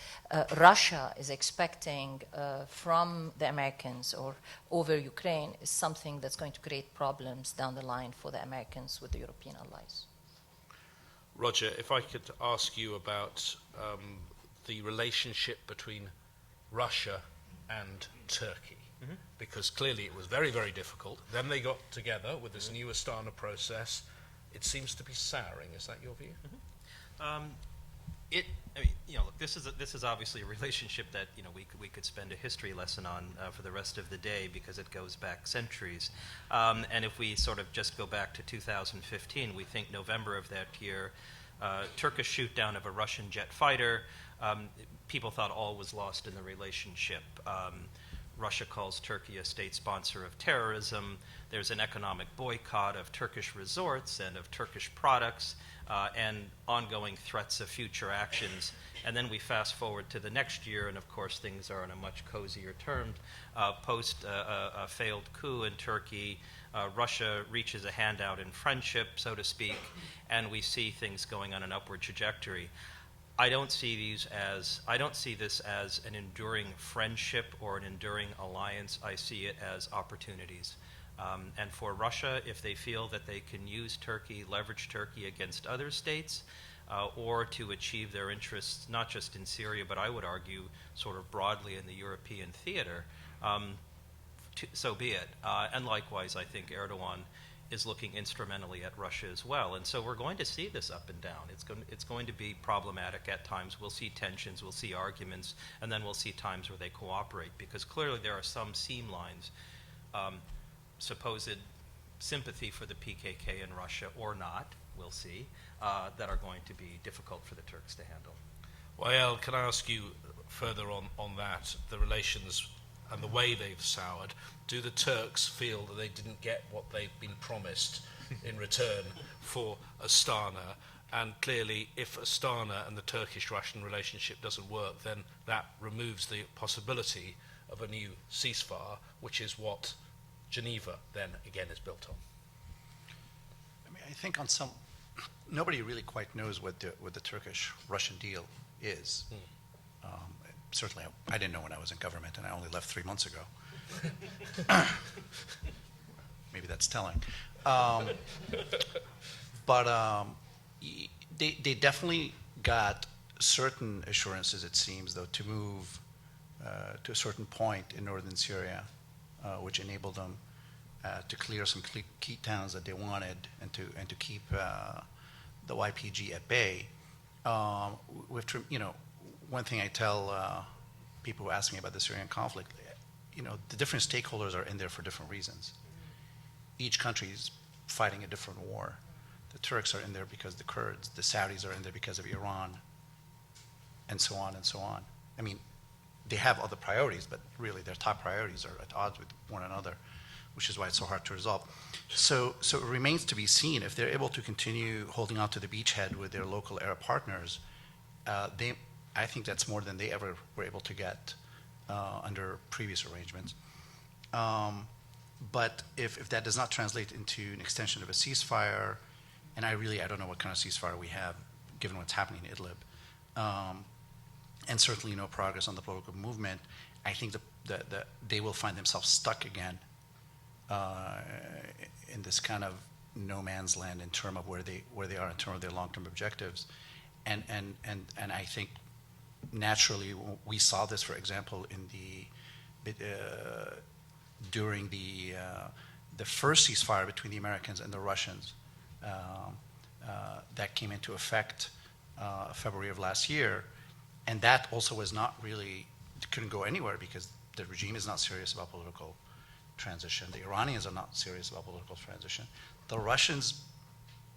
Russia is expecting from the Americans or over Ukraine is something that's going to create problems down the line for the Americans with the European allies. Roger, if I could ask you about the relationship between Russia and Turkey, because clearly it was very, very difficult. Then they got together with this new Astana process. It seems to be souring. Is that your view? Look, this is obviously a relationship that we could spend a history lesson on for the rest of the day, because it goes back centuries. And if we sort of just go back to 2015, we think November of that year, Turkish shoot down of a Russian jet fighter. People thought all was lost in the relationship. Russia calls Turkey a state sponsor of terrorism. There's an economic boycott of Turkish resorts and of Turkish products, and ongoing threats of future actions. And then we fast forward to the next year, and of course things are on a much cozier term. Post a failed coup in Turkey, Russia reaches a handout in friendship, so to speak, and we see things going on an upward trajectory. I don't see this as an enduring friendship or an enduring alliance. I see it as opportunities. And for Russia, if they feel that they can use Turkey, leverage Turkey against other states, or to achieve their interests, not just in Syria, but I would argue sort of broadly in the European theater, so be it. And likewise, I think Erdogan is looking instrumentally at Russia as well. And so we're going to see this up and down. It's going to be problematic at times. We'll see tensions, we'll see arguments, and then we'll see times where they cooperate, because clearly there are some seam lines, supposed sympathy for the PKK in Russia or not, we'll see, that are going to be difficult for the Turks to handle. Wael, can I ask you further on that, the relations and the way they've soured? Do the Turks feel that they didn't get what they've been promised in return for Astana? And clearly, if Astana and the Turkish-Russian relationship doesn't work, then that removes the possibility of a new ceasefire, which is what Geneva then again is built on. I mean, I think nobody really quite knows what the Turkish-Russian deal is. Certainly, I didn't know when I was in government, and I only left 3 months ago. Maybe that's telling. But they definitely got certain assurances, it seems, though, to move to a certain point in northern Syria which enabled them to clear some key towns that they wanted and to keep the YPG at bay. One thing I tell people who ask me about the Syrian conflict, the different stakeholders are in there for different reasons. Each country is fighting a different war. The Turks are in there because the Kurds, the Saudis are in there because of Iran, and so on and so on. I mean, they have other priorities, but really their top priorities are at odds with one another, which is why it's so hard to resolve. So it remains to be seen if they're able to continue holding on to the beachhead with their local Arab partners. I think that's more than they ever were able to get under previous arrangements. But if that does not translate into an extension of a ceasefire, and I don't know what kind of ceasefire we have, given what's happening in Idlib, and certainly no progress on the political movement, I think that they will find themselves stuck again in this kind of no man's land in terms of where they are in terms of their long-term objectives, and I think naturally we saw this, for example, during the first ceasefire between the Americans and the Russians that came into effect February of last year, and that also was not really, couldn't go anywhere because the regime is not serious about political transition. The Iranians are not serious about political transition. The Russians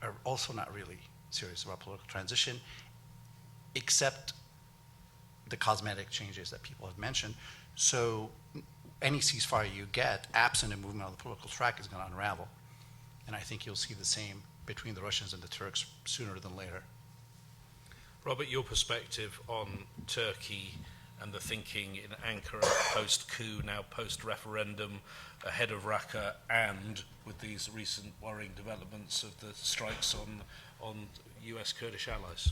are also not really serious about political transition, except the cosmetic changes that people have mentioned. So any ceasefire you get, absent a movement on the political track, is going to unravel. And I think you'll see the same between the Russians and the Turks sooner than later. Robert, your perspective on Turkey and the thinking in Ankara post-coup, now post-referendum, ahead of Raqqa, and with these recent worrying developments of the strikes on US Kurdish allies?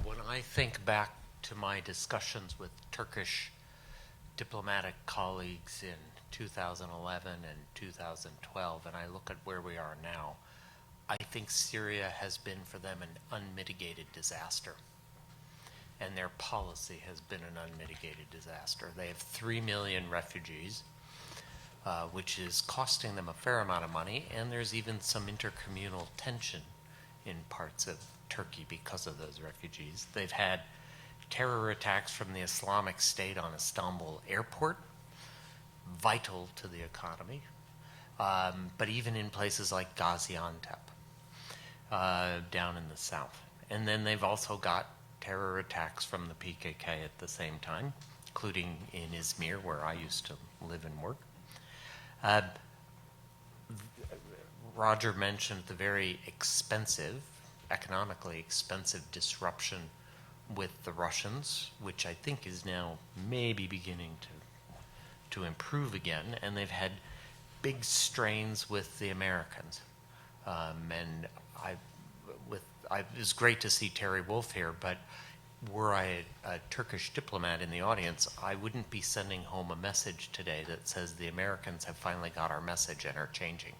When I think back to my discussions with Turkish diplomatic colleagues in 2011 and 2012, and I look at where we are now, I think Syria has been for them an unmitigated disaster. And their policy has been an unmitigated disaster. They have 3 million refugees, which is costing them a fair amount of money, and there's even some intercommunal tension in parts of Turkey because of those refugees. They've had terror attacks from the Islamic State on Istanbul airport, vital to the economy, but even in places like Gaziantep, down in the south. And then they've also got terror attacks from the PKK at the same time, including in Izmir, where I used to live and work. Roger mentioned the very expensive, economically expensive disruption with the Russians, which I think is now maybe beginning to improve again, and they've had big strains with the Americans. And it was great to see Terry Wolf here, but were I a Turkish diplomat in the audience, I wouldn't be sending home a message today that says the Americans have finally got our message and are changing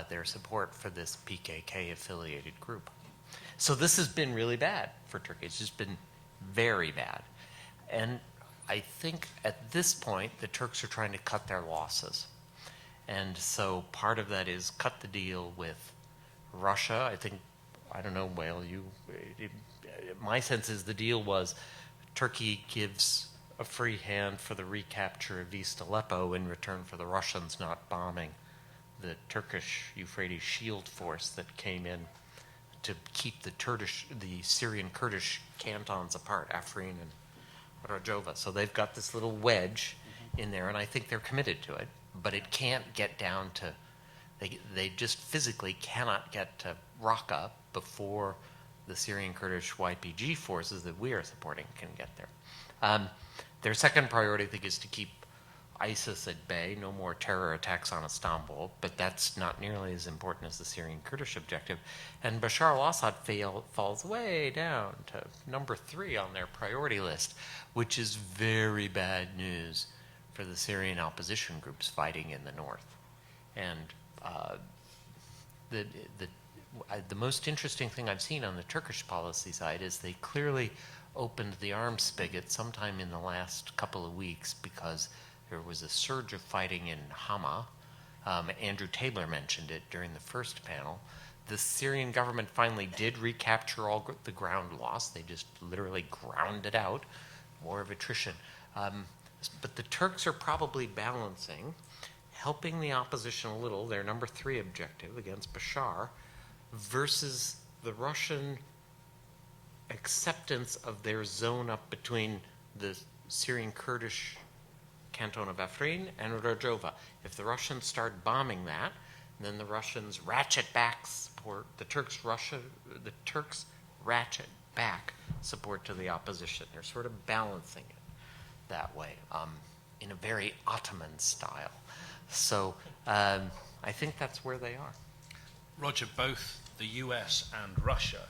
their support for this PKK-affiliated group. So this has been really bad for Turkey. It's just been very bad. And I think at this point, the Turks are trying to cut their losses. And so part of that is cut the deal with Russia. I don't know, Wael, my sense is the deal was Turkey gives a free hand for the recapture of East Aleppo in return for the Russians not bombing the Turkish Euphrates Shield Force that came in to keep the Syrian Kurdish cantons apart, Afrin and Rojava. So they've got this little wedge in there, and I think they're committed to it, but it can't get down to, they just physically cannot get to Raqqa before the Syrian Kurdish YPG forces that we are supporting can get there. Their second priority, I think, is to keep ISIS at bay, no more terror attacks on Istanbul, but that's not nearly as important as the Syrian Kurdish objective. And Bashar al-Assad falls way down to number 3 on their priority list, which is very bad news for the Syrian opposition groups fighting in the north. And the most interesting thing I've seen on the Turkish policy side is they clearly opened the arms spigot sometime in the last couple of weeks because there was a surge of fighting in Hama. Andrew Taylor mentioned it during the first panel. The Syrian government finally did recapture all the ground lost. They just literally ground it out, war of attrition. But the Turks are probably balancing, helping the opposition a little, their number 3 objective against Bashar, versus the Russian acceptance of their zone up between the Syrian Kurdish canton of Afrin and Rojava. If the Russians start bombing that, then the Russians ratchet back support, the Turks ratchet back support to the opposition. They're sort of balancing it that way, in a very Ottoman style. So I think that's where they are. Roger, both the US and Russia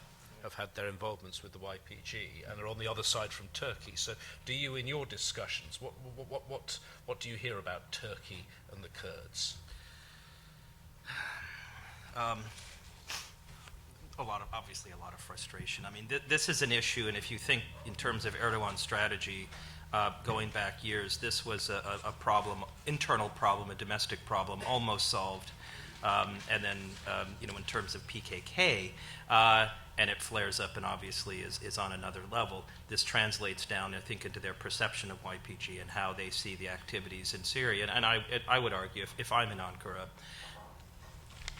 have had their involvements with the YPG and are on the other side from Turkey. So do you, in your discussions, what do you hear about Turkey and the Kurds? Obviously a lot of frustration. I mean, this is an issue, and if you think in terms of Erdogan's strategy, going back years, this was a problem, internal problem, a domestic problem, almost solved. And then, in terms of PKK, and it flares up and obviously is on another level. This translates down, I think, into their perception of YPG and how they see the activities in Syria. And I would argue, if I'm in Ankara,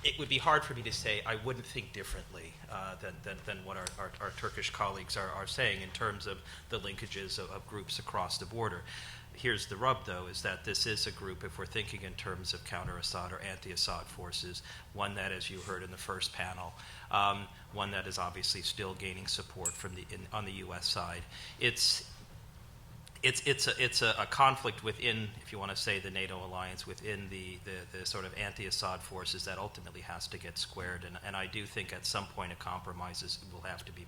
it would be hard for me to say I wouldn't think differently than what our Turkish colleagues are saying in terms of the linkages of groups across the border. Here's the rub, though, is that this is a group, if we're thinking in terms of counter-Assad or anti-Assad forces, one that, as you heard in the first panel, one that is obviously still gaining support from on the U.S. side. It's a conflict within, if you want to say, the NATO alliance, within the sort of anti-Assad forces that ultimately has to get squared. And I do think at some point a compromise will have to be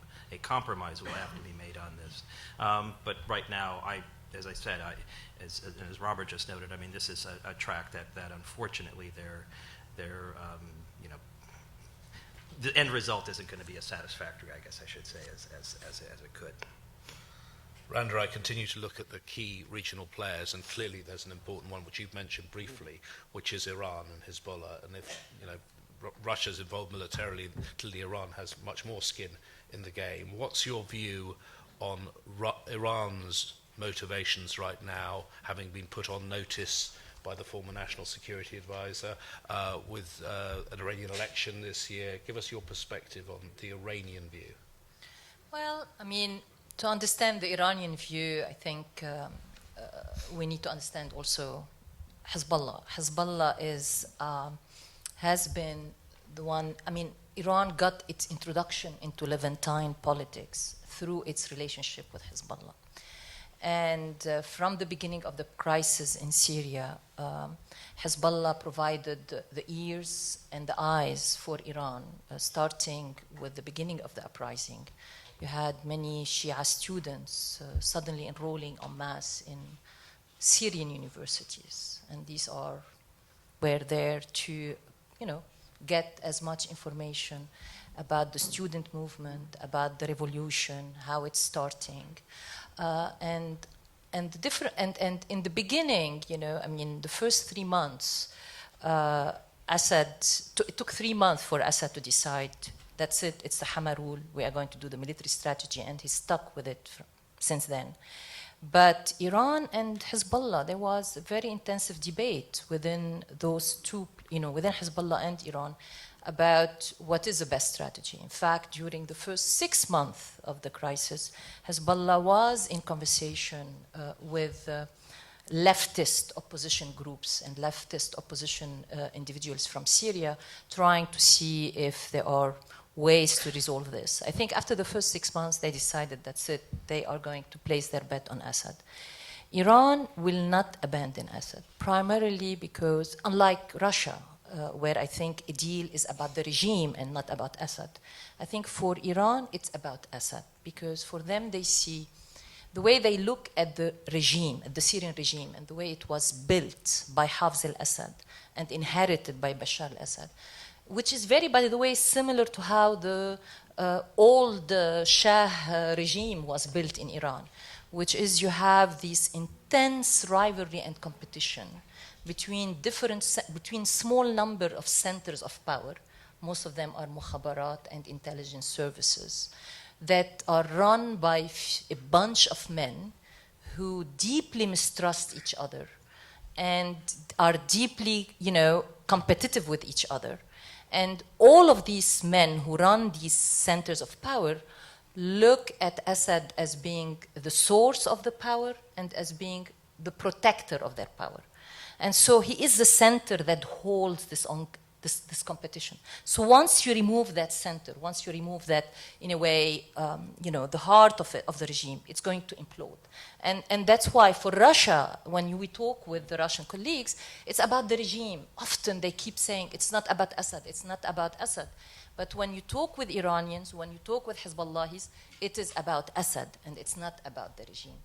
made on this. But right now, as I said, as Robert just noted, I mean, this is a track that unfortunately the end result isn't going to be as satisfactory, I guess I should say, as it could. Randa, I continue to look at the key regional players, and clearly there's an important one which you've mentioned briefly, which is Iran and Hezbollah. And if Russia's involved militarily, clearly Iran has much more skin in the game. What's your view on Iran's motivations right now, having been put on notice by the former National Security Advisor with an Iranian election this year? Give us your perspective on the Iranian view. Well, I mean, to understand the Iranian view, I think we need to understand also Hezbollah. Hezbollah has been the one, I mean, Iran got its introduction into Levantine politics through its relationship with Hezbollah. And from the beginning of the crisis in Syria, Hezbollah provided the ears and the eyes for Iran, starting with the beginning of the uprising. You had many Shia students suddenly enrolling en masse in Syrian universities, and these were there to, get as much information about the student movement, about the revolution, how it's starting, and in the beginning, the first 3 months, it took 3 months for Assad to decide. That's it. It's the Hama rule. We are going to do the military strategy, and he's stuck with it since then. But Iran and Hezbollah, there was a very intensive debate within those two, within Hezbollah and Iran, about what is the best strategy. In fact, during the first 6 months of the crisis, Hezbollah was in conversation with leftist opposition groups and leftist opposition individuals from Syria, trying to see if there are ways to resolve this. I think after the first 6 months, they decided that's it. They are going to place their bet on Assad. Iran will not abandon Assad, primarily because, unlike Russia, where I think a deal is about the regime and not about Assad, I think for Iran, it's about Assad, because for them, they see the way they look at the regime, at the Syrian regime, and the way it was built by Hafez al-Assad and inherited by Bashar al-Assad, which is very, by the way, similar to how the old Shah regime was built in Iran, which is you have this intense rivalry and competition between between small number of centers of power. Most of them are mukhabarat and intelligence services that are run by a bunch of men who deeply mistrust each other and are deeply, competitive with each other. And all of these men who run these centers of power look at Assad as being the source of the power and as being the protector of their power. And so he is the center that holds this competition. So once you remove that center, once you remove that, in a way, the heart of the regime, it's going to implode. And that's why for Russia, when we talk with the Russian colleagues, it's about the regime. Often they keep saying, it's not about Assad, it's not about Assad. But when you talk with Iranians, when you talk with Hezbollahis, it is about Assad, and it's not about the regime.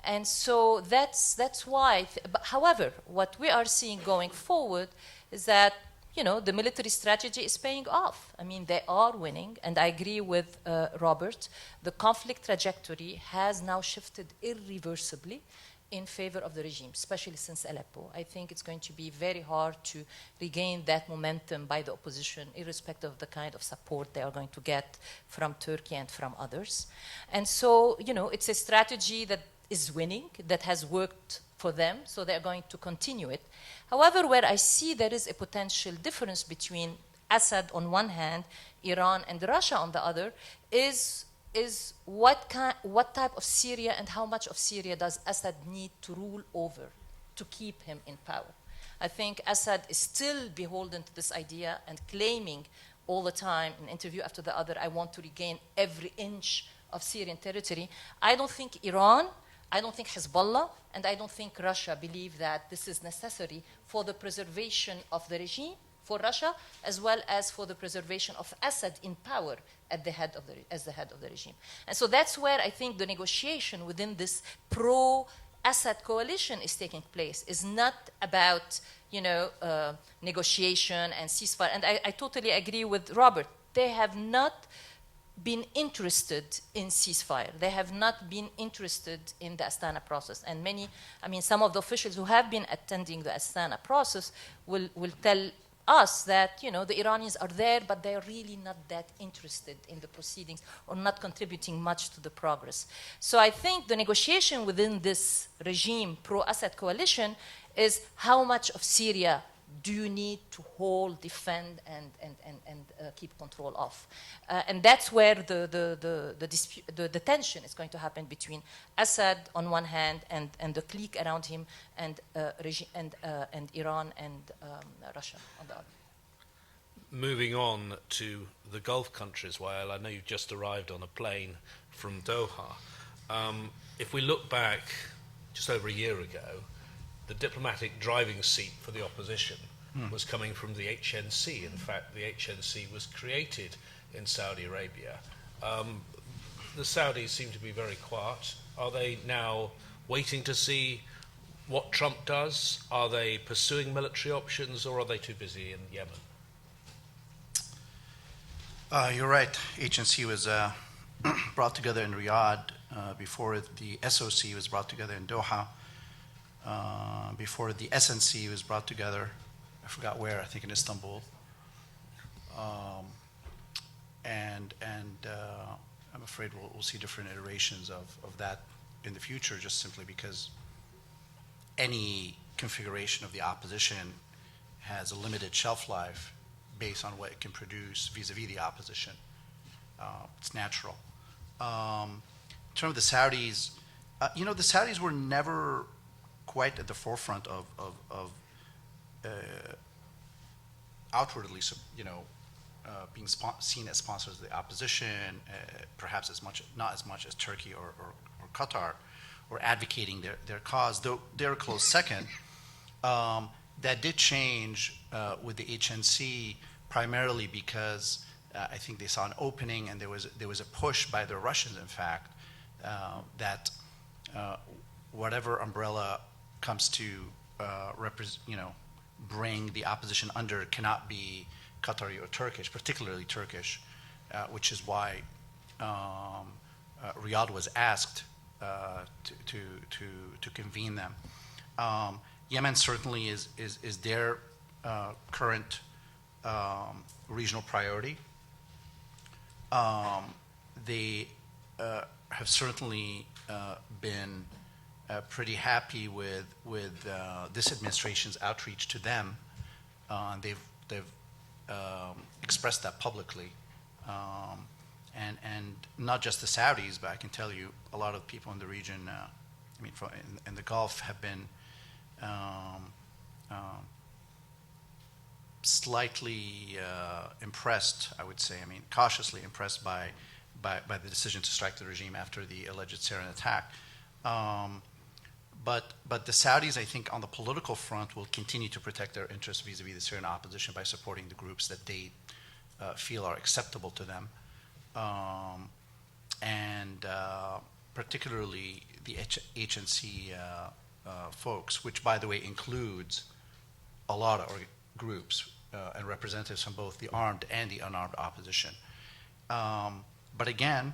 And so that's why. However, what we are seeing going forward is that the military strategy is paying off. I mean, they are winning, and I agree with Robert. The conflict trajectory has now shifted irreversibly in favor of the regime, especially since Aleppo. I think it's going to be very hard to regain that momentum by the opposition, irrespective of the kind of support they are going to get from Turkey and from others. And so, it's a strategy that is winning, that has worked for them, so they're going to continue it. However, where I see there is a potential difference between Assad on one hand, Iran and Russia on the other, is what type of Syria and how much of Syria does Assad need to rule over to keep him in power? I think Assad is still beholden to this idea and claiming all the time, an interview after the other, I want to regain every inch of Syrian territory. I don't think Iran, I don't think Hezbollah, and I don't think Russia believe that this is necessary for the preservation of the regime, for Russia, as well as for the preservation of Assad in power as the head of the regime. And so that's where I think the negotiation within this pro-Assad coalition is taking place. Is not about, negotiation and ceasefire. And I totally agree with Robert. They have not been interested in ceasefire. They have not been interested in the Astana process. And some of the officials who have been attending the Astana process will tell us that, the Iranians are there, but they're really not that interested in the proceedings or not contributing much to the progress. So I think the negotiation within this regime, pro-Assad coalition, is how much of Syria do you need to hold, defend, and keep control of? And that's where the tension is going to happen between Assad on one hand and the clique around him and Iran and Russia on the other. Moving on to the Gulf countries, Wael, I know you've just arrived on a plane from Doha. If we look back just over a year ago, the diplomatic driving seat for the opposition was coming from the HNC. In fact, the HNC was created in Saudi Arabia. The Saudis seem to be very quiet. Are they now waiting to see what Trump does? Are they pursuing military options, or are they too busy in Yemen? You're right. HNC was brought together in Riyadh before the SOC was brought together in Doha. Before the SNC was brought together, I forgot where, I think in Istanbul. And I'm afraid we'll see different iterations of that in the future, just simply because any configuration of the opposition has a limited shelf life based on what it can produce vis-a-vis the opposition. It's natural. In terms of the Saudis, the Saudis were never quite at the forefront of outwardly, being seen as sponsors of the opposition, perhaps not as much as Turkey or Qatar, or advocating their cause, though they're a close second. That did change with the HNC, primarily because I think they saw an opening, and there was a push by the Russians, in fact, that whatever umbrella comes to bring the opposition under cannot be Qatari or Turkish, particularly Turkish, which is why Riyadh was asked to convene them. Yemen certainly is their current regional priority. They have certainly been pretty happy with this administration's outreach to them. They've expressed that publicly, and not just the Saudis, but I can tell you a lot of people in the region. In the Gulf have been slightly impressed, I would say. Cautiously impressed by the decision to strike the regime after the alleged Syrian attack. But the Saudis, I think, on the political front, will continue to protect their interests vis-a-vis the Syrian opposition by supporting the groups that they feel are acceptable to them, and particularly the HNC folks, which, by the way, includes a lot of groups and representatives from both the armed and the unarmed opposition. But again,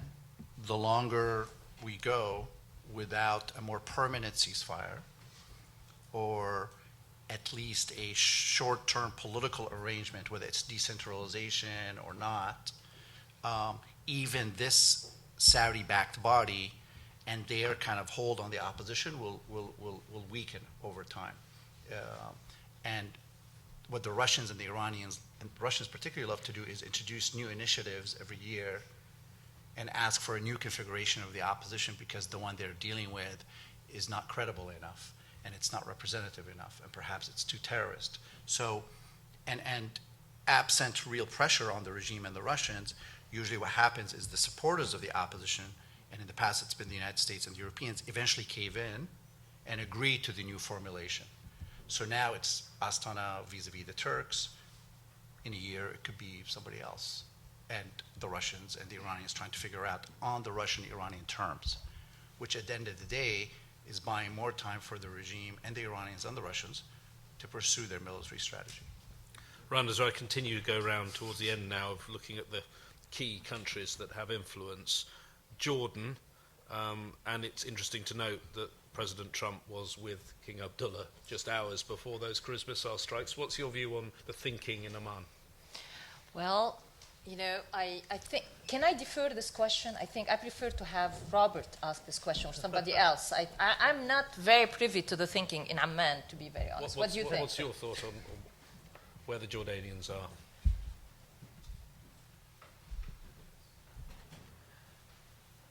the longer we go without a more permanent ceasefire, or at least a short-term political arrangement, whether it's decentralization or not, even this Saudi-backed body and their kind of hold on the opposition will weaken over time. And what the Russians and the Iranians, and Russians particularly, love to do is introduce new initiatives every year and ask for a new configuration of the opposition because the one they're dealing with is not credible enough and it's not representative enough, and perhaps it's too terrorist. So, and absent real pressure on the regime and the Russians, usually what happens is the supporters of the opposition, and in the past it's been the United States and the Europeans, eventually cave in and agree to the new formulation. So now it's Astana vis-a-vis the Turks. In a year, it could be somebody else. And the Russians and the Iranians trying to figure out on the Russian-Iranian terms, which at the end of the day is buying more time for the regime and the Iranians and the Russians to pursue their military strategy. Rand, as I continue to go around towards the end now of looking at the key countries that have influence, Jordan, and it's interesting to note that President Trump was with King Abdullah just hours before those cruise missile strikes. What's your view on the thinking in Oman? Well, you know, I think, can I defer this question? I think I prefer to have Robert ask this question or somebody else. I'm not very privy to the thinking in Amman, to be very honest. What do you think? What's your thought on where the Jordanians are?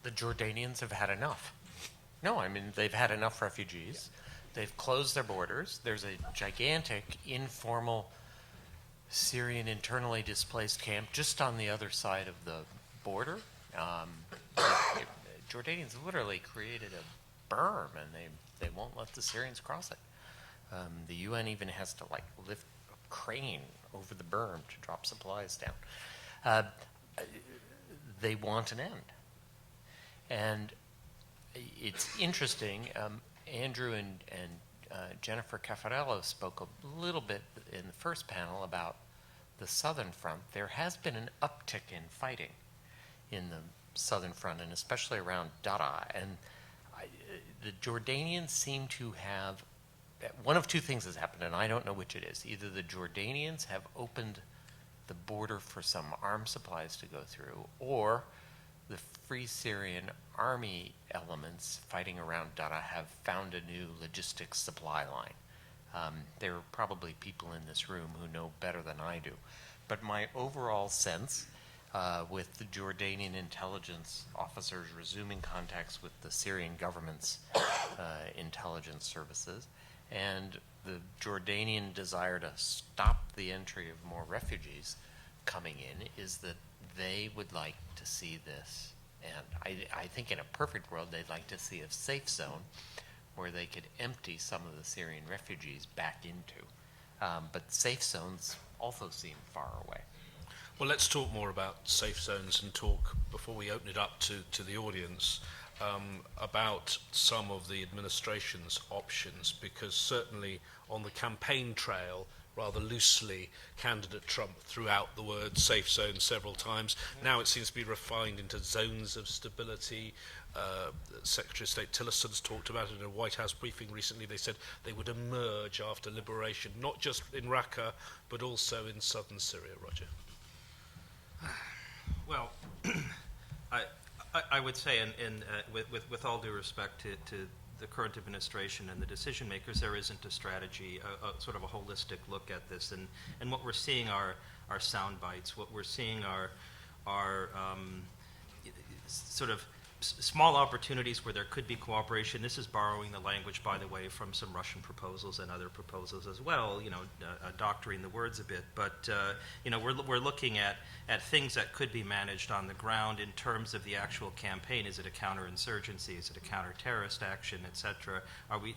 The Jordanians have had enough. No, I mean, they've had enough refugees. They've closed their borders. There's a gigantic informal Syrian internally displaced camp just on the other side of the border. Jordanians literally created a berm, and they won't let the Syrians cross it. The UN even has to lift a crane over the berm to drop supplies down. They want an end. And it's interesting, Andrew and Jennifer Caparelli spoke a little bit in the first panel about the southern front. There has been an uptick in fighting in the southern front, and especially around Daraa. And the Jordanians seem to have, one of two things has happened, and I don't know which it is. Either the Jordanians have opened the border for some arms supplies to go through, or the Free Syrian Army elements fighting around Daraa have found a new logistics supply line. There are probably people in this room who know better than I do. But my overall sense, with the Jordanian intelligence officers resuming contacts with the Syrian government's intelligence services, and the Jordanian desire to stop the entry of more refugees coming in, is that they would like to see this. And I think in a perfect world, they'd like to see a safe zone where they could empty some of the Syrian refugees back into. But safe zones also seem far away. Well, let's talk more about safe zones and talk, before we open it up to the audience, about some of the administration's options, because certainly on the campaign trail, rather loosely, candidate Trump threw out the word safe zone several times. Now it seems to be refined into zones of stability. Secretary of State Tillerson's talked about it in a White House briefing recently. They said they would emerge after liberation, not just in Raqqa, but also in southern Syria. Roger. Well, I would say, with all due respect to the current administration and the decision makers, there isn't a strategy, a sort of a holistic look at this. And what we're seeing are sound bites. What we're seeing are sort of small opportunities where there could be cooperation. This is borrowing the language, by the way, from some Russian proposals and other proposals as well, doctoring the words a bit. But, we're looking at things that could be managed on the ground in terms of the actual campaign. Is it a counterinsurgency? Is it a counter-terrorist action, et cetera? Are we,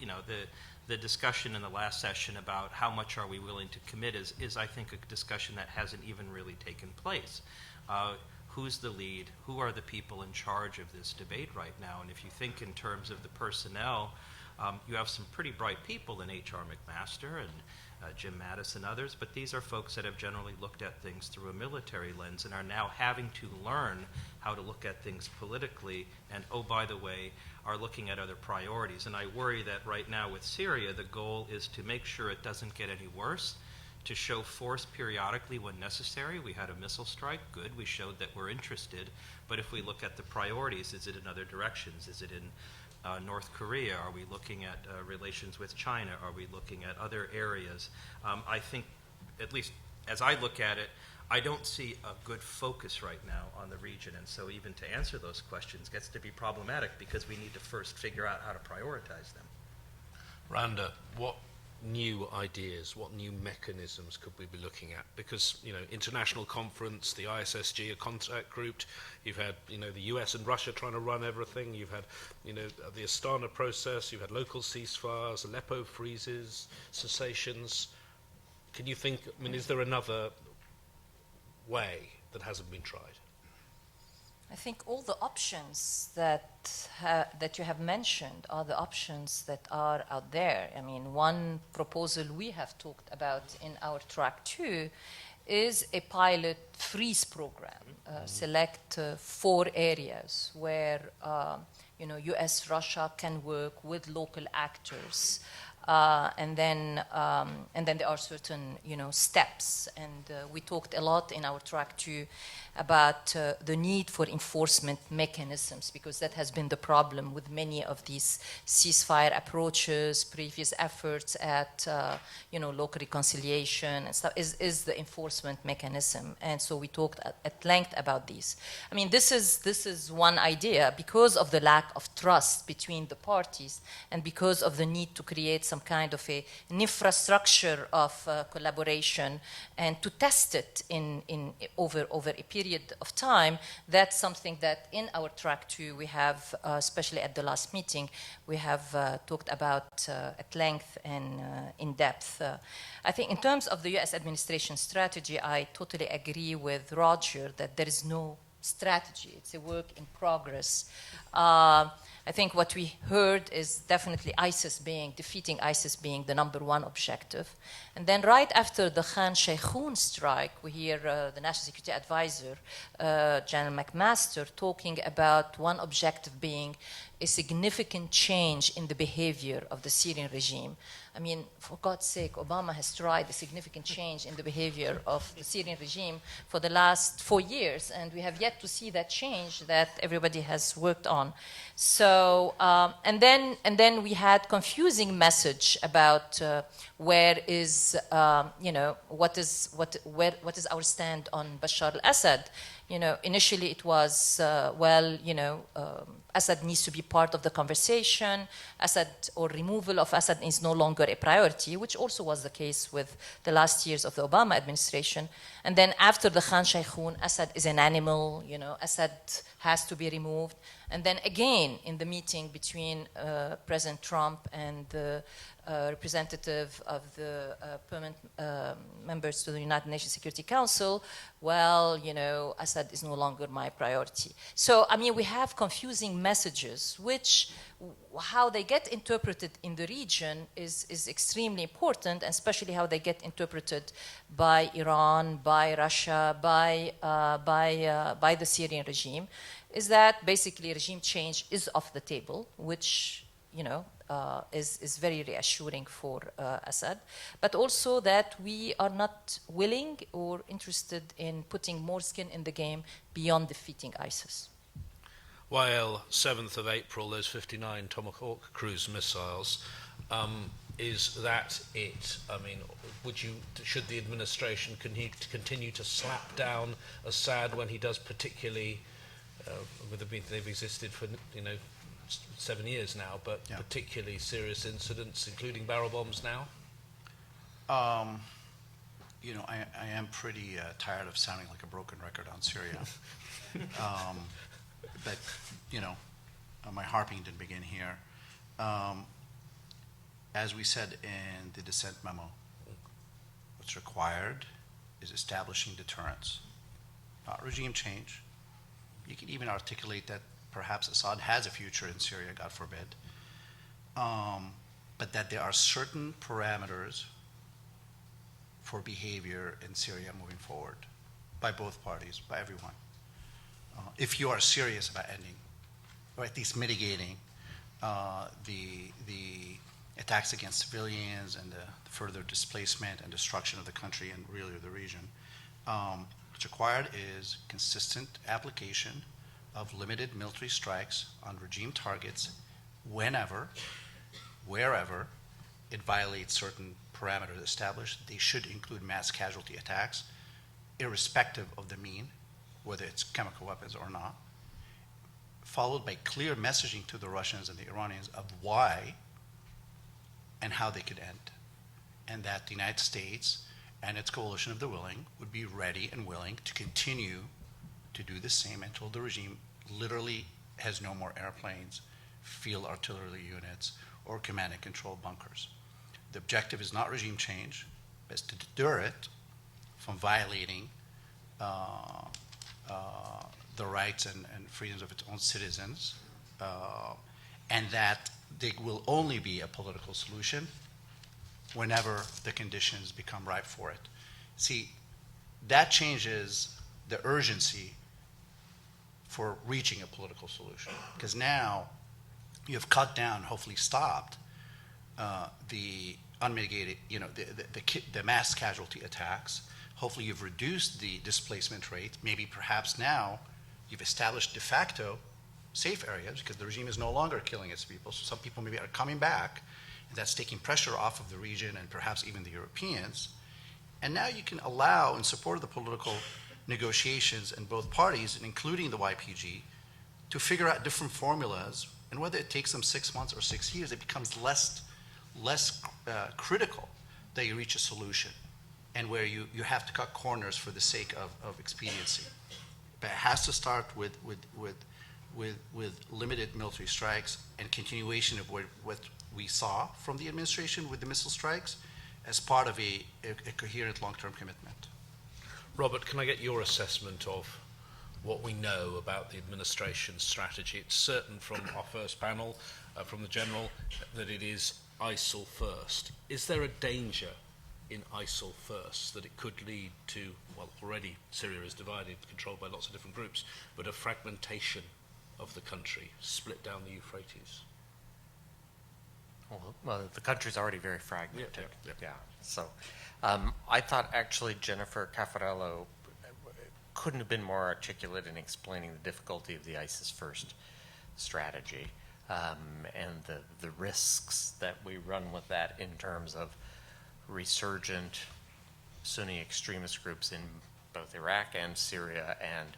the discussion in the last session about how much are we willing to commit is I think, a discussion that hasn't even really taken place. Who's the lead? Who are the people in charge of this debate right now? And if you think in terms of the personnel, you have some pretty bright people in H.R. McMaster and Jim Mattis and others, but these are folks that have generally looked at things through a military lens and are now having to learn how to look at things politically and, oh, by the way, are looking at other priorities. And I worry that right now with Syria, the goal is to make sure it doesn't get any worse, to show force periodically when necessary. We had a missile strike, good, we showed that we're interested, but if we look at the priorities, is it in other directions? Is it in North Korea? Are we looking at relations with China? Are we looking at other areas? I think, at least as I look at it, I don't see a good focus right now on the region, and so even to answer those questions gets to be problematic because we need to first figure out how to prioritize them. Randa, what new ideas, what new mechanisms could we be looking at? Because, international conference, the ISSG, a contact group, you've had, the US and Russia trying to run everything, you've had, the Astana process, you've had local ceasefires, Aleppo freezes, cessations. Can you think, is there another way that hasn't been tried? I think all the options that you have mentioned are the options that are out there. I mean, one proposal we have talked about in our Track II is a pilot freeze program. Select 4 areas where U.S. Russia can work with local actors. And then there are certain, steps. And we talked a lot in our Track II about the need for enforcement mechanisms, because that has been the problem with many of these ceasefire approaches, previous efforts at, local reconciliation and stuff, is the enforcement mechanism. And so we talked at length about these. I mean, this is one idea because of the lack of trust between the parties and because of the need to create some kind of an infrastructure of collaboration and to test it over a period of time. That's something that in our Track II we have, especially at the last meeting, we have talked about at length and in depth. I think in terms of the US administration strategy, I totally agree with Roger that there is no strategy. It's a work in progress. I think what we heard is definitely defeating ISIS being the #1 objective. And then right after the Khan Sheikhoun strike, we hear the National Security Advisor, General McMaster, talking about one objective being a significant change in the behavior of the Syrian regime. I mean, for God's sake, Obama has tried a significant change in the behavior of the Syrian regime for the last 4 years, and we have yet to see that change that everybody has worked on. So, and then we had confusing message about where is, what is our stand on Bashar al-Assad. Initially it was, Assad needs to be part of the conversation. Assad, or removal of Assad, is no longer a priority, which also was the case with the last years of the Obama administration. And then after the Khan Sheikhoun, Assad is an animal, Assad has to be removed. And then again, in the meeting between President Trump and the representative of the permanent members to the United Nations Security Council, Assad is no longer my priority. So, I mean, we have confusing messages, which how they get interpreted in the region is extremely important, and especially how they get interpreted by Iran, by Russia, by the Syrian regime is that basically regime change is off the table, which, you know, is very reassuring for Assad, but also that we are not willing or interested in putting more skin in the game beyond defeating ISIS. While 7th of April, there's 59 Tomahawk cruise missiles. Is that it? I mean, should the administration continue to slap down Assad when he does particularly, they've existed for, 7 years now, but particularly serious incidents, including barrel bombs now? I am pretty tired of sounding like a broken record on Syria. But, my harping didn't begin here. As we said in the dissent memo, what's required is establishing deterrence, not regime change. You can even articulate that perhaps Assad has a future in Syria, God forbid, but that there are certain parameters for behavior in Syria moving forward by both parties, by everyone. If you are serious about ending, or at least mitigating the attacks against civilians and the further displacement and destruction of the country and really the region, what's required is consistent application of limited military strikes on regime targets whenever, wherever it violates certain parameters established. They should include mass casualty attacks, irrespective of the mean, whether it's chemical weapons or not, followed by clear messaging to the Russians and the Iranians of why and how they could end, and that the United States and its coalition of the willing would be ready and willing to continue to do the same until the regime literally has no more airplanes, field artillery units, or command and control bunkers. The objective is not regime change, but to deter it from violating the rights and freedoms of its own citizens, and that there will only be a political solution whenever the conditions become ripe for it. See, that changes the urgency for reaching a political solution, because now you have cut down, hopefully stopped, the unmitigated, the mass casualty attacks. Hopefully you've reduced the displacement rate. Maybe perhaps now you've established de facto safe areas because the regime is no longer killing its people. So some people maybe are coming back, and that's taking pressure off of the region and perhaps even the Europeans. And now you can allow, in support of the political negotiations in both parties, and including the YPG, to figure out different formulas. And whether it takes them 6 months or 6 years, it becomes less critical that you reach a solution, and where you have to cut corners for the sake of expediency. But it has to start with limited military strikes and continuation of what we saw from the administration with the missile strikes as part of a coherent long-term commitment. Robert, can I get your assessment of what we know about the administration's strategy? It's certain from our first panel, from the General, that it is ISIL first. Is there a danger in ISIL first that it could lead to, well, already Syria is divided, controlled by lots of different groups, but a fragmentation of the country, split down the Euphrates? Well, the country's already very fragmented. Yeah. So I thought actually Jennifer Caparelli couldn't have been more articulate in explaining the difficulty of the ISIS first strategy and the risks that we run with that in terms of resurgent Sunni extremist groups in both Iraq and Syria, and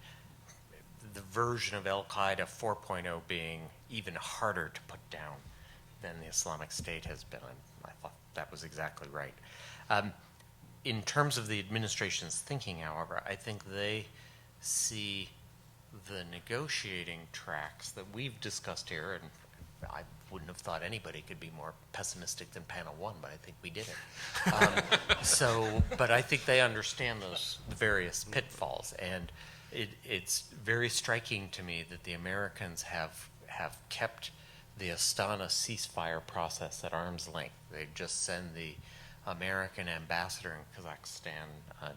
the version of Al-Qaeda 4.0 being even harder to put down than the Islamic State has been. I thought that was exactly right. In terms of the administration's thinking, however, I think they see the negotiating tracks that we've discussed here, and I wouldn't have thought anybody could be more pessimistic than panel one, but I think we did it. But I think they understand those various pitfalls, and it's very striking to me that the Americans have kept the Astana ceasefire process at arm's length. They just send the American ambassador in Kazakhstan,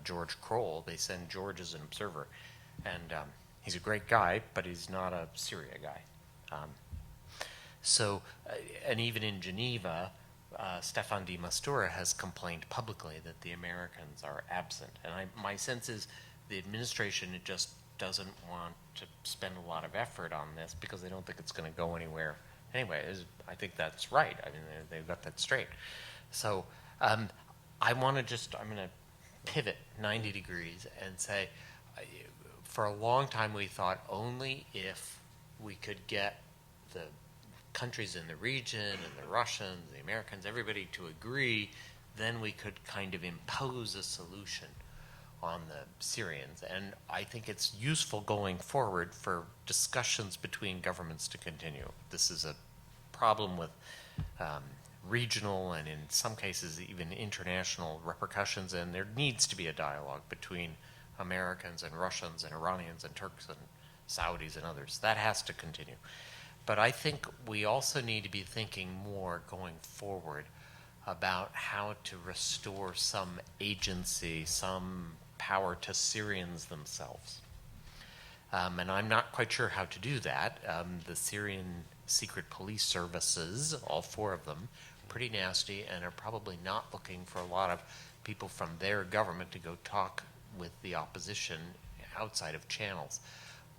George Kroll. They send George as an observer, and He's a great guy, but he's not a Syria guy. And even in Geneva, Staffan de Mistura has complained publicly that the Americans are absent. And my sense is the administration just doesn't want to spend a lot of effort on this because they don't think it's going to go anywhere. Anyway, I think that's right. I mean, they've got that straight. So I'm going to pivot 90 degrees and say, for a long time we thought only if we could get the countries in the region and the Russians, the Americans, everybody to agree, then we could kind of impose a solution on the Syrians. And I think it's useful going forward for discussions between governments to continue. This is a problem with regional and in some cases even international repercussions, and there needs to be a dialogue between Americans and Russians and Iranians and Turks and Saudis and others. That has to continue. But I think we also need to be thinking more going forward about how to restore some agency, some power to Syrians themselves. And I'm not quite sure how to do that. The Syrian secret police services, all four of them, pretty nasty and are probably not looking for a lot of people from their government to go talk with the opposition outside of channels.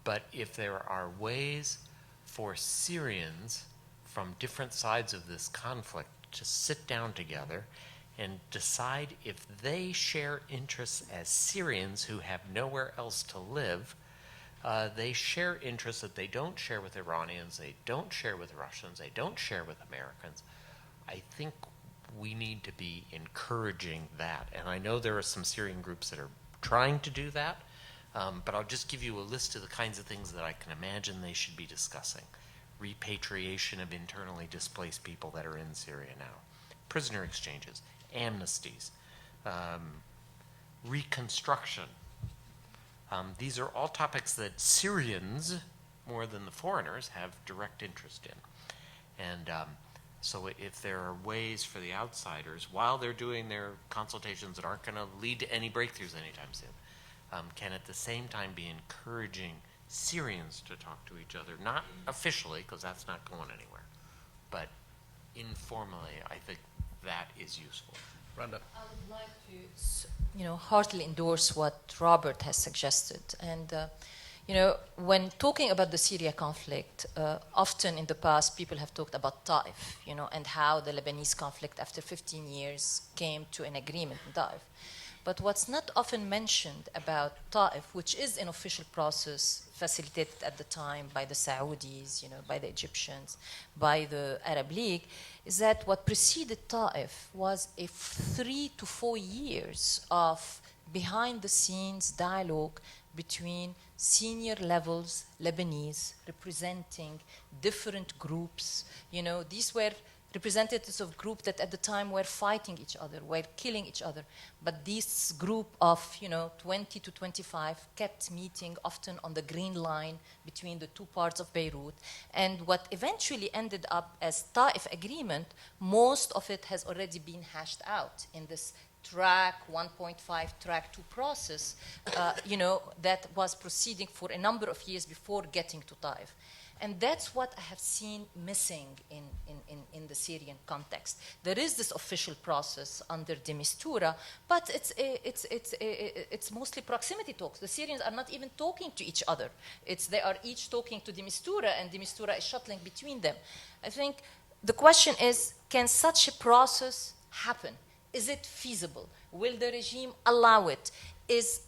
But if there are ways for Syrians from different sides of this conflict to sit down together and decide if they share interests as Syrians who have nowhere else to live, they share interests that they don't share with Iranians, they don't share with Russians, they don't share with Americans. I think we need to be encouraging that. And I know there are some Syrian groups that are trying to do that, but I'll just give you a list of the kinds of things that I can imagine they should be discussing. Repatriation of internally displaced people that are in Syria now, prisoner exchanges, amnesties, reconstruction. These are all topics that Syrians, more than the foreigners, have direct interest in. And so if there are ways for the outsiders, while they're doing their consultations that aren't going to lead to any breakthroughs anytime soon, can at the same time be encouraging Syrians to talk to each other, not officially, because that's not going anywhere, but informally, I think that is useful. Rhonda. I would like to, heartily endorse what Robert has suggested. And, when talking about the Syria conflict, often in the past people have talked about Taif, and how the Lebanese conflict after 15 years came to an agreement in Taif. But what's not often mentioned about Taif, which is an official process facilitated at the time by the Saudis, by the Egyptians, by the Arab League, is that what preceded Taif was a 3 to 4 years of behind-the-scenes dialogue between senior levels Lebanese representing different groups. These were representatives of groups that at the time were fighting each other, were killing each other. But this group of 20 to 25 kept meeting often on the green line between the two parts of Beirut. And what eventually ended up as Taif agreement, most of it has already been hashed out in this track 1.5, track 2 process, that was proceeding for a number of years before getting to Taif. And that's what I have seen missing in the Syrian context. There is this official process under de Mistura, but it's mostly proximity talks. The Syrians are not even talking to each other. They are each talking to de Mistura, and de Mistura is shuttling between them. I think the question is, can such a process happen? Is it feasible? Will the regime allow it?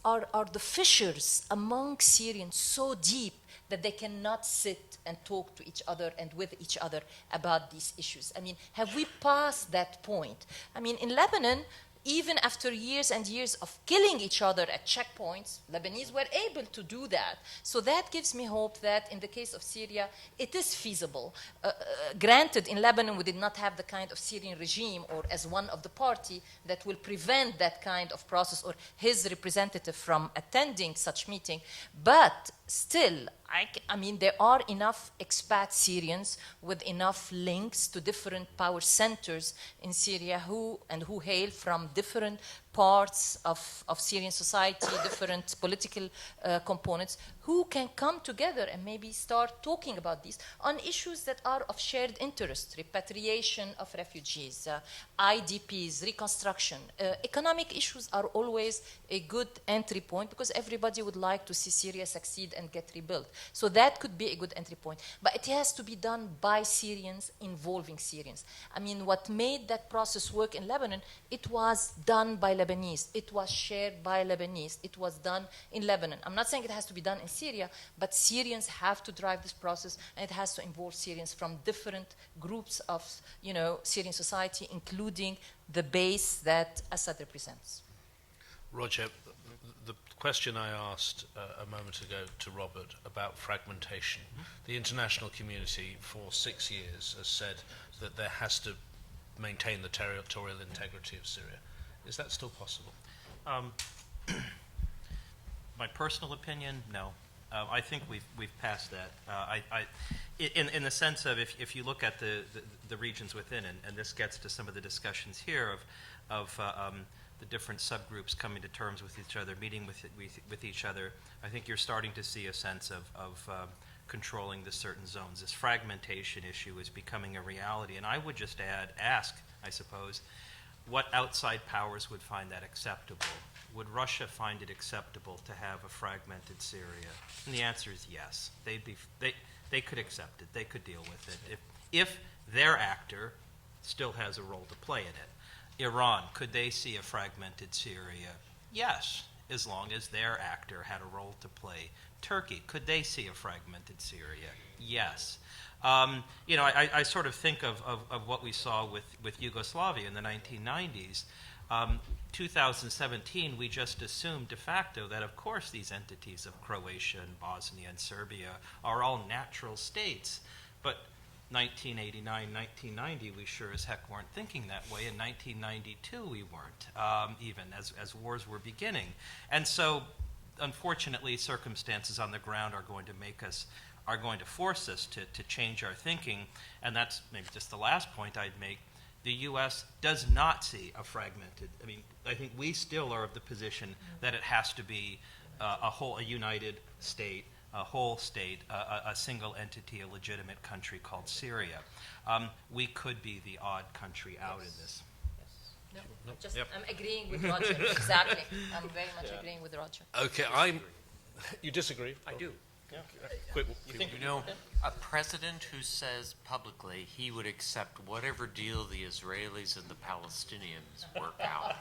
Are the fissures among Syrians so deep that they cannot sit and talk to each other and with each other about these issues? I mean, have we passed that point? I mean, in Lebanon, even after years and years of killing each other at checkpoints, Lebanese were able to do that. So that gives me hope that in the case of Syria, it is feasible. Granted, in Lebanon, we did not have the kind of Syrian regime or as one of the party that will prevent that kind of process or his representative from attending such meeting. But still, I mean, there are enough expat Syrians with enough links to different power centers in Syria who hail from different parts of Syrian society, different political components, who can come together and maybe start talking about these on issues that are of shared interest: repatriation of refugees, IDPs, reconstruction. Economic issues are always a good entry point because everybody would like to see Syria succeed and get rebuilt. So that could be a good entry point. But it has to be done by Syrians, involving Syrians. I mean, what made that process work in Lebanon, it was done by Lebanese. It was shared by Lebanese. It was done in Lebanon. I'm not saying it has to be done in Syria, but Syrians have to drive this process, and it has to involve Syrians from different groups of, Syrian society, including the base that Assad represents. Roger, the question I asked a moment ago to Robert about fragmentation, the international community for 6 years has said that there has to maintain the territorial integrity of Syria. Is that still possible? My personal opinion, no. I think we've passed that. In the sense of if you look at the regions within, and this gets to some of the discussions here of the different subgroups coming to terms with each other, meeting with each other, I think you're starting to see a sense of controlling the certain zones. This fragmentation issue is becoming a reality, and I would just ask, I suppose, what outside powers would find that acceptable? Would Russia find it acceptable to have a fragmented Syria? And the answer is yes. They could accept it. They could deal with it. If their actor still has a role to play in it. Iran, could they see a fragmented Syria? Yes, as long as their actor had a role to play. Turkey, could they see a fragmented Syria? Yes. I sort of think of what we saw with Yugoslavia in the 1990s. 2017, we just assumed de facto that, of course, these entities of Croatia and Bosnia and Serbia are all natural states. But 1989, 1990, we sure as heck weren't thinking that way. In 1992, we weren't, even as wars were beginning. And so, unfortunately, circumstances on the ground are going to force us to change our thinking. And that's maybe just the last point I'd make. The U.S. does not see a fragmented. I think we still are of the position that it has to be a united state, a whole state, a single entity, a legitimate country called Syria. We could be the odd country out in this. No, I'm agreeing with Roger. Exactly. I'm very much agreeing with Roger. Okay, you disagree? I do. Yeah. Quick, a president who says publicly he would accept whatever deal the Israelis and the Palestinians work out.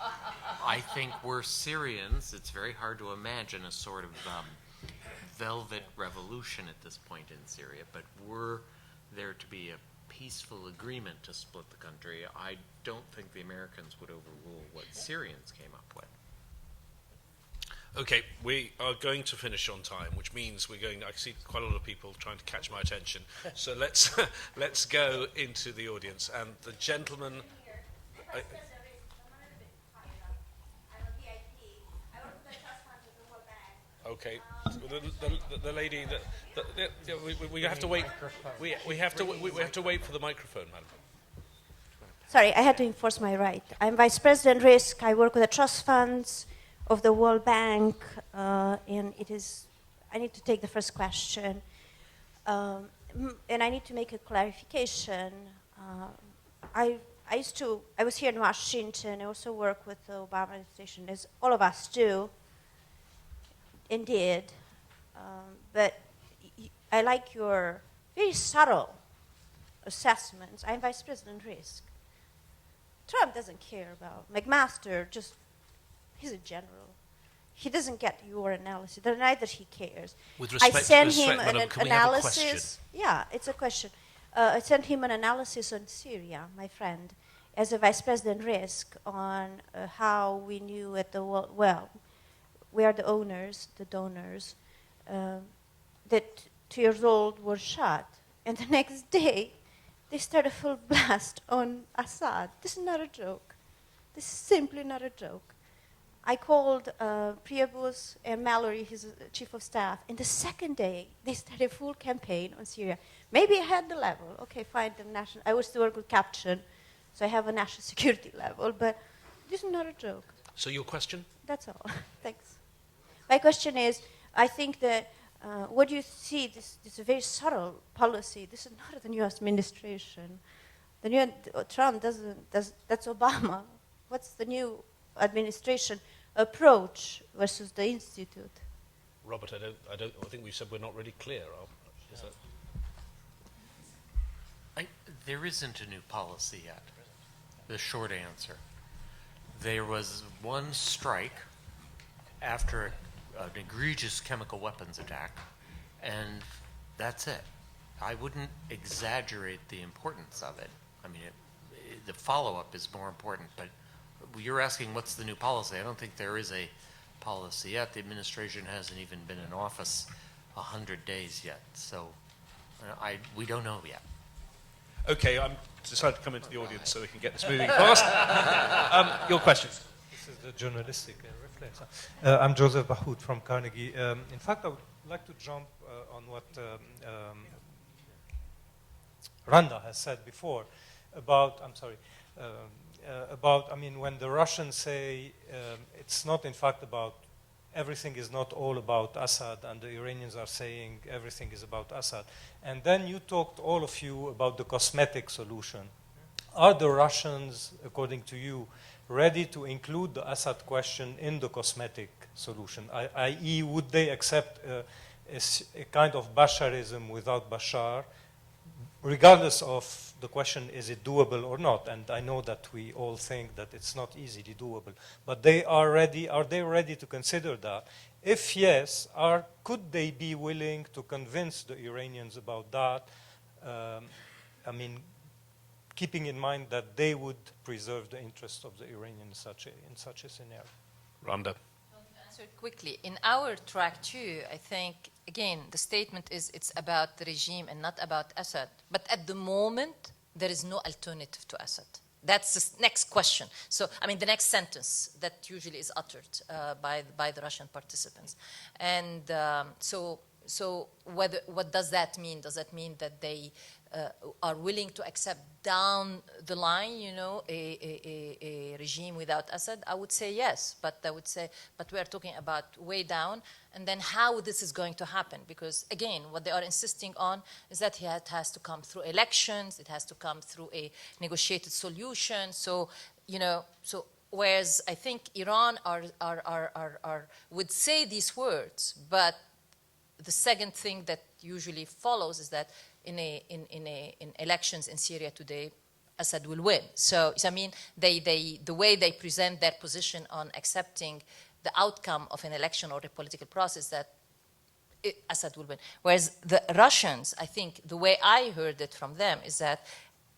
I think we're Syrians. It's very hard to imagine a sort of velvet revolution at this point in Syria, but were there to be a peaceful agreement to split the country, I don't think the Americans would overrule what Syrians came up with. Okay, we are going to finish on time, which means I see quite a lot of people trying to catch my attention. So let's go into the audience. And the gentleman... Okay, the lady we have to wait. We have to wait for the microphone, madam. Sorry, I had to enforce my right. I'm Vice President Risk. I work with the trust funds of the World Bank, and I need to take the first question. And I need to make a clarification. I was here in Washington. I also work with the Obama administration, as all of us do, and did. But I like your very subtle assessments. I'm Vice President Risk. Trump doesn't care about McMaster, he's a general. He doesn't get your analysis. Neither he cares. With respect, I sent him madam, an can we have a question? analysis. Yeah, it's a question. I sent him an analysis on Syria, my friend, as a Vice President Risk, on how we knew at the we are the owners, the donors, that 2-year-old were shot, and the next day they start a full blast on Assad. This is not a joke. This is simply not a joke. I called Priebus and Mallory, his chief of staff, and the second day they started a full campaign on Syria. Maybe I had the level. Okay, fine. I was to work with caption, so I have a national security level, but this is not a joke. So your question? That's all. Thanks. My question is, I think that what you see, this is a very subtle policy. This is not the new administration. The new Trump that's Obama. What's the new administration approach versus the institute? Robert, I think we said we're not really clear. Is that? There isn't a new policy yet. The short answer. There was one strike after an egregious chemical weapons attack, and that's it. I wouldn't exaggerate the importance of it. I mean, the follow-up is more important, but you're asking what's the new policy. I don't think there is a policy yet. The administration hasn't even been in office 100 days yet, so we don't know yet. Okay, I'm decided to come into the audience so we can get this moving fast. Your questions? This is the journalistic reflex. I'm Joseph Bahout from Carnegie. In fact, I would like to jump on what Randa has said before about, when the Russians say it's not in fact about, everything is not all about Assad, and the Iranians are saying everything is about Assad. And then you talked, all of you, about the cosmetic solution. Are the Russians, according to you, ready to include the Assad question in the cosmetic solution? I.e., would they accept a kind of Basharism without Bashar, regardless of the question, is it doable or not? And I know that we all think that it's not easily doable. But are they ready to consider that? If yes, could they be willing to convince the Iranians about that? Keeping in mind that they would preserve the interests of the Iranians in such a scenario. Randa. Answer quickly. In our track 2, I think, again, the statement is it's about the regime and not about Assad. But at the moment, there is no alternative to Assad. That's the next question. So, the next sentence that usually is uttered by the Russian participants. And so what does that mean? Does that mean that they are willing to accept down the line, a regime without Assad? I would say yes, but we are talking about way down, and then how this is going to happen, because again, what they are insisting on is that it has to come through elections, it has to come through a negotiated solution. So, whereas I think Iran would say these words, but the second thing that usually follows is that in elections in Syria today, Assad will win. So the way they present their position on accepting the outcome of an election or a political process, that Assad will win. Whereas the Russians, I think the way I heard it from them is that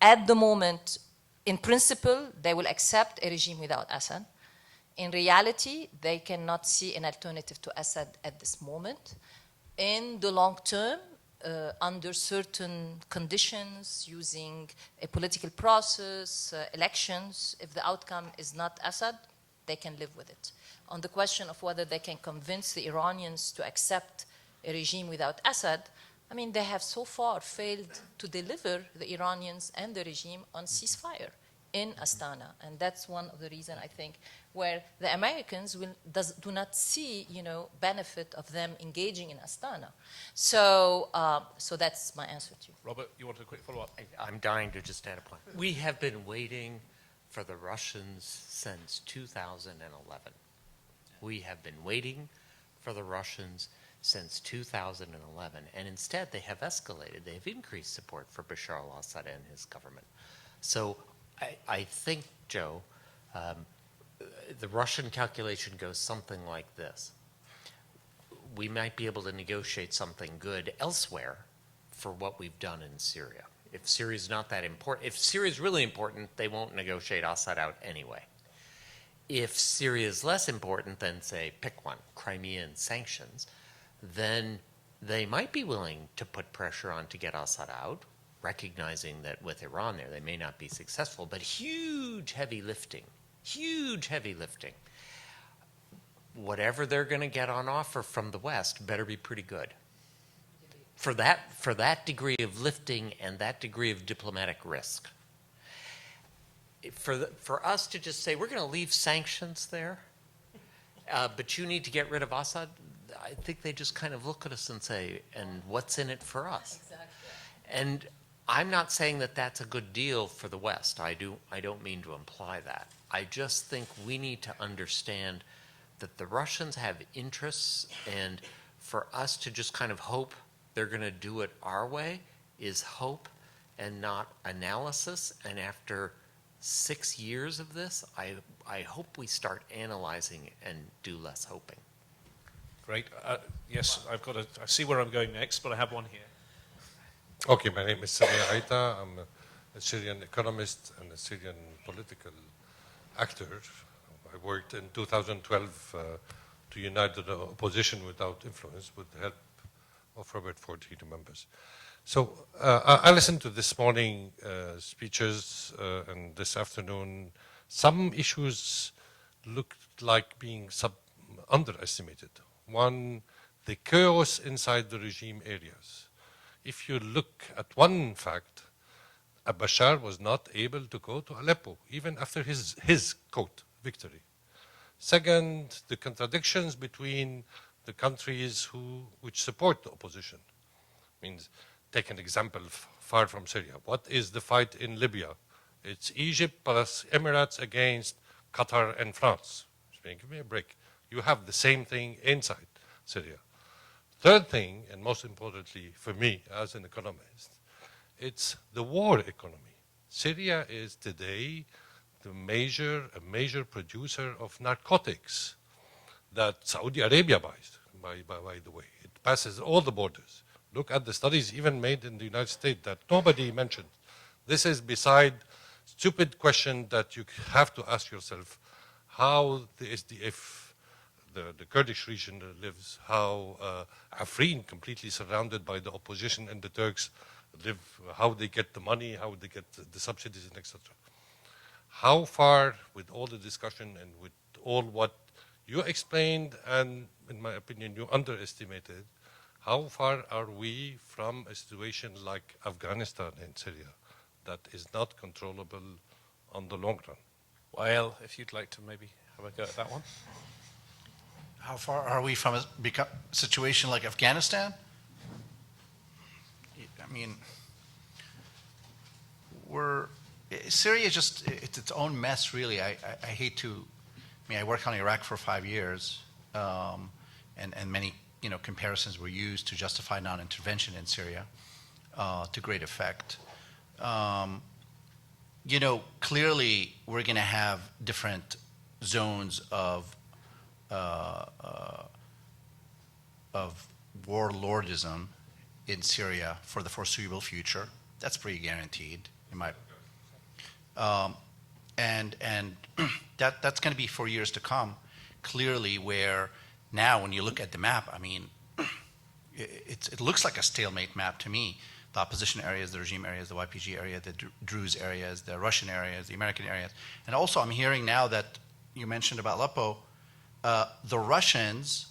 at the moment, in principle, they will accept a regime without Assad. In reality, they cannot see an alternative to Assad at this moment. In the long term, under certain conditions, using a political process, elections, if the outcome is not Assad, they can live with it. On the question of whether they can convince the Iranians to accept a regime without Assad, they have so far failed to deliver the Iranians and the regime on ceasefire in Astana. And that's one of the reasons, I think, where the Americans do not see, benefit of them engaging in Astana. So that's my answer to you. Robert, you want a quick follow-up? I'm dying to just add a point. We have been waiting for the Russians since 2011. We have been waiting for the Russians since 2011, and instead they have escalated. They have increased support for Bashar al-Assad and his government. So I think, Joe, the Russian calculation goes something like this. We might be able to negotiate something good elsewhere for what we've done in Syria. If Syria is not that important, if Syria is really important, they won't negotiate Assad out anyway. If Syria is less important than, say, pick one, Crimea and sanctions, then they might be willing to put pressure on to get Assad out, recognizing that with Iran there, they may not be successful, but huge heavy lifting. whatever they're going to get on offer from the West better be pretty good. For that degree of lifting and that degree of diplomatic risk. For us to just say, we're going to leave sanctions there, but you need to get rid of Assad, I think they just kind of look at us and say, and what's in it for us? Exactly. And I'm not saying that that's a good deal for the West. I don't mean to imply that. I just think we need to understand that the Russians have interests, and for us to just kind of hope they're going to do it our way is hope and not analysis. And after 6 years of this, I hope we start analyzing and do less hoping. Great. Yes, I see where I'm going next, but I have one here. Okay, my name is Samir Aita. I'm a Syrian economist and a Syrian political actor. I worked in 2012 to unite the opposition without influence with the help of Robert Ford, the members. So I listened to this morning speeches and this afternoon. Some issues looked like being underestimated. One, the chaos inside the regime areas. If you look at one fact, Bashar was not able to go to Aleppo, even after his quote, victory. Second, the contradictions between the countries which support the opposition. Means, take an example far from Syria. What is the fight in Libya? It's Egypt plus Emirates against Qatar and France. Give me a break. You have the same thing inside Syria. Third thing, and most importantly for me as an economist, it's the war economy. Syria is today a major producer of narcotics that Saudi Arabia buys, by the way. It passes all the borders. Look at the studies even made in the United States that nobody mentioned. This is beside stupid question that you have to ask yourself, how the SDF, the Kurdish region lives, how Afrin, completely surrounded by the opposition and the Turks, live, how they get the money, how they get the subsidies, and etc. How far, with all the discussion and with all what you explained, and in my opinion you underestimated, how far are we from a situation like Afghanistan and Syria that is not controllable on the long run? Wael, if you'd like to maybe have a go at that one. How far are we from a situation like Afghanistan? I mean, Syria is just, it's its own mess, really. I hate to, I worked on Iraq for 5 years, and many, comparisons were used to justify non-intervention in Syria to great effect. Clearly we're going to have different zones of warlordism in Syria for the foreseeable future. That's pretty guaranteed, in my and that's going to be for years to come. Clearly, where now when you look at the map, it looks like a stalemate map to me. The opposition areas, the regime areas, the YPG area, the Druze areas, the Russian areas, the American areas, and also I'm hearing now that you mentioned about Aleppo, the Russians.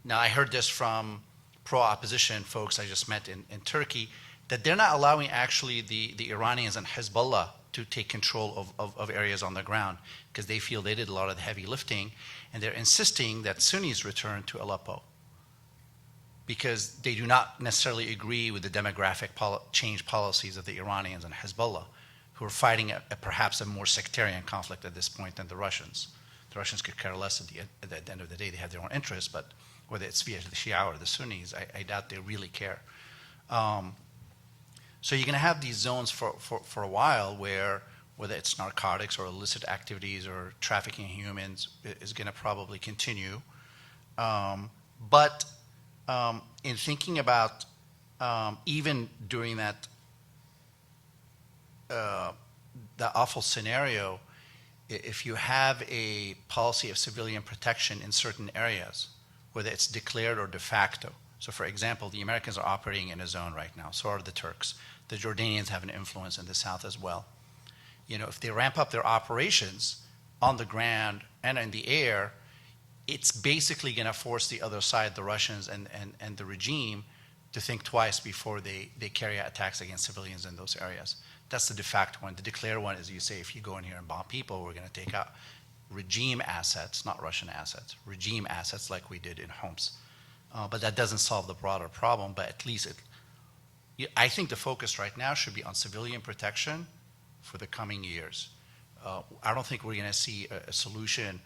Now I heard this from pro-opposition folks I just met in Turkey, that they're not allowing actually the Iranians and Hezbollah to take control of areas on the ground because they feel they did a lot of the heavy lifting, and they're insisting that Sunnis return to Aleppo because they do not necessarily agree with the demographic change policies of the Iranians and Hezbollah, who are fighting perhaps a more sectarian conflict at this point than the Russians. The Russians could care less at the end of the day. They have their own interests, but whether it's via the Shia or the Sunnis, I doubt they really care. So you're going to have these zones for a while where, whether it's narcotics or illicit activities or trafficking in humans, is going to probably continue. But in thinking about even during that awful scenario, if you have a policy of civilian protection in certain areas, whether it's declared or de facto. So for example, the Americans are operating in a zone right now, so are the Turks. The Jordanians have an influence in the south as well. If they ramp up their operations on the ground and in the air, it's basically going to force the other side, the Russians and the regime, to think twice before they carry out attacks against civilians in those areas. That's the de facto one. The declare one is, you say, if you go in here and bomb people, we're going to take out regime assets, not Russian assets, regime assets like we did in Homs. But that doesn't solve the broader problem, but at least I think the focus right now should be on civilian protection for the coming years. I don't think we're going to see a solution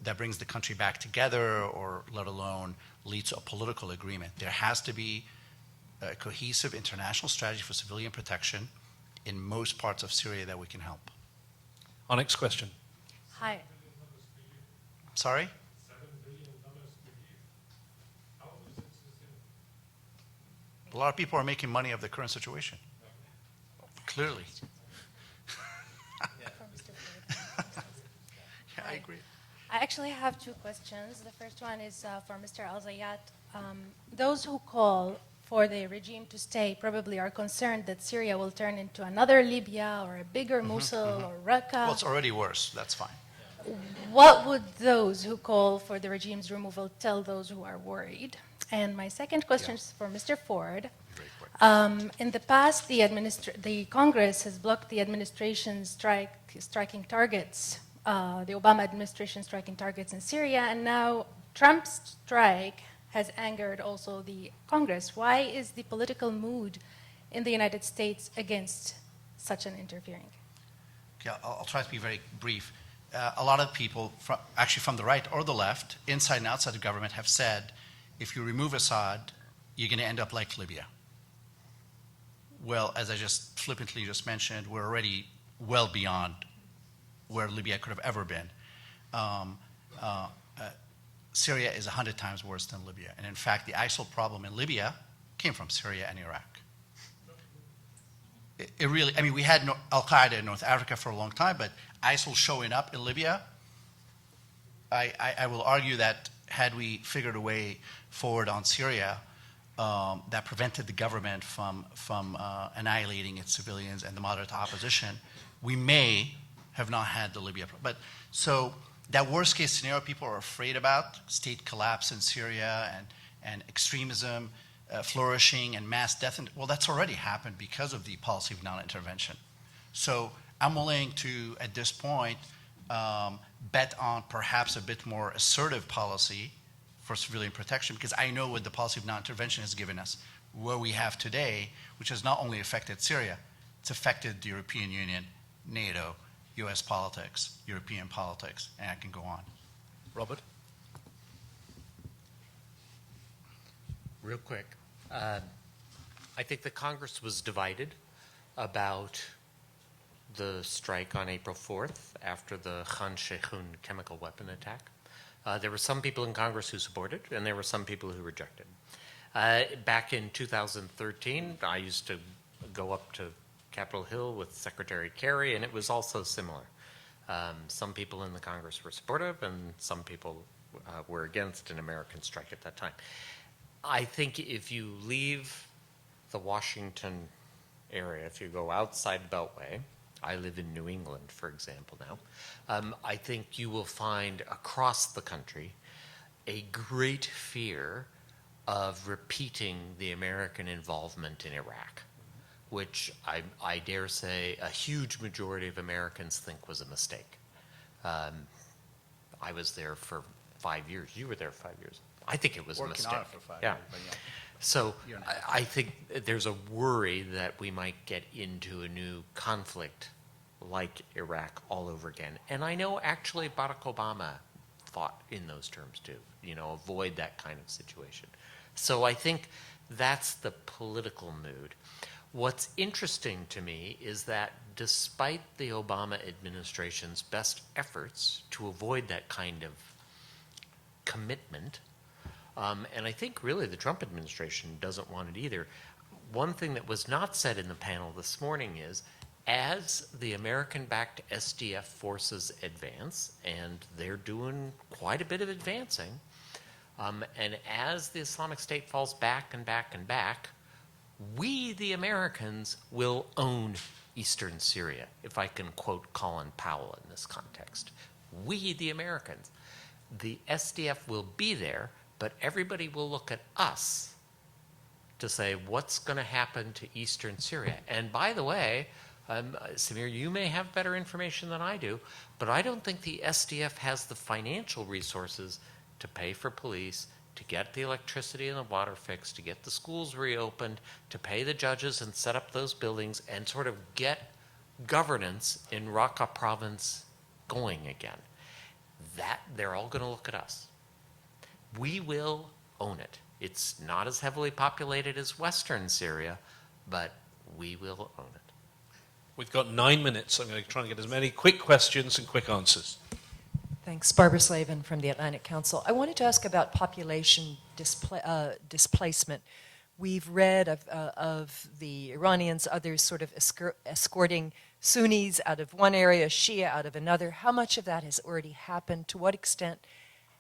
that brings the country back together, or let alone leads to a political agreement. There has to be a cohesive international strategy for civilian protection in most parts of Syria that we can help. Our next question. Hi. Sorry? A lot of people are making money of the current situation. Clearly. Yeah, I agree. I actually have two questions. The first one is for Mr. Al-Zayat. Those who call for the regime to stay probably are concerned that Syria will turn into another Libya or a bigger Mosul or Raqqa. Well, it's already worse. That's fine. What would those who call for the regime's removal tell those who are worried? And my second question is for Mr. Ford. In the past, the Congress has blocked the administration's striking targets, the Obama administration striking targets in Syria, and now Trump's strike has angered also the Congress. Why is the political mood in the United States against such an interfering? Okay, I'll try to be very brief. A lot of people, actually from the right or the left, inside and outside the government, have said, if you remove Assad, you're going to end up like Libya. Well, as I just flippantly just mentioned, we're already well beyond where Libya could have ever been. Syria is 100 times worse than Libya. And in fact, the ISIL problem in Libya came from Syria and Iraq. It really, I mean, we had Al-Qaeda in North Africa for a long time, but ISIL showing up in Libya, I will argue that had we figured a way forward on Syria that prevented the government from annihilating its civilians and the moderate opposition, we may have not had the Libya problem. But so that worst case scenario people are afraid about, state collapse in Syria and extremism flourishing and mass death, well, that's already happened because of the policy of non-intervention. So I'm willing to, at this point, bet on perhaps a bit more assertive policy for civilian protection, because I know what the policy of non-intervention has given us, where we have today, which has not only affected Syria, it's affected the European Union, NATO, US politics, European politics, and I can go on. Robert? Real quick. I think the Congress was divided about the strike on April 4th after the Khan Sheikhoun chemical weapon attack. There were some people in Congress who supported, and there were some people who rejected. Back in 2013, I used to go up to Capitol Hill with Secretary Kerry, and it was also similar. Some people in the Congress were supportive, and some people were against an American strike at that time. I think if you leave the Washington area, if you go outside Beltway, I live in New England, for example, now, I think you will find across the country a great fear of repeating the American involvement in Iraq, which I dare say a huge majority of Americans think was a mistake. I was there for 5 years. You were there 5 years. I think it was a mistake. Working on it for 5 years, but yeah. So I think there's a worry that we might get into a new conflict like Iraq all over again. And I know actually Barack Obama thought in those terms too, avoid that kind of situation. So I think that's the political mood. What's interesting to me is that despite the Obama administration's best efforts to avoid that kind of commitment, and I think really the Trump administration doesn't want it either. One thing that was not said in the panel this morning is, as the American-backed SDF forces advance, and they're doing quite a bit of advancing, and as the Islamic State falls back and back and back, we, the Americans, will own eastern Syria, if I can quote Colin Powell in this context. We, the Americans. the SDF will be there, but everybody will look at us to say, what's going to happen to eastern Syria? And by the way, Samir, you may have better information than I do, but I don't think the SDF has the financial resources to pay for police, to get the electricity and the water fixed, to get the schools reopened, to pay the judges and set up those buildings and sort of get governance in Raqqa province going again. That, they're all going to look at us. We will own it. It's not as heavily populated as Western Syria, but we will own it. We've got 9 minutes. I'm going to try and get as many quick questions and quick answers. Thanks. Barbara Slavin from the Atlantic Council. I wanted to ask about population displacement. We've read of the Iranians, others sort of escorting Sunnis out of one area, Shia out of another. How much of that has already happened? To what extent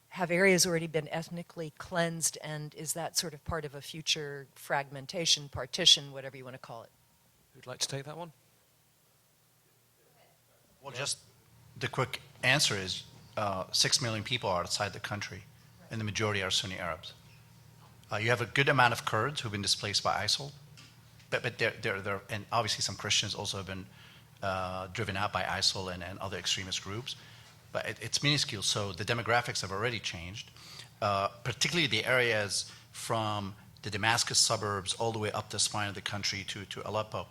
have areas already been ethnically cleansed? And is that sort of part of a future fragmentation, partition, whatever you want to call it? Who'd like to take that one? Well, just the quick answer is 6 million people are outside the country, and the majority are Sunni Arabs. You have a good amount of Kurds who've been displaced by ISIL, but they're and obviously some Christians also have been driven out by ISIL and other extremist groups, but it's minuscule, so the demographics have already changed, particularly the areas from the Damascus suburbs all the way up the spine of the country to Aleppo.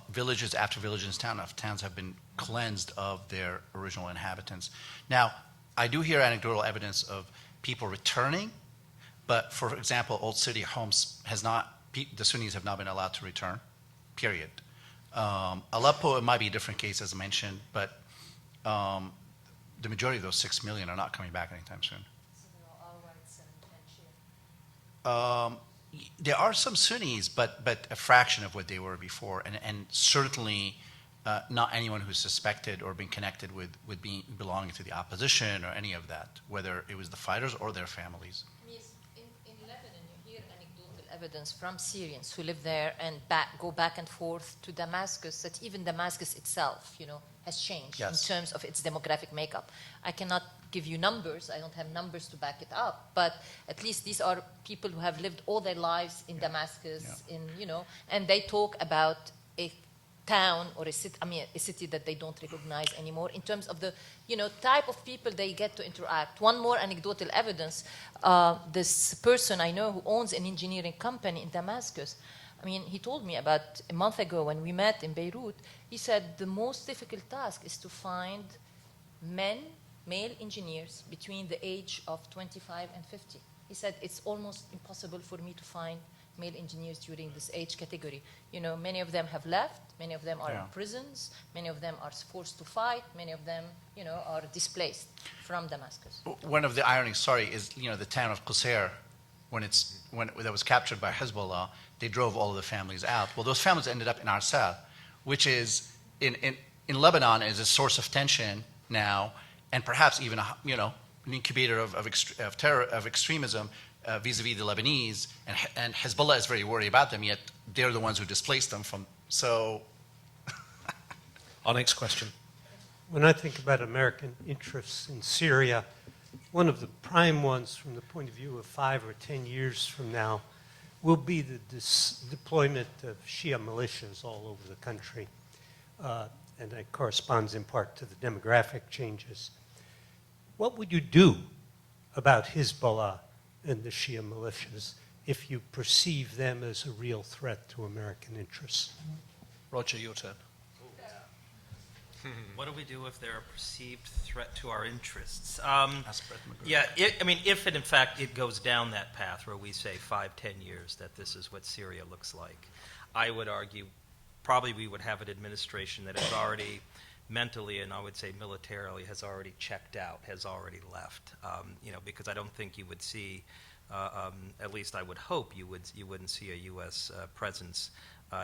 Villages after villages, towns have been cleansed of their original inhabitants. Now, I do hear anecdotal evidence of people returning, but for example, Old City Homs has not, the Sunnis have not been allowed to return, period. Aleppo, it might be a different case as mentioned, but the majority of those 6 million are not coming back anytime soon. So they're all whites and Shia? There are some Sunnis, but a fraction of what they were before, and certainly not anyone who's suspected or been connected with belonging to the opposition or any of that, whether it was the fighters or their families. In Lebanon, you hear anecdotal evidence from Syrians who live there and go back and forth to Damascus, that even Damascus itself, has changed in terms of its demographic makeup. I cannot give you numbers. I don't have numbers to back it up, but at least these are people who have lived all their lives in Damascus, and they talk about a town or a city that they don't recognize anymore in terms of the, type of people they get to interact. One more anecdotal evidence, this person I know who owns an engineering company in Damascus, he told me about a month ago when we met in Beirut, he said the most difficult task is to find male engineers between the age of 25 and 50. He said it's almost impossible for me to find male engineers during this age category. Many of them have left, many of them are in prisons, many of them are forced to fight, many of them, are displaced from Damascus. One of the ironies, is, the town of Qusair, when that was captured by Hezbollah, they drove all of the families out. Well, those families ended up in Assad, which is, in Lebanon, is a source of tension now, and perhaps even an incubator of terror, of extremism vis-a-vis the Lebanese, and Hezbollah is very worried about them. Yet they're the ones who displaced them from. So, our next question. When I think about American interests in Syria, one of the prime ones, from the point of view of 5 or 10 years from now, will be the deployment of Shia militias all over the country, and that corresponds in part to the demographic changes. What would you do about Hezbollah and the Shia militias if you perceive them as a real threat to American interests? Roger, your turn. What do we do if they're a perceived threat to our interests? If in fact it goes down that path where we say 5-10 years that this is what Syria looks like, I would argue probably we would have an administration that is already mentally and I would say militarily has already checked out, has already left. Because I don't think you would see, at least I would hope you wouldn't see a U.S. presence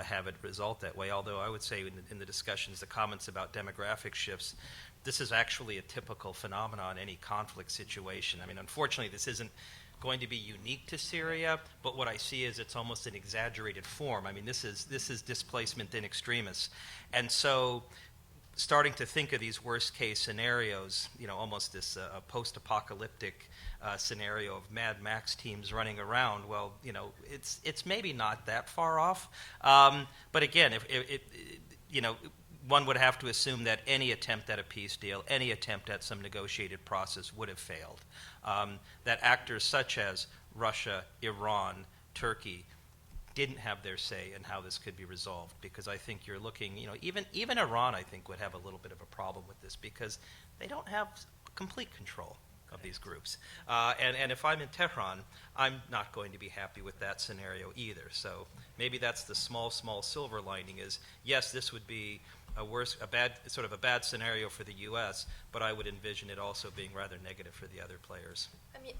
have it result that way. Although I would say in the discussions, the comments about demographic shifts, this is actually a typical phenomenon in any conflict situation. Unfortunately, this isn't going to be unique to Syria, but what I see is it's almost an exaggerated form. This is displacement in extremis. And so starting to think of these worst case scenarios, almost this post-apocalyptic scenario of Mad Max teams running around, well, it's maybe not that far off. But again, one would have to assume that any attempt at a peace deal, any attempt at some negotiated process would have failed. That actors such as Russia, Iran, Turkey didn't have their say in how this could be resolved, because I think you're looking, even Iran, I think, would have a little bit of a problem with this, because they don't have complete control of these groups. And if I'm in Tehran, I'm not going to be happy with that scenario either. So maybe that's the small silver lining is, yes, this would be a bad scenario for the U.S., but I would envision it also being rather negative for the other players.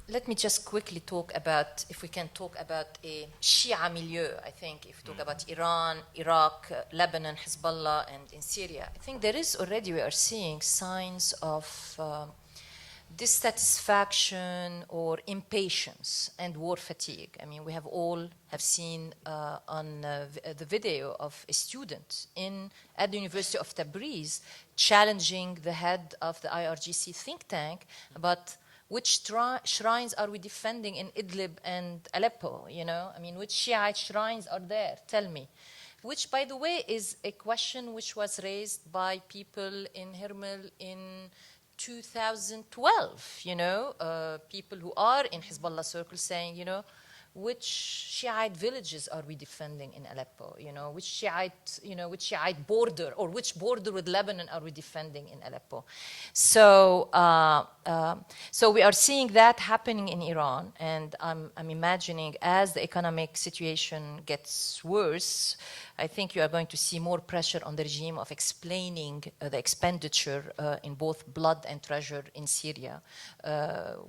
Let me just quickly talk about, if we can talk about a Shia milieu, I think, if we talk about Iran, Iraq, Lebanon, Hezbollah, and in Syria, I think there is already, we are seeing signs of dissatisfaction or impatience and war fatigue. I mean, we have seen on the video of a student at the University of Tabriz challenging the head of the IRGC think tank about which shrines are we defending in Idlib and Aleppo, I mean, which Shiite shrines are there? Tell me. Which, by the way, is a question which was raised by people in Hermel in 2012, people who are in Hezbollah circles saying, which Shiite villages are we defending in Aleppo? Which Shiite border, or which border with Lebanon are we defending in Aleppo? So, so we are seeing that happening in Iran, and I'm imagining as the economic situation gets worse, I think you are going to see more pressure on the regime of explaining the expenditure in both blood and treasure in Syria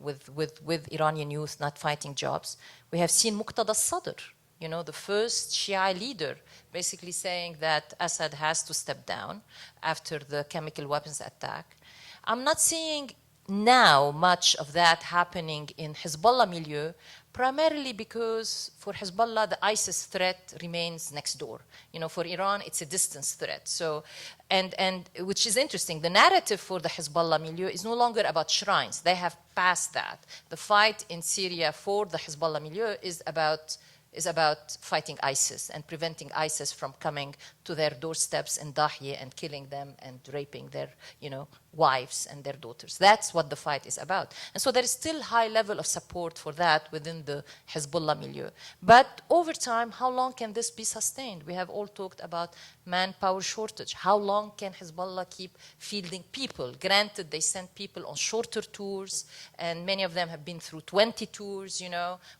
with Iranian youth not fighting jobs. We have seen Muqtada al-Sadr, the first Shia leader, basically saying that Assad has to step down after the chemical weapons attack. I'm not seeing now much of that happening in Hezbollah milieu, primarily because for Hezbollah, the ISIS threat remains next door. For Iran, it's a distance threat. So, and which is interesting, the narrative for the Hezbollah milieu is no longer about shrines. They have passed that. The fight in Syria for the Hezbollah milieu is about fighting ISIS and preventing ISIS from coming to their doorsteps in Dahieh and killing them and raping their, wives and their daughters. That's what the fight is about. And so there is still high level of support for that within the Hezbollah milieu. But over time, how long can this be sustained? We have all talked about manpower shortage. How long can Hezbollah keep fielding people? Granted, they send people on shorter tours, and many of them have been through 20 tours,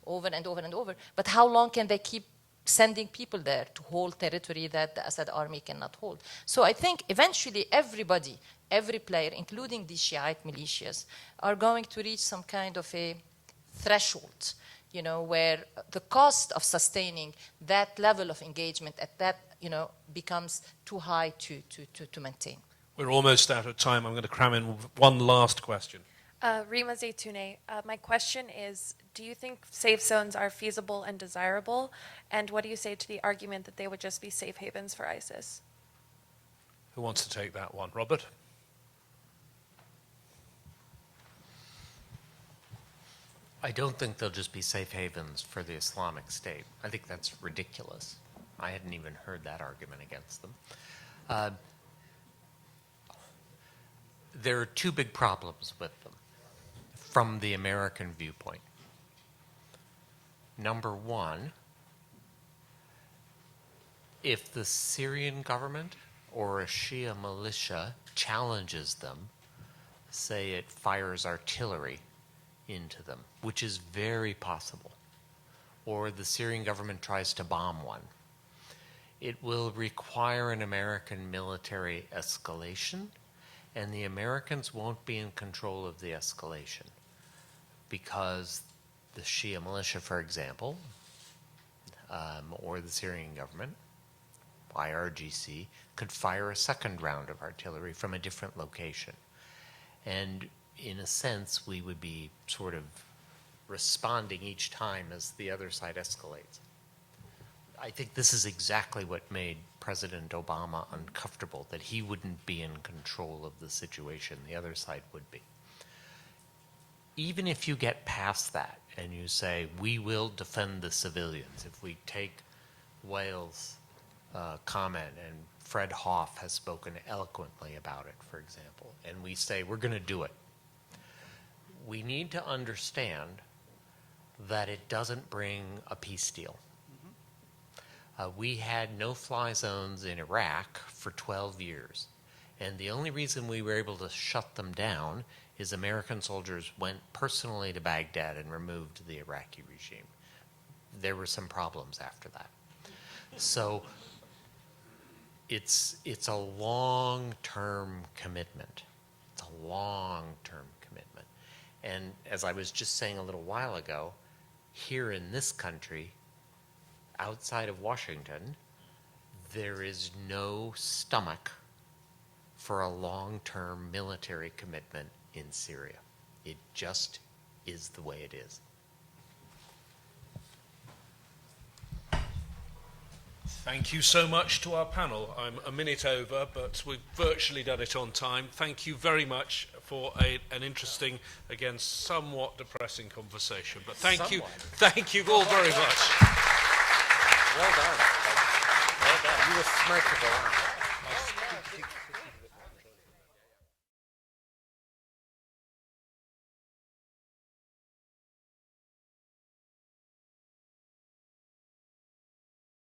over and over and over. But how long can they keep sending people there to hold territory that the Assad army cannot hold? So I think eventually everybody, every player, including the Shiite militias, are going to reach some kind of a threshold, where the cost of sustaining that level of engagement at that, becomes too high to maintain. We're almost out of time. I'm going to cram in one last question. Rima Zaytoune, my question is, do you think safe zones are feasible and desirable? And what do you say to the argument that they would just be safe havens for ISIS? Who wants to take that one? Robert? I don't think they'll just be safe havens for the Islamic State. I think that's ridiculous. I hadn't even heard that argument against them. There are two big problems with them from the American viewpoint. Number one, if the Syrian government or a Shia militia challenges them, say it fires artillery into them, which is very possible, or the Syrian government tries to bomb one, it will require an American military escalation, and the Americans won't be in control of the escalation because the Shia militia, for example, or the Syrian government, IRGC, could fire a second round of artillery from a different location. And in a sense, we would be sort of responding each time as the other side escalates. I think this is exactly what made President Obama uncomfortable, that he wouldn't be in control of the situation, the other side would be. Even if you get past that and you say, we will defend the civilians, if we take Wales' comment, and Fred Hoff has spoken eloquently about it, for example, and we say, we're going to do it, we need to understand that it doesn't bring a peace deal. We had no-fly zones in Iraq for 12 years, and the only reason we were able to shut them down is American soldiers went personally to Baghdad and removed the Iraqi regime. There were some problems after that. So it's a long-term commitment. It's a long-term commitment. And as I was just saying a little while ago, here in this country, outside of Washington, there is no stomach for a long-term military commitment in Syria. It just is the way it is. Thank you so much to our panel. I'm a minute over, but we've virtually done it on time. Thank you very much for an interesting, again, somewhat depressing conversation. But thank you all very much. Well done. Well done. You were smart to go on.